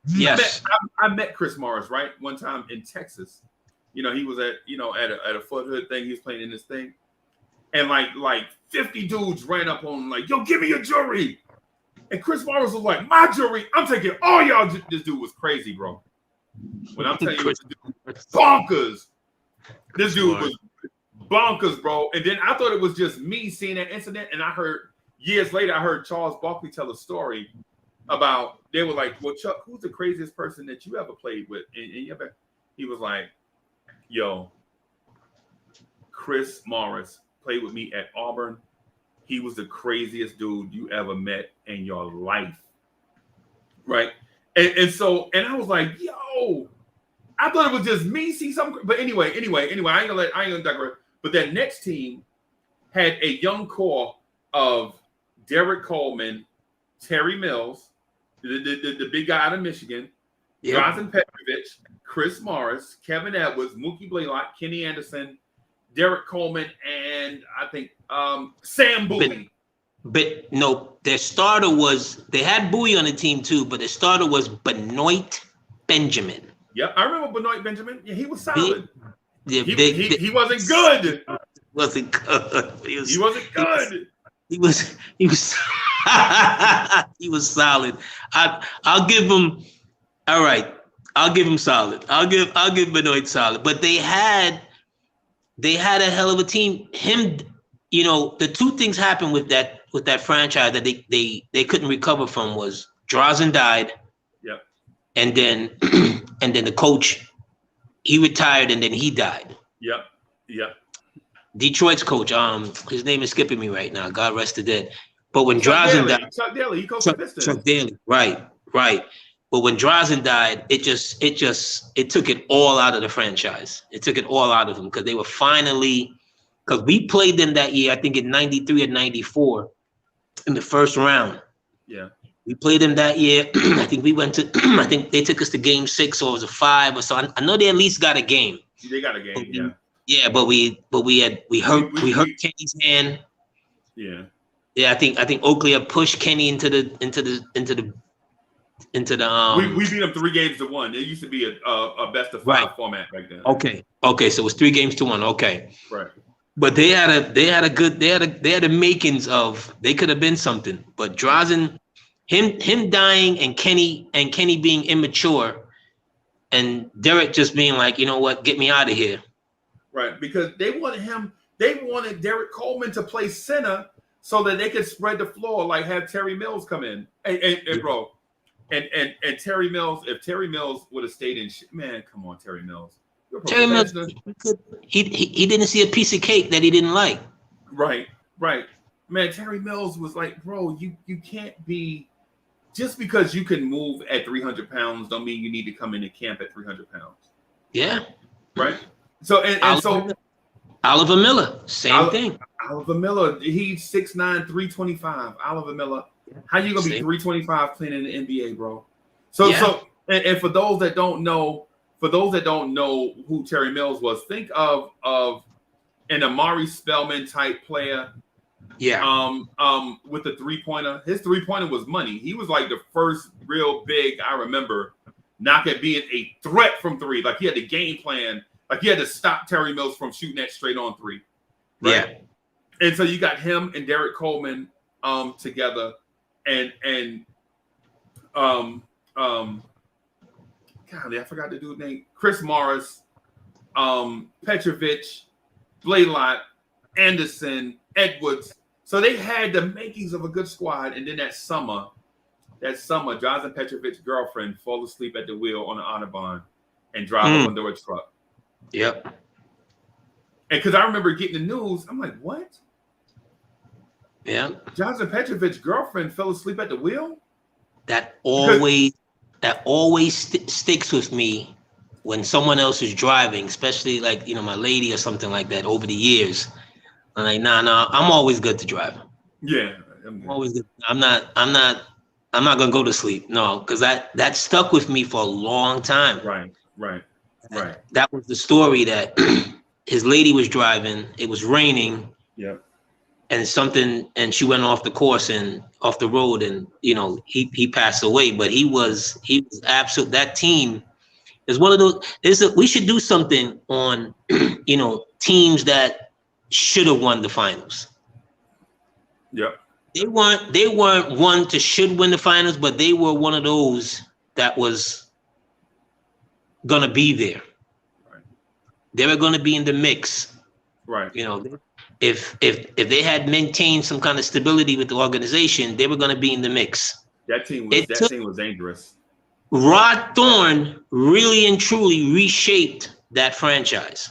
Yes. I met Chris Morris, right, one time in Texas. You know, he was at a foothood thing. He was playing in this thing. And like 50 dudes ran up on him like, yo, give me your jewelry. And Chris Morris was like, my jewelry, I'm taking all y'all. This dude was crazy, bro. When I'm telling you, this dude was bonkers. This dude was bonkers, bro. And then I thought it was just me seeing that incident. And years later, I heard Charles Barkley tell a story about, they were like, well, Chuck, who's the craziest person that you ever played with? And he was like, yo, Chris Morris played with me at Auburn. He was the craziest dude you ever met in your life. Right. And so I was like, yo, I thought it was just me see something. But anyway, I ain't gonna digress. But that next team had a young core of Derek Coleman, Terry Mills, the big guy out of Michigan, Drazen Petrovic, Chris Morris, Kevin Edwards, Mookie Blaylock, Kenny Anderson, Derek Coleman, and I think Sam Bowie. But no, their starter was, they had Bowie on the team too, but the starter was Benoit Benjamin. Yep, I remember Benoit Benjamin. Yeah, he was solid. He wasn't good. Wasn't good. He wasn't good. He was he was solid. I'll give him, all right. I'll give him solid. I'll give Benoit solid. But they had a hell of a team. The two things happened with that franchise that they couldn't recover from was Drazen died. Yep. And then the coach, he retired and then he died. Yep. Detroit's coach, his name is skipping me right now. God rest the dead. But when Drazen died, Chuck Daly, he coached the Pistons. Chuck Daly, right. But when Drazen died, it took it all out of the franchise. It took it all out of them because they were finally, because we played them that year, I think in 93 and 94 in the first round. Yeah. We played them that year. I think we went to, I think they took us to game 6 or it was a 5 or so. I know they at least got a game. They got a game, yeah. Yeah, but we hurt Kenny's hand. Yeah. Yeah, I think Oakley had pushed Kenny into the we beat them 3-1. It used to be a best of 5 format back then. Okay, so it was 3-1. Okay. Right. But they had the makings of, they could have been something. But Drazen, him dying and Kenny being immature and Derek just being like, you know what, get me out of here. Right, because they wanted Derek Coleman to play center so that they could spread the floor, like have Terry Mills come in. And bro, and Terry Mills, if Terry Mills would have stayed in, man, come on, Terry Mills. Terry Mills, he didn't see a piece of cake that he didn't like. Right. Man, Terry Mills was like, bro, you can't be, just because you can move at 300 pounds don't mean you need to come into camp at 300 pounds. Yeah. Right. So Oliver Miller, same thing. Oliver Miller, he's 6'9", 325. Oliver Miller, how you gonna be 325 playing in the NBA, bro? So and for those that don't know, who Terry Mills was, think of an Amari Spellman type player. Yeah. With the 3-pointer, his 3-pointer was money. He was like the first real big I remember not at being a threat from 3. Like he had the game plan. Like he had to stop Terry Mills from shooting that straight on 3. Right? Yeah. And so you got him and Derek Coleman together and golly, I forgot the dude's name. Chris Morris, Petrovic, Blaylock, Anderson, Edwards. So they had the makings of a good squad. And then that summer, Drazen Petrovic's girlfriend fall asleep at the wheel on the Autobahn and drive up under a truck. Yep. And because I remember getting the news, I'm like, what? Yeah. Drazen Petrovic's girlfriend fell asleep at the wheel? That always sticks with me when someone else is driving, especially like, my lady or something like that over the years. I'm like, nah, I'm always good to drive. Yeah. I'm always good. I'm not gonna go to sleep. No, because that stuck with me for a long time. Right. That was the story that his lady was driving. It was raining. Yep. And she went off the course and off the road, and he passed away. But he was absolute. That team is one of those. We should do something on teams that should have won the finals. Yep. They weren't one to should win the finals, but they were one of those that was gonna be there. Right. They were gonna be in the mix. Right. If they had maintained some kind of stability with the organization, they were gonna be in the mix. That team was dangerous. Rod Thorne really and truly reshaped that franchise.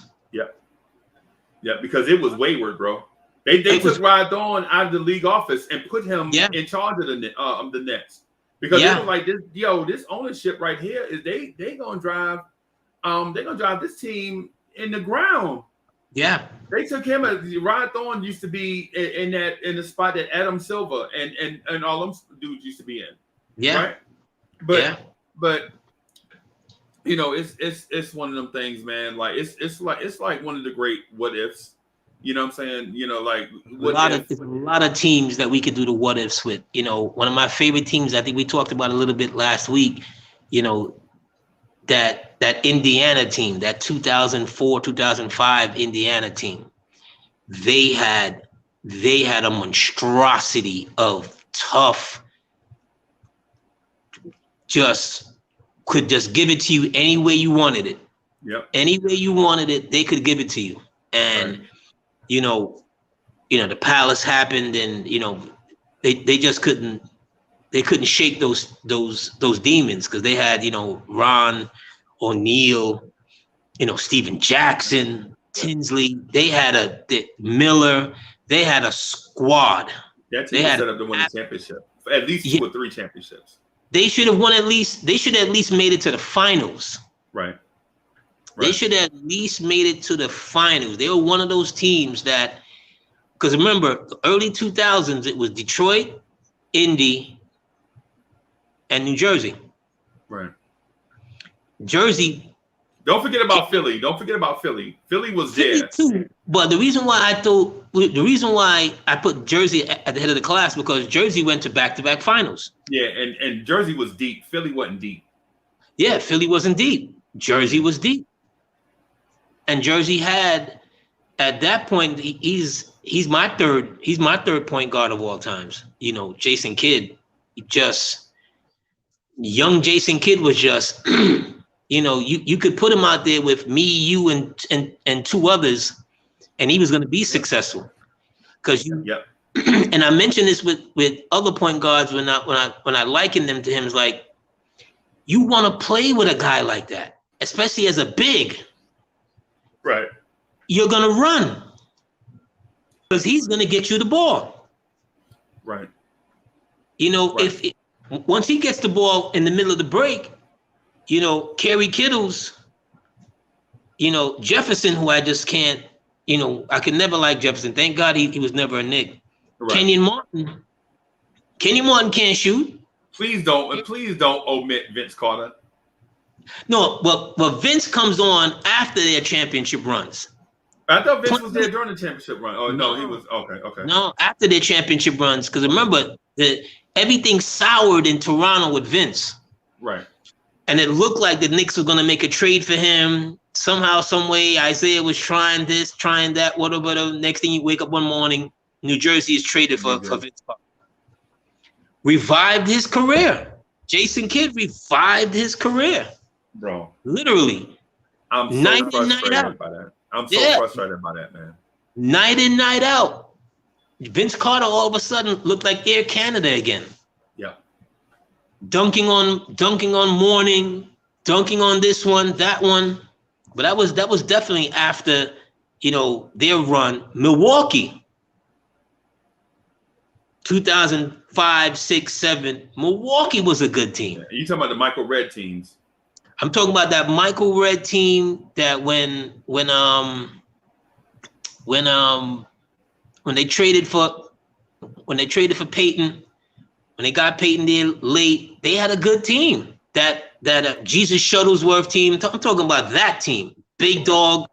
Yeah, because it was wayward, bro. They took Rod Thorne out of the league office and put him in charge of the Nets. Because they were like this ownership right here is they gonna drive this team in the ground. Yeah. They took him as Rod Thorne used to be in the spot that Adam Silver and all them dudes used to be in. Yeah. Right? But you know, it's one of them things, man. Like it's like one of the great what ifs. You know what I'm saying? You know, like there's a lot of teams that we could do the what ifs with. You know, one of my favorite teams, I think we talked about a little bit last week, you know, that Indiana team, that 2004, 2005 Indiana team, they had a monstrosity of tough, could just give it to you any way you wanted it. Yep. Any way you wanted it, they could give it to you. And you know, the Palace happened, and you know, they just couldn't shake those demons, because they had, you know, Ron O'Neal, you know, Steven Jackson, Tinsley. They had Miller. They had a squad. That team was set up to win a championship, at least 2 or 3 championships. They should have won at least. They should have at least made it to the finals. Right. They should have at least made it to the finals. They were one of those teams that, because remember, the early 2000s, it was Detroit, Indy, and New Jersey. Right. Jersey. Don't forget about Philly. Philly was there too. But the reason why I put Jersey at the head of the class, because Jersey went to back-to-back finals. Yeah, and Jersey was deep. Philly wasn't deep. Yeah, Philly wasn't deep. Jersey was deep. And Jersey had, at that point, he's my third point guard of all times. You know, Jason Kidd, young Jason Kidd was just, you know, you could put him out there with me, you, and 2 others, and he was going to be successful. Because and I mentioned this with other point guards when I likened them to him, is like, you want to play with a guy like that, especially as a big. Right. You're going to run, because he's going to get you the ball. Right. You know, once he gets the ball in the middle of the break, you know, Kerry Kittles, you know, Jefferson, who I just can't, you know, I could never like Jefferson. Thank God he was never a Knick. Right. Kenyon Martin can't shoot. Please don't omit Vince Carter. No, but Vince comes on after their championship runs. I thought Vince was there during the championship run. Oh no, he was okay. No, after their championship runs, because remember everything soured in Toronto with Vince. Right. And it looked like the Knicks were going to make a trade for him somehow, some way. Isaiah was trying this, trying that, whatever. Next thing you wake up one morning, New Jersey is traded for Vince Carter. Revived his career. Jason Kidd revived his career. Bro. Literally. I'm so frustrated by that. I'm so frustrated by that, man. Night in, night out. Vince Carter all of a sudden looked like Air Canada again. Yeah. Dunking on Morning, dunking on this one, that one. But that was definitely after, you know, their run. Milwaukee. 2005, 6, 7. Milwaukee was a good team. You talking about the Michael Redd teams? I'm talking about that Michael Redd team that when they traded for Peyton, when they got Peyton there late, they had a good team. That Jesus Shuttlesworth team. I'm talking about that team. Big Dog,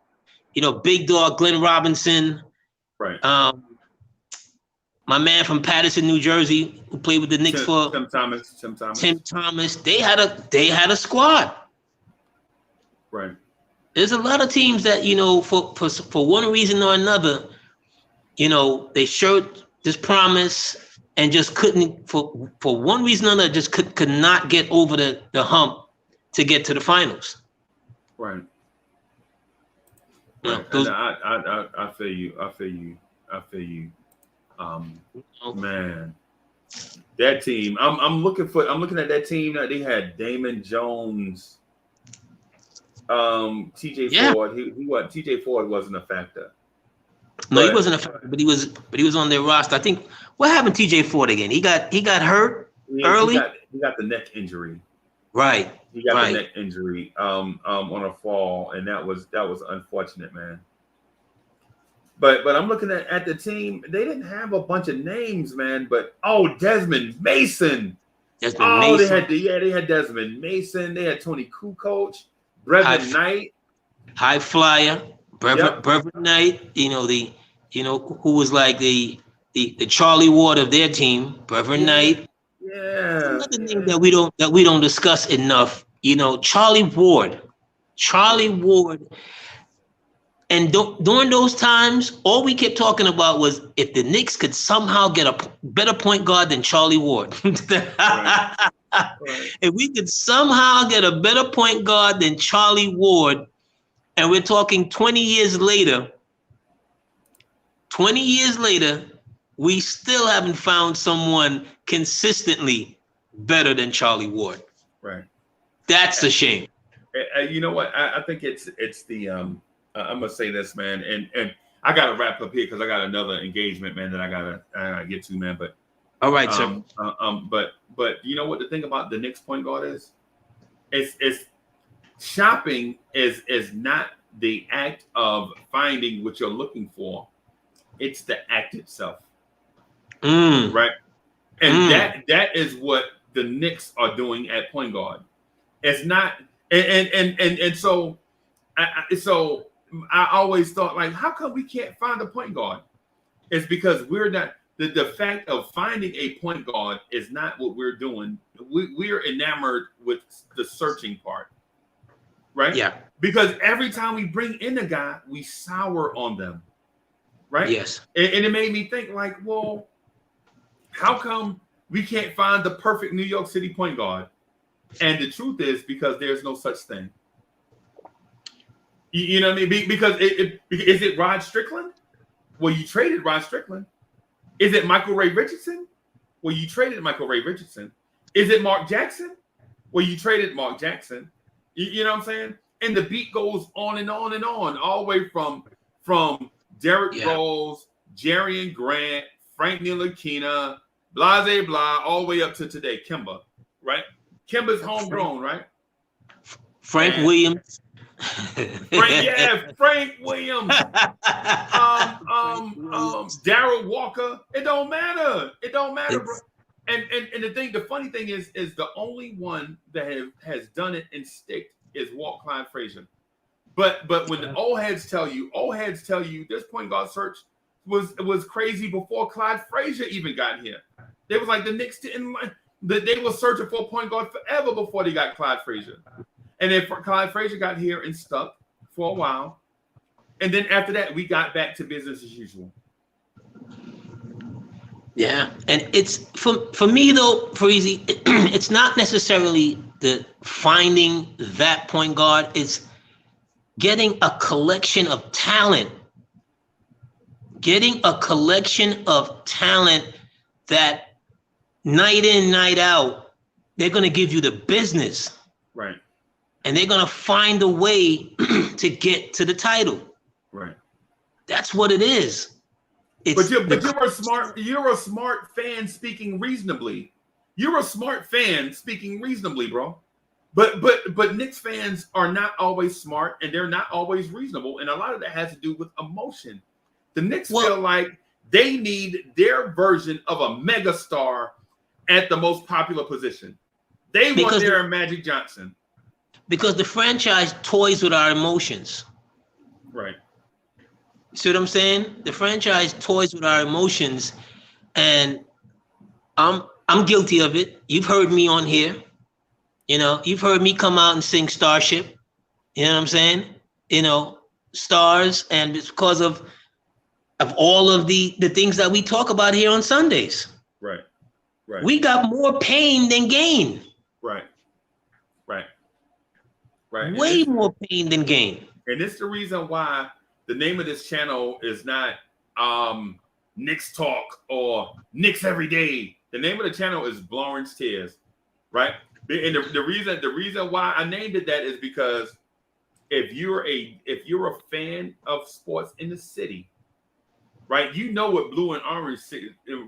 Glenn Robinson. Right. My man from Paterson, New Jersey, who played with the Knicks for Tim Thomas. They had a squad. Right. There's a lot of teams that, you know, for one reason or another, you know, they showed this promise and just couldn't, for one reason or another, just could not get over the hump to get to the finals. Right. Right. I feel you. Man, that team. I'm looking at that team that they had Damon Jones, TJ Ford. TJ Ford wasn't a factor. No, he wasn't a factor, but he was on their roster. I think what happened to TJ Ford again? He got hurt. early. He got the neck injury. Right. He got Right. the neck injury on a fall, and that was unfortunate, man. But I'm looking at the team. They didn't have a bunch of names, man. But Desmond Mason. Desmond Mason. They had Desmond Mason. They had Tony Kukoc, High, Brevin Knight, high flyer, Brevin Knight. Who was like the Charlie Ward of their team, Brevin Knight. Yeah. Another name that we don't discuss enough. Charlie Ward. And during those times, all we kept talking about was if the Knicks could somehow get a better point guard than Charlie Ward. Right. If we could somehow get a better point guard than Charlie Ward, and we're talking 20 years later, we still haven't found someone consistently better than Charlie Ward. Right. That's a shame. You know what? I think it's the I'm gonna say this, man, and I gotta wrap up here because I got another engagement, man, that I gotta get to, man. But all right, sir. But you know what the thing about the Knicks point guard is? It's shopping is not the act of finding what you're looking for. It's the act itself. Right? And that is what the Knicks are doing at point guard. It's not and so I always thought, like, how come we can't find a point guard? It's because we're not the fact of finding a point guard is not what we're doing. We're enamored with the searching part, right? Yeah. Because every time we bring in a guy, we sour on them, right? Yes. And it made me think, like, well, how come we can't find the perfect New York City point guard? And the truth is because there's no such thing. You know what I mean? Because is it Rod Strickland? Well, you traded Rod Strickland. Is it Michael Ray Richardson? Well, you traded Michael Ray Richardson. Is it Mark Jackson? Well, you traded Mark Jackson. You know what I'm saying? And the beat goes on and on and on, all the way from Derrick Rose, Jerrion Grant, Frank Ntilikina, blase blah, all the way up to today, Kemba, right? Kemba's homegrown, right? Frank Williams. Frank Williams, Darryl Walker. It don't matter, bro. And the funny thing is the only one that has done it and stick is Walt Clyde Frazier. But when the old heads tell you this point guard search was crazy before Clyde Frazier even got here. They was like the Knicks didn't they were searching for a point guard forever before they got Clyde Frazier. And then Clyde Frazier got here and stuck for a while. And then after that, we got back to business as usual. Yeah. And it's for me though, Freezy, it's not necessarily the finding that point guard. It's getting a collection of talent. Getting a collection of talent that night in, night out, they're going to give you the business. Right. And they're going to find a way to get to the title. Right. That's what it is. But you're a smart fan speaking reasonably. You're a smart fan speaking reasonably, bro. But Knicks fans are not always smart and they're not always reasonable. And a lot of that has to do with emotion. The Knicks feel like they need their version of a megastar at the most popular position. They want their Magic Johnson. Because the franchise toys with our emotions. Right. See what I'm saying? The franchise toys with our emotions. And I'm guilty of it. You've heard me on here. You've heard me come out and sing Starship. You know what I'm saying? Stars. And it's because of all of the things that we talk about here on Sundays. Right. Right. We got more pain than gain. Right. Right. Way more pain than gain. And it's the reason why the name of this channel is not Knicks Talk or Knicks Every Day. The name of the channel is Blorange Tears, right? And the reason why I named it that is because if you're a fan of sports in the city, right? You know what blue and orange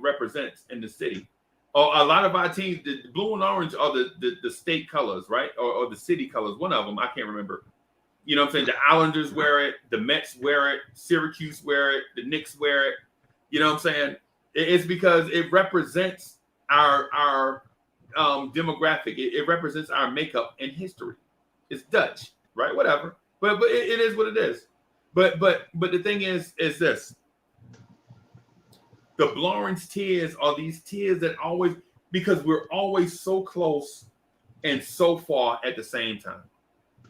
represents in the city. a lot of our teams, the blue and orange are the state colors, right? Or the city colors. One of them, I can't remember. You know what I'm saying? The Islanders wear it, the Mets wear it, Syracuse wear it, the Knicks wear it. You know what I'm saying? It's because it represents our demographic. It represents our makeup and history. It's Dutch, right? Whatever. But it is what it is. But the thing is this. The Blorange Tears are these tears that always, because we're always so close and so far at the same time.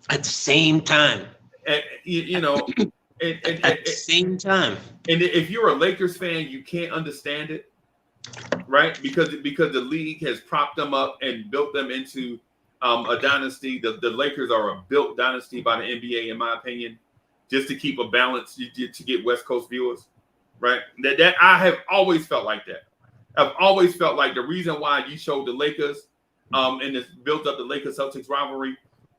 At the same time. And, you know, at the same time. And if you're a Lakers fan, you can't understand it, right? Because the league has propped them up and built them into a dynasty. The Lakers are a built dynasty by the NBA, in my opinion, just to keep a balance to get West Coast viewers. Right. That I have always felt like that. I've always felt like the reason why you showed the Lakers and it's built up the Lakers Celtics rivalry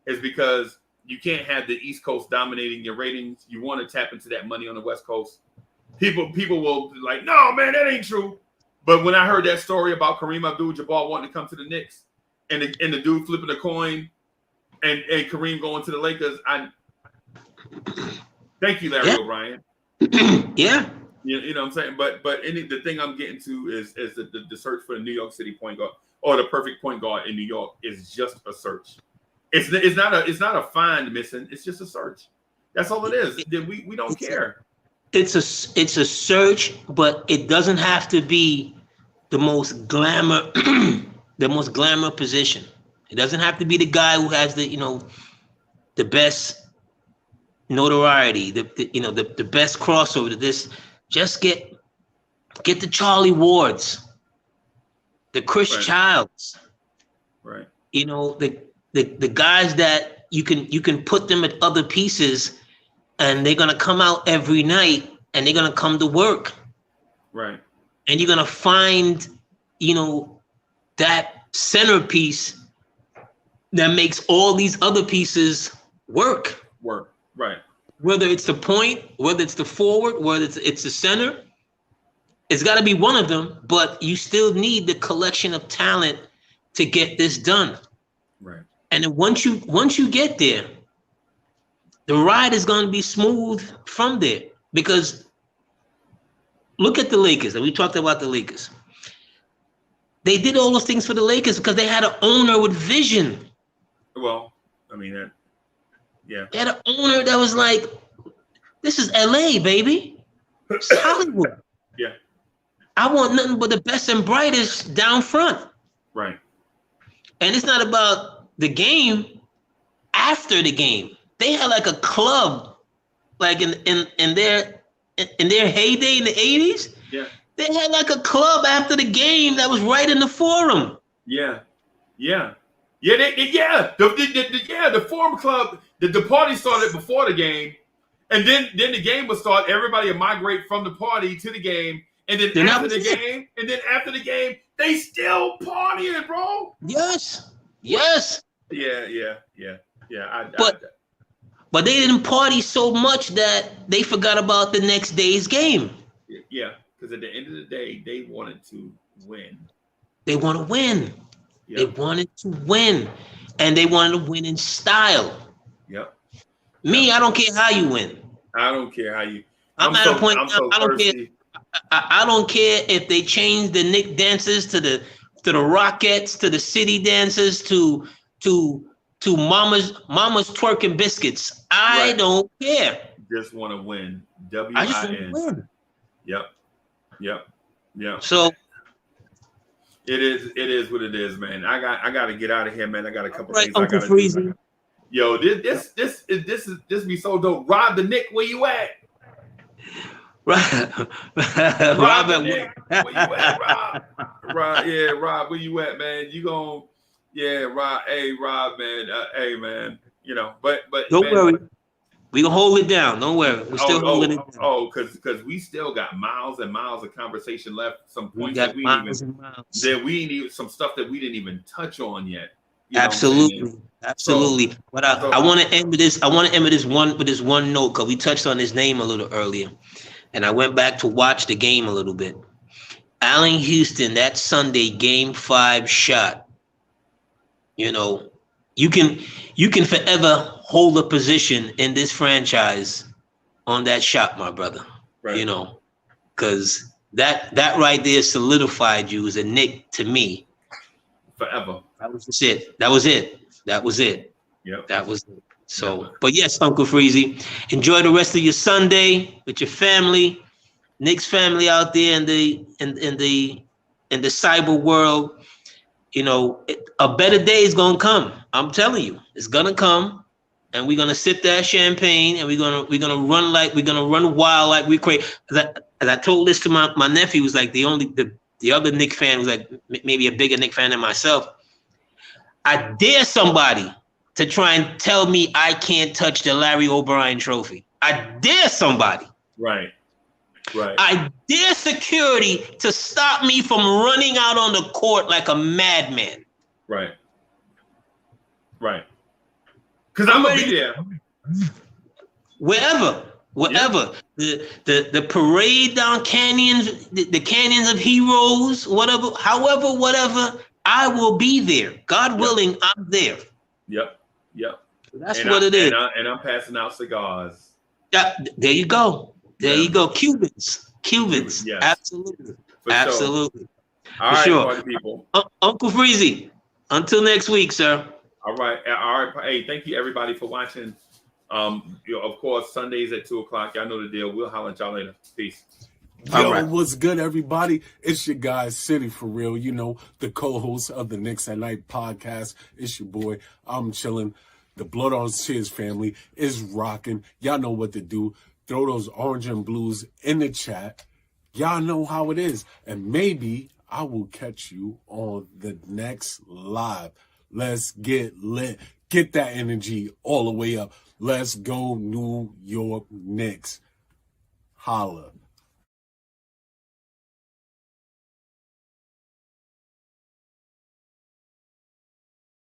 is because you can't have the East Coast dominating your ratings. You want to tap into that money on the West Coast. People will be like, no, man, that ain't true. But when I heard that story about Kareem Abdul-Jabbar wanting to come to the Knicks and the dude flipping a coin and Kareem going to the Lakers, thank you, Larry O'Brien. Yeah. You know what I'm saying? But the thing I'm getting to is the search for the New York City point guard or the perfect point guard in New York is just a search. It's not a find missing. It's just a search. That's all it is. We don't care. It's a search, but it doesn't have to be the most glamour position. It doesn't have to be the guy who has the best notoriety, the best crossover to this. Just get the Charlie Wards, the Chris Childs, right? The guys that you can put them at other pieces, and they're gonna come out every night and they're gonna come to work, right? And you're gonna find that centerpiece that makes all these other pieces work, right? Whether it's the point, whether it's the forward, whether it's the center, it's got to be one of them. But you still need the collection of talent to get this done. Right. And then once you get there, the ride is going to be smooth from there. Because look at the Lakers, and we talked about the Lakers. They did all those things for the Lakers because they had an owner with vision. Well, I mean, yeah. They had an owner that was like, this is LA, baby. It's Hollywood. Yeah. I want nothing but the best and brightest down front. Right. And it's not about the game. After the game, they had like a club, like in their heyday in the 80s. Yeah. They had like a club after the game that was right in the Forum. Yeah. Yeah. Yeah, the Forum Club. The party started before the game, and then the game would start. Everybody would migrate from the party to the game, and then after the game, they still partying, bro. Yes. Yeah. But they didn't party so much that they forgot about the next day's game. Yeah, because at the end of the day, they wanted to win. They want to win. Yep. They wanted to win, and they wanted to win in style. Yep. Me, I don't care how you win. I don't care how you. I'm at a point. I don't care. I don't care if they change the Knick dances to the Rockettes, to the City dances, to Mama's twerking biscuits. I don't care. Just want to win. WIN. I just want to win. Yep. So. It is what it is, man. I got to get out of here, man. I got a couple things I got to do. Yo, this be so dope. Rob the Knick, where you at? Rob the Knick, where you at, Rob? Rob, where you at, man? You gon' Rob. Hey, Rob, man. Hey, man. But don't worry. We can hold it down. Don't worry. We're still holding it down. Because we still got miles and miles of conversation left. Some points that we need some stuff that we didn't even touch on yet. Absolutely. But I want to end with this. I want to end with this one note, because we touched on his name a little earlier, and I went back to watch the game a little bit. Allen Houston, that Sunday Game 5 shot. You know, you can forever hold a position in this franchise on that shot, my brother. Right. You know, because that right there solidified you as a Knick to me. Forever. That was just it. That was it. That was it. Yep. That was it. So, but yes, Uncle Freezy, enjoy the rest of your Sunday with your family, Knicks family out there in the cyber world. You know, a better day is gonna come. I'm telling you, it's gonna come, and we're gonna sip that champagne, and we're gonna run wild like we crazy. As I told this to my nephew, was like the other Knick fan was like maybe a bigger Knick fan than myself. I dare somebody to try and tell me I can't touch the Larry O'Brien trophy. I dare somebody. Right. I dare security to stop me from running out on the court like a madman. Right. Because I'm gonna be there. Wherever. Yeah. The parade down canyons, the canyons of heroes, whatever, I will be there. God willing, I'm there. Yep. That's what it is. And I'm passing out cigars. Yeah, there you go. There you go. Cubans. Yes. Absolutely. Absolutely. Sure. All right, sure. Party people. Uncle Freezy, until next week, sir. All right. Hey, thank you everybody for watching. Of course, Sundays at 2:00. Y'all know the deal. We'll holler at y'all later. Peace. Yo, what's good, everybody? It's your guy, City for Real. You know, the co-host of the Knicks at Night podcast. It's your boy. I'm chilling. The Blorange Tears family is rocking. Y'all know what to do. Throw those orange and blues in the chat. Y'all know how it is. And maybe I will catch you on the next live. Let's get lit. Get that energy all the way up. Let's go New York Knicks. Holla.